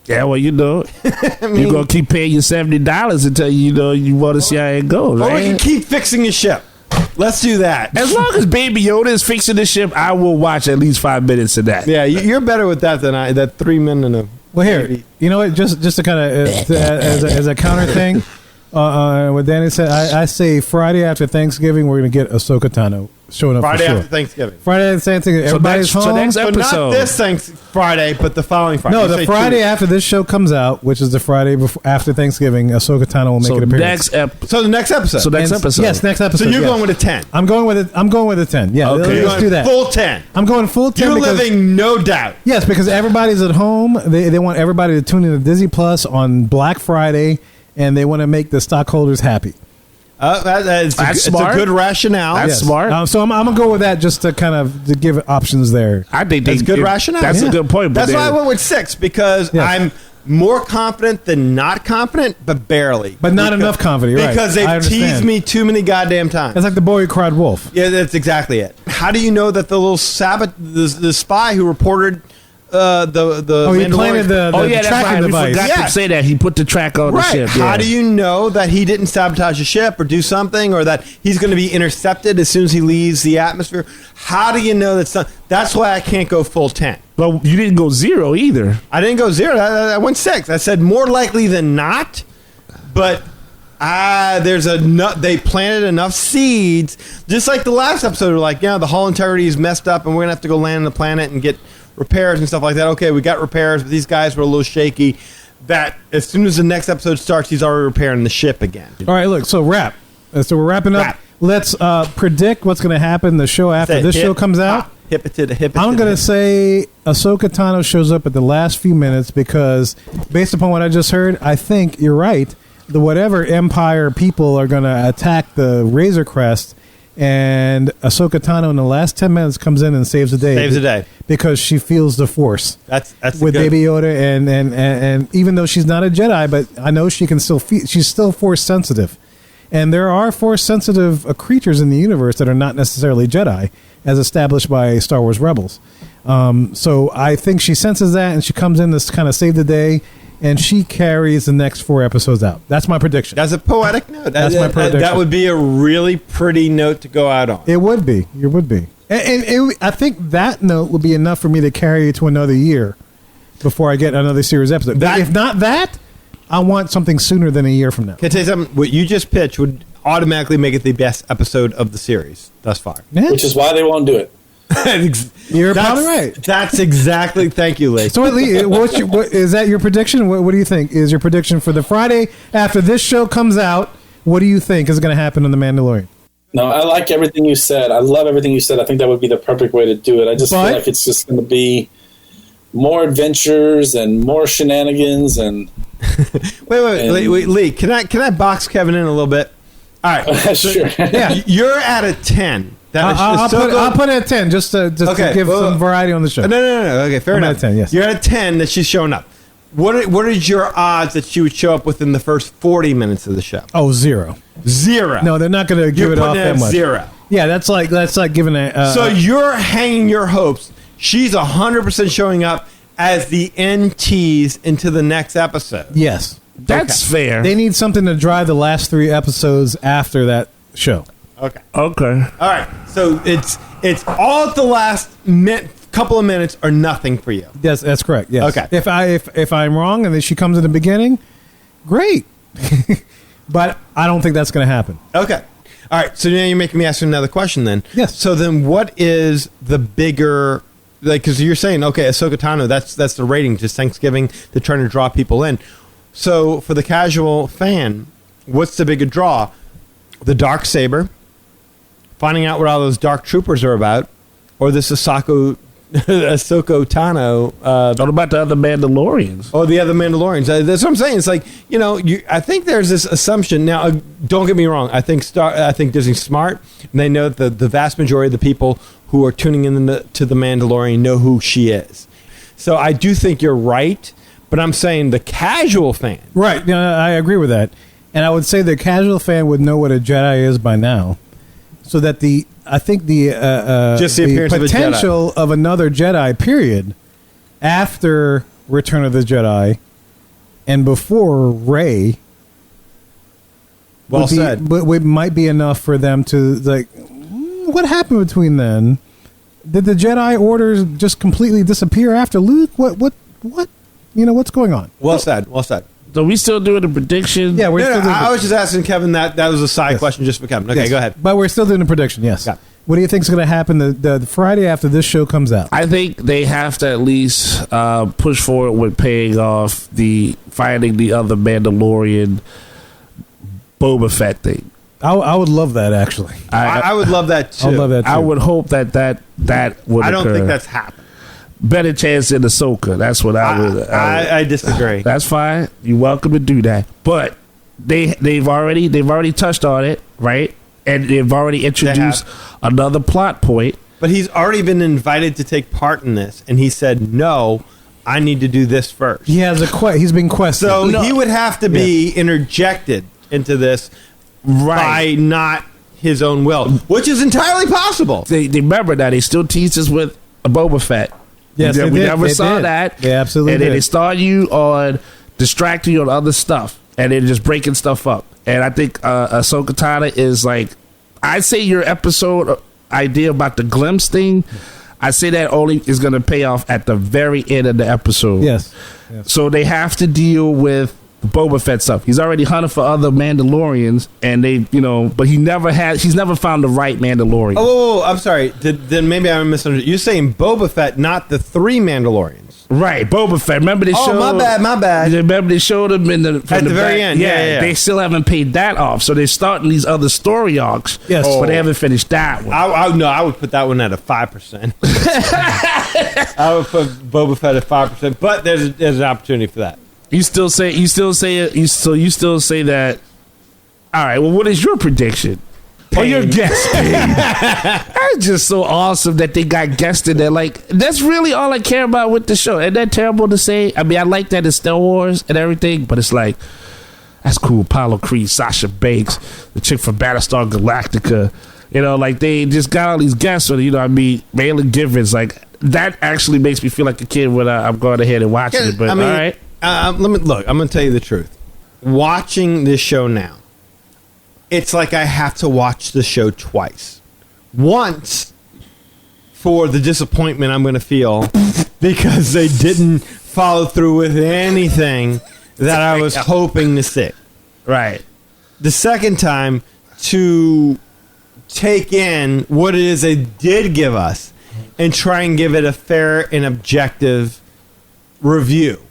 Yeah, well, I mean, you're going to keep paying your $70 until you want to see how it goes, right? Or we can keep fixing the ship. Let's do that. As long as Baby Yoda is fixing the ship, I will watch at least 5 minutes of that. Yeah, you're better with that than I. That 3 minute. Well, here, you know what? Just to kind of as a counter thing, what Danny said, I say Friday after Thanksgiving we're going to get Ahsoka Tano showing up. Friday for sure. after Thanksgiving. Friday after Thanksgiving. Everybody's home. So next So episode. not this Friday, but the following Friday. No, You the say Friday 2 weeks. after this show comes out, which is the Friday after Thanksgiving, Ahsoka Tano will make an appearance. So the next episode. So next episode. Yes, next episode. So you're yes. going with a 10. I'm going with it. I'm going with a 10. Yeah, Okay. let's do that. Full 10. I'm going full 10. You're because, living no doubt. Yes, because everybody's at home. They want everybody to tune into Disney Plus on Black Friday, and they want to make the stockholders happy. It's a smart. good rationale. That's smart. So I'm gonna go with that just to kind of to give options there. I think That's good rationale. That's a good point. But That's why I went with 6, because Yes. more confident than not confident, but barely. But not enough confident, right. Because they've teased me too many goddamn times. It's like the boy who cried wolf. Yeah, that's exactly it. How do you know that the little the spy who reported the he planted the that's tracking right. device. We forgot to say that. He put the track on the ship. How yeah. do you know that he didn't sabotage the ship or do something, or that he's going to be intercepted as soon as he leaves the atmosphere? How do you know that's why I can't go full 10. But you didn't go 0 either. I didn't go 0. I went 6. I said more likely than not, but they planted enough seeds, just like the last episode. We're like, the hull integrity is messed up, and we're gonna have to go land on the planet and get repairs and stuff like that. Okay, we got repairs, but these guys were a little shaky. That as soon as the next episode starts, he's already repairing the ship again. All right, look. So wrap. So we're wrapping up. Wrap. Let's predict what's going to happen the show after this show comes out. I'm going to say Ahsoka Tano shows up at the last few minutes because, based upon what I just heard, I think you're right. The whatever Empire people are going to attack the Razor Crest, and Ahsoka Tano in the last 10 minutes comes in and saves the day. Saves the day because she feels the Force. That's with Baby Yoda, and even though she's not a Jedi, but I know she can still feel. She's still Force sensitive. And there are Force-sensitive creatures in the universe that are not necessarily Jedi, as established by Star Wars Rebels. So I think she senses that, and she comes in to kind of save the day, and she carries the next 4 episodes out. That's my prediction. That's a poetic note. That's my prediction. That would be a really pretty note to go out on. It would be. It would be. And I think that note would be enough for me to carry you to another year before I get another series episode. If not that, I want something sooner than a year from now. Can I tell you something? What you just pitched would automatically make it the best episode of the series thus far. Yeah. Which is why they won't do it. You're probably right. That's exactly. Thank you, Lee. So, Lee, is that your prediction? What do you think is your prediction for the Friday after this show comes out? What do you think is going to happen on The Mandalorian? No, I like everything you said. I love everything you said. I think that would be the perfect way to do it. I just feel like it's just going to be more adventures and more shenanigans and wait, Lee, can I box Kevin in a little bit? All right, sure. Yeah, you're at a 10. I'll put it at 10 just to give some variety on the show. No. Okay, fair enough. At 10, yes. You're at a 10 that she's showing up. What is your odds that she would show up within the first 40 minutes of the show? Oh, 0. 0. No, they're not going to give it off that much. 0. Yeah, that's like giving a. So you're hanging your hopes. She's 100% showing up as the end tease into the next episode. Yes. That's fair. They need something to drive the last 3 episodes after that show. Okay. All right. So it's all at the last couple of minutes or nothing for you. Yes, that's correct. Yes. Okay. If I'm wrong and then she comes in the beginning, great. But I don't think that's going to happen. Okay. All right. So now you're making me ask you another question then. Yes. So then what is the bigger, like, because you're saying, okay, Ahsoka Tano, that's the rating, just Thanksgiving, they're trying to draw people in. So for the casual fan, what's the bigger draw? The Darksaber, finding out what all those dark troopers are about, or this Ahsoka Tano. What about the other Mandalorians? Oh, the other Mandalorians. That's what I'm saying. It's like, I think there's this assumption. Now, don't get me wrong. I think Disney's smart, and they know that the vast majority of the people who are tuning in to the Mandalorian know who she is. So I do think you're right, but I'm saying the casual fan. Right. Yeah, I agree with that. And I would say the casual fan would know what a Jedi is by now. So that just the appearance potential of another Jedi, period, after Return of the Jedi and before Rey, it might be enough for them to, like, what happened between then? Did the Jedi orders just completely disappear after Luke? What? What's going on? Well said. So we still doing the prediction? Yeah, we're still doing I was just asking Kevin that was a side question just for Kevin. Okay, yes. Go ahead. But we're still doing the prediction, yes. Yeah. What do you think is going to happen the Friday after this show comes out? I think they have to at least push forward with paying off finding the other Mandalorian Boba Fett thing. I would love that, actually. I would love that too. I would love that too. I would hope that would I don't occur. think that's happened. Better chance in Ahsoka. That's what I would. I disagree. That's fine. You're welcome to do that. But they've already touched on it, right? And they've already introduced another plot point. But he's already been invited to take part in this, and he said, "No, I need to do this first. He has he's been questioned. So he would have to be interjected into this by not his own will, which is entirely possible. They remember that they still tease us with a Boba Fett. Yes, we they never did. saw that. They absolutely and then did. they start you on distracting you on other stuff, and they're just breaking stuff up. And I think Ahsoka Tano is like, I'd say your episode idea about the glimpse thing, I say that only is going to pay off at the very end of the episode. Yes. So they have to deal with the Boba Fett stuff. He's already hunted for other Mandalorians, and but he's never found the right Mandalorian. Oh, I'm sorry. Then maybe I misunderstood. You're saying Boba Fett, not the 3 Mandalorians. Right, Boba Fett. Remember they showed... Oh, my bad. Remember they showed him at the very end. Yeah. They still haven't paid that off, so they're starting these other story arcs. Yes. But they haven't finished that one. I would put that one at a 5%. I would put Boba Fett at 5%, but there's an opportunity for that. You still say that. All right. Well, what is your prediction? Or your guess? That's just so awesome that they got guests in there. Like, that's really all I care about with the show. Isn't that terrible to say? I mean, I like that it's Star Wars and everything, but it's like, that's cool. Apollo Creed, Sasha Banks, the chick from Battlestar Galactica. Like they just got all these guests with, Maylin Givens. Like, that actually makes me feel like a kid when I'm going ahead and watching it. But all right. I'm going to tell you the truth. Watching this show now, it's like I have to watch the show twice. Once for the disappointment I'm going to feel because they didn't follow through with anything that I was hoping to see. Right. The second time to take in what it is they did give us and try and give it a fair and objective review.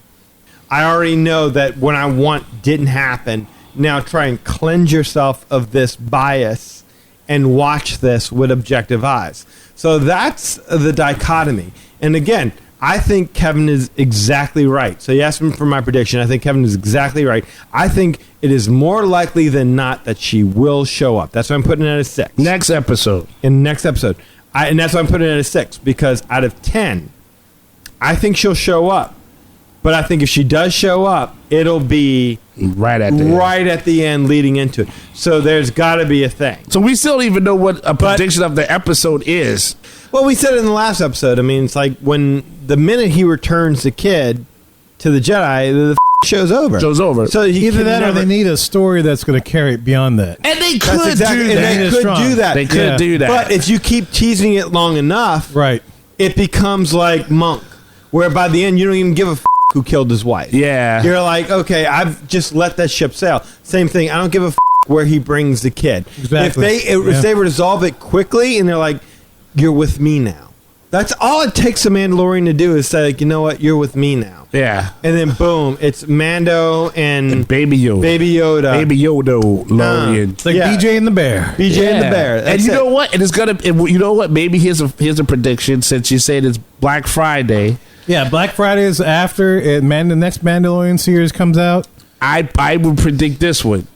I already know that what I want didn't happen. Now try and cleanse yourself of this bias and watch this with objective eyes. So that's the dichotomy. And again, I think Kevin is exactly right. So you asked me for my prediction. I think Kevin is exactly right. I think it is more likely than not that she will show up. That's why I'm putting it at a 6. Next episode. And that's why I'm putting it at a 6. Because out of 10, I think she'll show up. But I think if she does show up, it'll be right at the end leading into it. So there's got to be a thing. So we still don't even know what a prediction of the episode is. Well, we said it in the last episode. I mean, it's like when the minute he returns the kid to the Jedi, the show's over. Show's over. So either that or they need a story that's going to carry it beyond that. And they could do that. They could do that. But if you keep teasing it long enough, right, it becomes like Monk, where by the end you don't even give a who killed his wife. Yeah. You're like, okay, I've just let that ship sail. Same thing. I don't give a where he brings the kid. Exactly. If they resolve it quickly and they're like, you're with me now. That's all it takes a Mandalorian to do is say, like, you know what, you're with me now. Yeah. And then boom, it's Mando and Baby Yoda. Baby Yoda. It's like BJ and the Bear. BJ and the Bear. And you know what? And it's gonna. You know what? Maybe here's a prediction. Since you said it's Black Friday. Yeah, Black Friday is after the next Mandalorian series comes out. I would predict this one.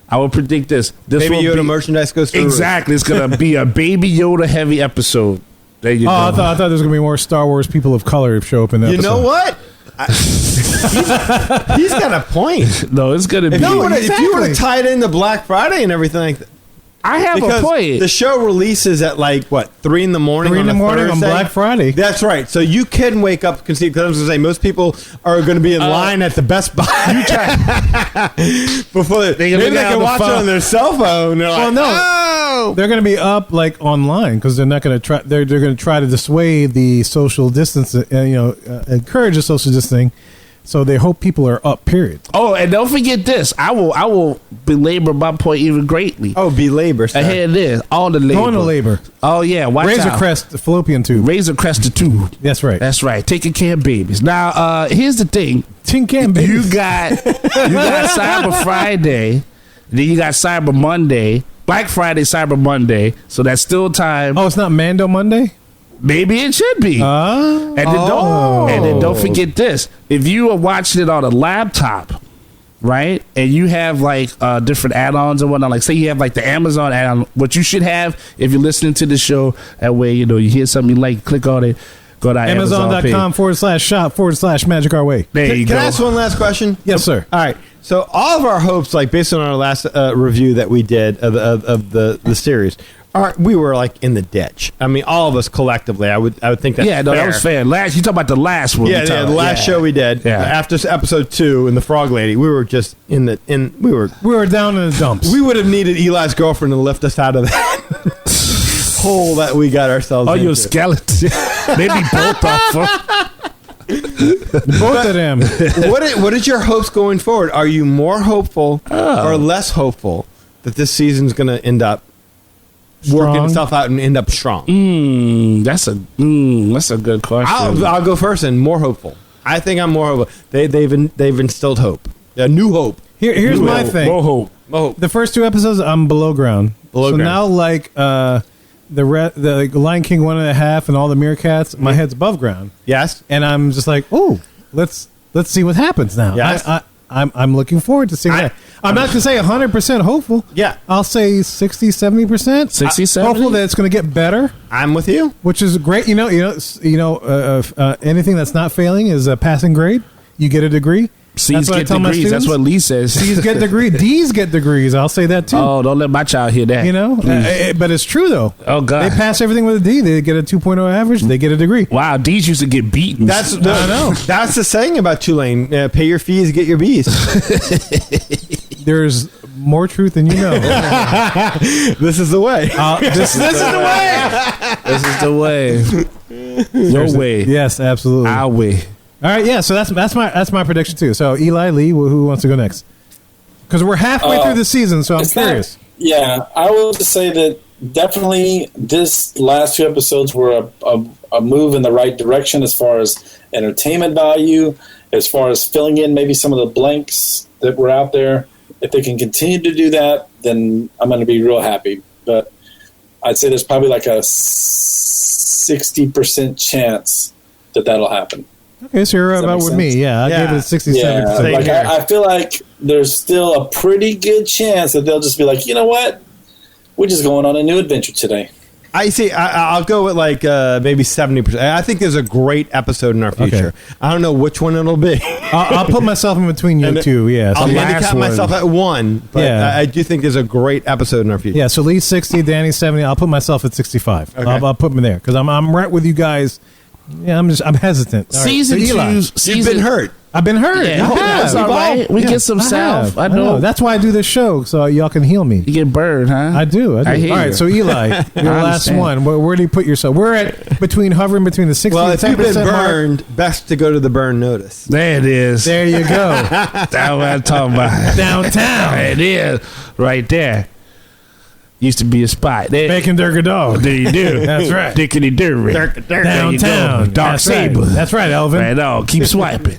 I would predict this. Baby Yoda merchandise goes through. Exactly. It's gonna be a Baby Yoda heavy episode. There you go. I thought there was gonna be more Star Wars people of color show up in that. You know what? He's got a point. No, it's gonna be. If you would have tied in the Black Friday and everything like that. I have a point. The show releases at like what 3 in the morning. 3 in the morning on Black Friday. That's right. So you can wake up because I was going to say most people are going to be in line at the Best Buy before maybe they can watch it on their cell phone. They're going to be up like online because they're not going to try. They're going to try to dissuade the social distance. Encourage the social distancing. So they hope people are up, period. Oh, and don't forget this. I will belabor my point even greatly. Oh, belabor. Ahead of this. All the labor. Going to labor. Oh, yeah. Watch Razor out. Crest, the fallopian tube. Razor Crest, the tube. That's right. That's right. Taking care of babies. Now, here's the thing. Tin can babies. You got Cyber Friday. Then you got Cyber Monday. Black Friday, Cyber Monday. So that's still time. Oh, it's not Mando Monday? Maybe it should be. And then don't forget this. If you are watching it on a laptop, right, and you have like different add-ons and whatnot, like say you have like the Amazon add-on, what you should have if you're listening to the show, that way, you hear something you like, click on it, Go to Amazon.com/shop/Magic Our Way. There you Can go. I ask one last question? Yes, sir. All right. So all of our hopes, like based on our last review that we did of the series, we were like in the ditch. I mean, all of us collectively. I would think that's Yeah, no, fair. that was fair. You talk about the last one. Yeah, the last show we did after episode 2 in the Frog Lady, we were just we were down in the dumps. We would have needed Eli's girlfriend to lift us out of that hole that we got ourselves. Oh, into. you're a skeleton. Maybe both of them. Both of them. What is your hopes going forward? Are you more hopeful or less hopeful that this season's going to end up working itself out and end up strong? That's a good question. I'll go first and more hopeful. I think I'm more hopeful. They've instilled hope, a new hope. Here's my thing. More hope. The first 2 episodes, I'm below ground. So now, like the Lion King 1.5 and all the Meerkats, my head's above ground. Yes, and I'm just like, oh, let's see what happens now. Yes. I'm looking forward to seeing that. I'm not going to say 100% hopeful. Yeah, I'll say 60, 70%. 60, 70? Hopeful that it's going to get better. I'm with you, which is great. Anything that's not failing is a passing grade. You get a degree. C's get degrees. That's what Lee says. C's get degrees. D's get degrees. I'll say that too. Oh, don't let my child hear that. But it's true though. Oh God, they pass everything with a D. They get a 2.0 average. They get a degree. Wow, D's used to get beaten. I know. That's the saying about Tulane. Pay your fees, get your B's. There's more truth than you know. This is the way. This is the way. This is the way. Your way. Yes, absolutely. Our way. All right, yeah. So that's my prediction too. So Eli, Lee, who wants to go next? Because we're halfway through the season, so I'm curious. I will just say that definitely this last 2 episodes were a move in the right direction as far as entertainment value, as far as filling in maybe some of the blanks that were out there. If they can continue to do that, then I'm going to be real happy. But I'd say there's probably like a 60% chance that that'll happen. Okay, so you're about with me. Yeah, I gave it a 67%. I feel like there's still a pretty good chance that they'll just be like, you know what? We're just going on a new adventure today. I see. I'll go with like maybe 70%. I think there's a great episode in our future. Okay. I don't know which one it'll be. I'll put myself in between you two. Yeah, I'll handicap myself at 1. But I do think there's a great episode in our future. Yeah. So Lee's 60, Danny's 70. I'll put myself at 65. Okay. I'll put me there because I'm right with you guys. Yeah, I'm hesitant. Season 2. You've been hurt. I've been hurt. Yeah, that's all right. We get some salve. I know. That's why I do this show, so y'all can heal me. You get burned, huh? I do. All right, so Eli, your last one. Where do you put yourself? We're hovering between the 60 and 10% if you've been burned, best to go to the burn notice. There it is. There you go. That's what I'm talking about. Downtown. It is. Right there. Used to be a spot. Bacon Durga Dog. There you do. That's right. Dickety Durry. Downtown. Dark Saber. Right. That's right, Elvin. Right on. Keep swiping.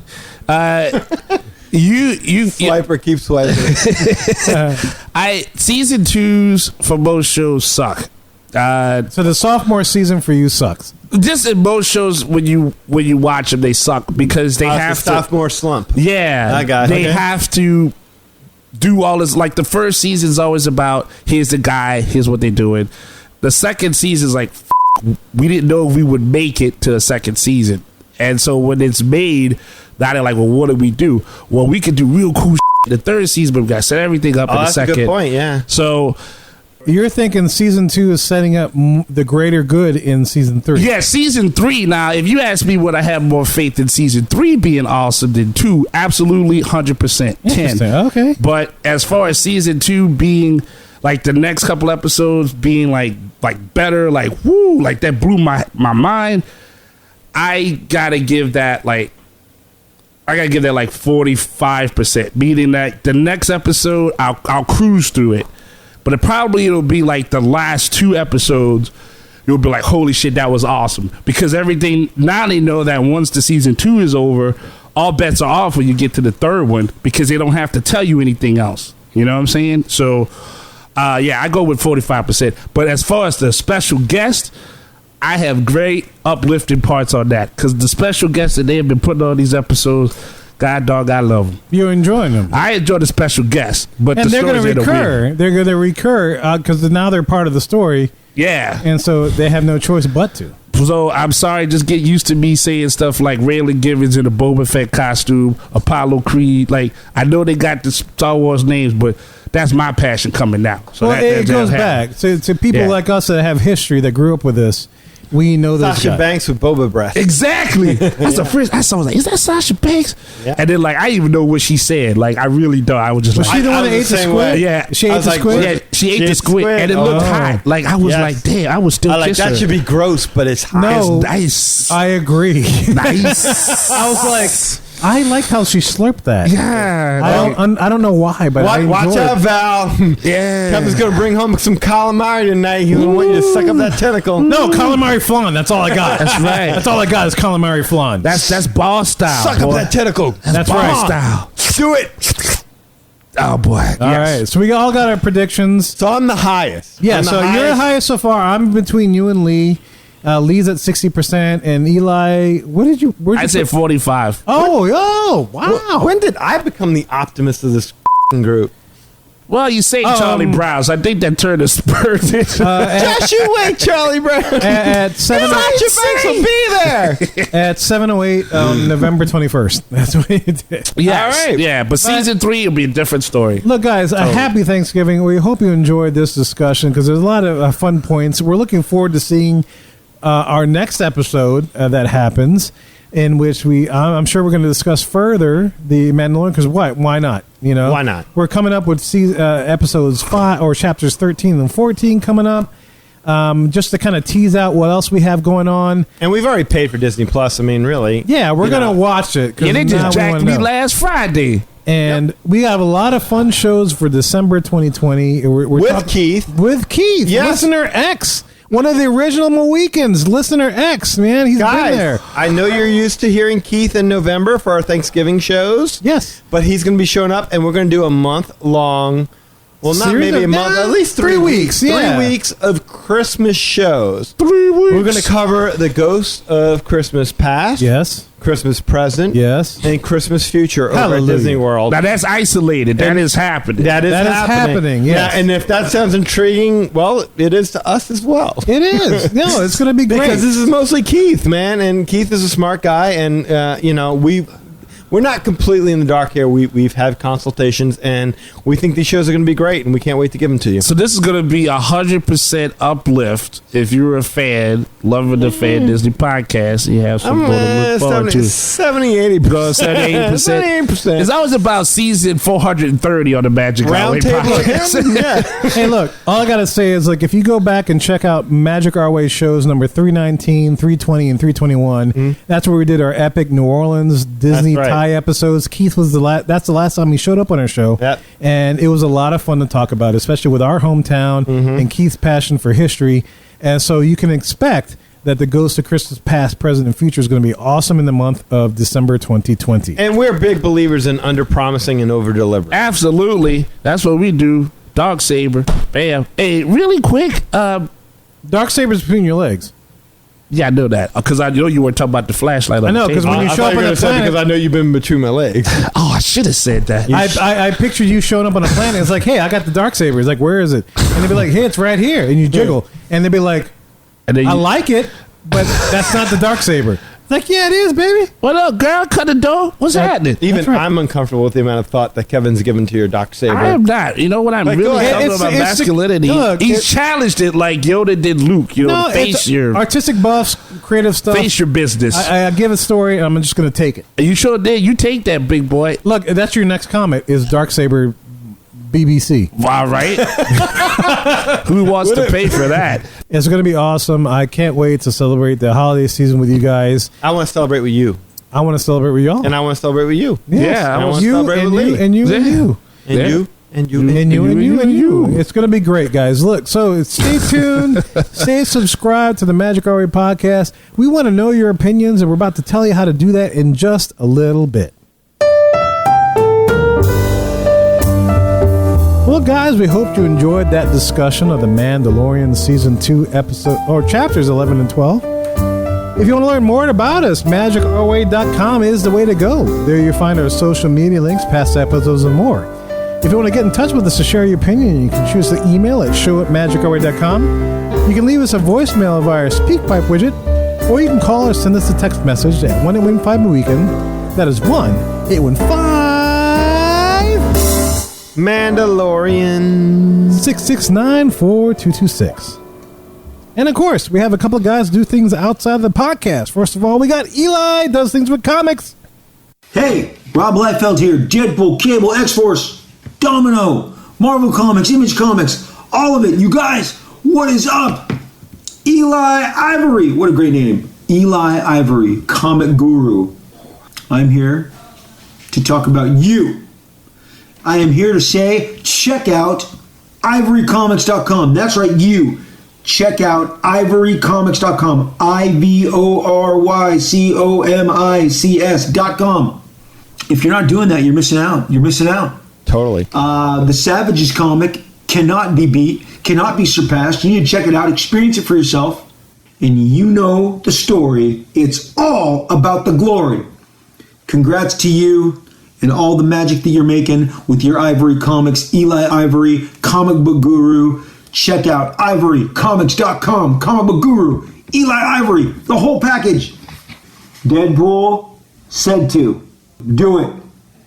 Swiper, keep swiping. Season 2s for most shows suck. So the sophomore season for you sucks. Just in most shows, when you watch them, they suck because they have the sophomore slump. Yeah, I got it. They have to do all this. Like the first season is always about here's the guy, here's what they're doing. The second season is like we didn't know if we would make it to the second season, and so when it's made, now they're like, well, what do we do? Well, we could do real cool shit in the third season, but we got to set everything up in the second. That's a good point. Yeah. So you're thinking season 2 is setting up the greater good in season 3. Yeah, season 3. Now, if you ask me, would I have more faith in season 3 being awesome than 2? Absolutely, 100%. 10. Okay. But as far as season 2 being like the next couple episodes being like better, like woo, like that blew my mind. I gotta give that like 45%. Meaning that the next episode I'll cruise through it. But it'll be like the last 2 episodes. You'll be like, holy shit, that was awesome. Because everything, now they know that once the season 2 is over, all bets are off when you get to the third one because they don't have to tell you anything else. You know what I'm saying? So, I go with 45%. But as far as the special guest, I have great uplifting parts on that because the special guests that they have been putting on these episodes, God dog, I love them. You're enjoying them. I enjoy the special guests, but they're going to recur. They're going to recur because now they're part of the story. Yeah, and so they have no choice but to. So I'm sorry, just get used to me saying stuff like Raylan Givens in a Boba Fett costume, Apollo Creed. Like, I know they got the Star Wars names, but that's my passion coming out. So well, it goes back to people like us that have history, that grew up with this. We know those Sasha guys. Banks with Boba breath. Exactly. That's the first I saw. I was like, "Is that Sasha Banks?" Yeah. And then, like, I didn't even know what she said. Like, I really don't. I was just Was like, she the I one that was ate the the same squid? way. Yeah. She I ate was the like, squid. "Yeah, she ate She the ate squid, squid? and it looked Oh. hot." Like, I was Yes. like, "Damn, I was still I like kissing that her." should be gross, but it's hot. No. It's nice. I agree. Nice. I was like, I liked how she slurped that. Yeah. I don't know why, but I Watch enjoyed out, it. Val. Yeah. Kevin's gonna bring home some calamari tonight. He want you to suck up that tentacle. No, calamari flan. That's all I got. That's right. That's all I got is calamari flan. That's ball style. Suck boy. up that tentacle. That's ball right. style. Do it. Oh boy. All right. So we all got our predictions. So I'm the highest. Yeah, I'm the so you're the highest so far. I'm between you and Lee. Lee's at 60%, and Eli, where'd you I'd say 45. Oh, wow. When did I become the optimist of this group? Well, you say Charlie Brown, so I think that turned a spur. Just you wait, Charlie Brown. At 7 Sasha Banks will be there. at 7:08 on November 21st. That's what it did. Yes. All right. Yeah, but season 3 will be a different story. Look, guys, a happy Thanksgiving. We hope you enjoyed this discussion because there's a lot of fun points. We're looking forward to seeing our next episode that happens, in which I'm sure we're going to discuss further the Mandalorian. Because why not? You know, Why not? We're coming up with episodes 5 or chapters 13 and 14 coming up. Just to kind of tease out what else we have going on. And we've already paid for Disney Plus. I mean, really. Yeah, we're going to watch it. 'cause Yeah, they now just we jacked wanna me know. last Friday. And we have a lot of fun shows for December 2020. We're With Keith. With Keith. Yes. Listener X. One of the original Mohicans. Listener X, man. He's Guys, been there. I know you're used to hearing Keith in November for our Thanksgiving shows. Yes. But he's going to be showing up, and we're going to do a month-long, well, not Series maybe of- a month, at least 3 weeks. yeah. 3 weeks of Christmas shows. 3 weeks. We're going to cover the Ghost of Christmas Past, Yes. Christmas Present, Yes. and Christmas Future over Hallelujah. at Disney World. Now, that's isolated. That And is happening. That is happening, yes. Yeah, and if that sounds intriguing, well, it is to us as well. It is. No, it's going to be great. Because this is mostly Keith, man, and Keith is a smart guy, and we're not completely in the dark here. We've had consultations, and we think these shows are going to be great, and we can't wait to give them to you. So this is going to be 100% uplift if you're a fan, loving the Fan Disney podcast. You have something to look forward to. 70-80%. 78%. 78%. It's always about season 430 on the Magic Hour Round table podcast. again? Yeah. Hey, look, all I got to say is, like, if you go back and check out Magic Our Way shows number 319, 320, and 321, that's where we did our epic New Orleans Disney That's right. tie episodes. Keith was that's the last time he showed up on our show. Yep. And it was a lot of fun to talk about, especially with our hometown and Keith's passion for history. And so you can expect that the Ghost of Christmas Past, Present, and Future is going to be awesome in the month of December 2020. And we're big believers in under-promising and over-delivering. Absolutely. That's what we do. Dog Saber. Bam. Hey, really quick. Darksaber's between your legs. Yeah, I know that. Because I know you were talking about the flashlight on I know, the 'cause table. when you I show thought up you on were the gonna say planet- because I know you've been between my legs. Oh, I should have said that. I pictured you showing up on a planet. It's like, hey, I got the Darksaber. It's like, where is it? And they'd be like, hey, it's right here. And you jiggle. And they'd be like, And then I you, like it, but that's not the Darksaber. It's like, yeah, it is, baby. what up, girl? Cut the door. What's happening? Even That's right. I'm uncomfortable with the amount of thought that Kevin's given to your Doc Saber. I am not. You know what I'm Like, really go ahead. talking about It's- masculinity. look, He's it- challenged it like Yoda did Luke. You know, face it's your artistic buffs, creative stuff. face your business. I give a story, and I'm just going to take it. You sure did. You take that, big boy. Look, that's your next comment is Darksaber BBC. All right. Who wants to pay for that? It's going to be awesome. I can't wait to celebrate the holiday season with you guys. I want to celebrate with you, I want to celebrate with y'all. and I want to celebrate with you, Yes. Yeah, I want to you celebrate and with you Lee. and you and Yeah. you. and Yeah. you, and you, And you and you and you. you. It's going to be great, guys. Look, so stay tuned. Stay subscribed to the Magic Our Way podcast. We want to know your opinions, and we're about to tell you how to do that in just a little bit. Well, guys, we hope you enjoyed that discussion of The Mandalorian Season 2 episode or chapters 11 and 12. If you want to learn more about us, magicourway.com is the way to go. There you'll find our social media links, past episodes, and more. If you want to get in touch with us to share your opinion, you can choose the email at show@magicourway.com. You can leave us a voicemail via our SpeakPipe widget, Or you can call or send us a text message at 1-815-MOWEEKEND. That is 1-815 Mandalorian 669-4226. And of course, we have a couple of guys do things outside of the podcast. First of all, we got Eli, does things with comics. Hey, Rob Liefeld here. Deadpool, Cable, X-Force, Domino, Marvel Comics, Image Comics, all of it. You guys, what is up? Eli Ivory, what a great name. Eli Ivory, comic guru. I'm here to talk about you. I am here to say, check out ivorycomics.com. That's right, you. Check out ivorycomics.com. ivorycomics.com. If you're not doing that, you're missing out. You're missing out. Totally. The Savages comic cannot be beat, cannot be surpassed. You need to check it out, experience it for yourself, and you know the story. It's all about the glory. Congrats to you and all the magic that you're making with your Ivory Comics. Eli Ivory, comic book guru. Check out ivorycomics.com, comic book guru, Eli Ivory, the whole package. Deadpool said to. Do it.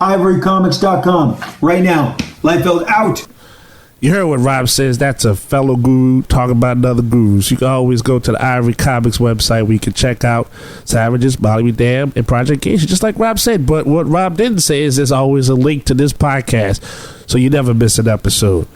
ivorycomics.com right now. Liefeld out. You heard what Rob says. That's a fellow guru talking about another gurus. You can always go to the Ivory Comics website where you can check out Savages, Molly Me Damn, and Project Geisha, just like Rob said. But what Rob didn't say is there's always a link to this podcast, so you never miss an episode.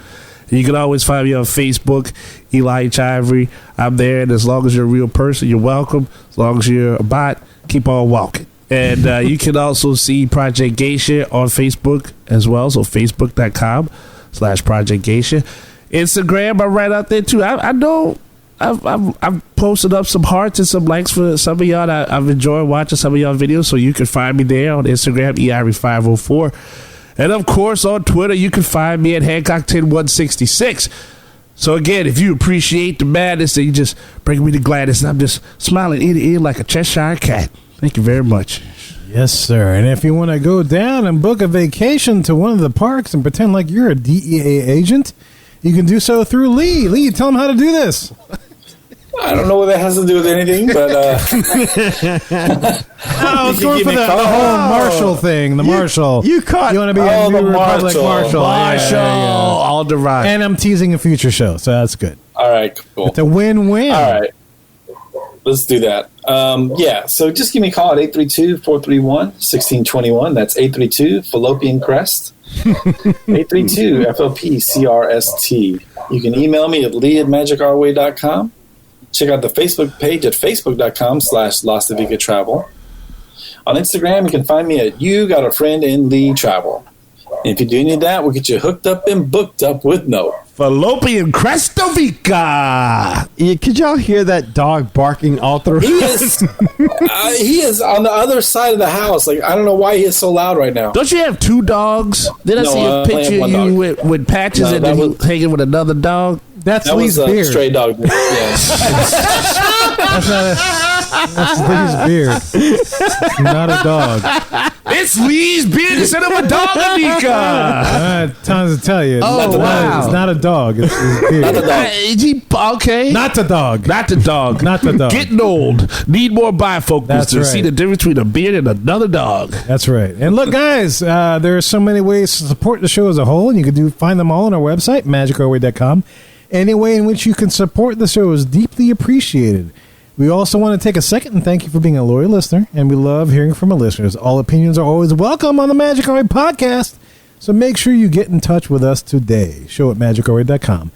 And you can always find me on Facebook, Eli H. Ivory. I'm there, and as long as you're a real person, you're welcome. As long as you're a bot, keep on walking. And you can also see Project Geisha on Facebook as well, so facebook.com/Project Geisha. Instagram, I'm right out there too. I know I've posted up some hearts and some likes for some of y'all. I've enjoyed watching some of y'all videos, so you can find me there on Instagram, eivory504. And of course, on Twitter, you can find me at Hancock10166. So again, if you appreciate the madness, then you just bring me the gladness, and I'm just smiling ear to ear like a Cheshire cat. Thank you very much. Yes, sir. And if you want to go down and book a vacation to one of the parks and pretend like you're a DEA agent, you can do so through Lee. Lee, tell them how to do this. I don't know what that has to do with anything, but I was going for the whole Marshall thing. The Marshall. You caught. You want to be a New Republic Marshall. Marshall. All the right. And I'm teasing a future show, so that's good. all right, cool. It's a win-win. All right. Let's do that. Yeah, so just give me a call at 832-431-1621. That's 832 Fallopian Crest. 832 FLPCRST. You can email me at lee@magicourway.com. Check out the Facebook page at facebook.com/LostAvica On Instagram, you can find me at You Got a Friend in Lee Travel. And if you do need that, we'll get you hooked up and booked up with no Fallopian Crestovica. Yeah, could y'all hear that dog barking all through? He is on the other side of the house. Like, I don't know why he is so loud right now. Don't you have two dogs? Did I see a picture of you with patches and then you hanging with another dog? That's that Lee's was a beard. stray dog. Yeah. That's Lee's beard. Not a dog. It's Lee's beard instead of a dog, Anika. Time to tell you. Oh, wow. It's not a dog. It's his beard. Not the dog. Okay. Not the dog. Not the dog. Not the dog. Getting old. Need more bifocals That's to right. see the difference between a beard and another dog. That's right. And look, guys, there are so many ways to support the show as a whole, and you can find them all on our website, magicourway.com. Any way in which you can support the show is deeply appreciated. We also want to take a second and thank you for being a loyal listener, and we love hearing from our listeners. All opinions are always welcome on the Magic Hour podcast, so make sure you get in touch with us today. Show at magicourway.com.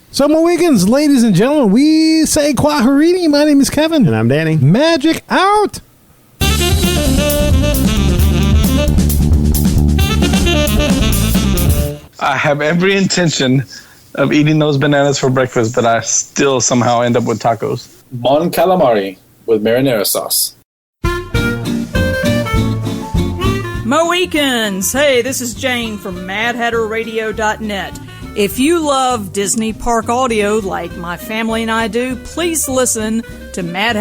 So, my weekends, ladies and gentlemen, we say Kwaharini. My name is Kevin. And I'm Danny. Magic out! I have every intention of eating those bananas for breakfast, but I still somehow end up with tacos. Bon calamari with marinara sauce. Mo Weekends! Hey, this is Jane from MadHatterRadio.net. If you love Disney Park audio like my family and I do, please listen to Mad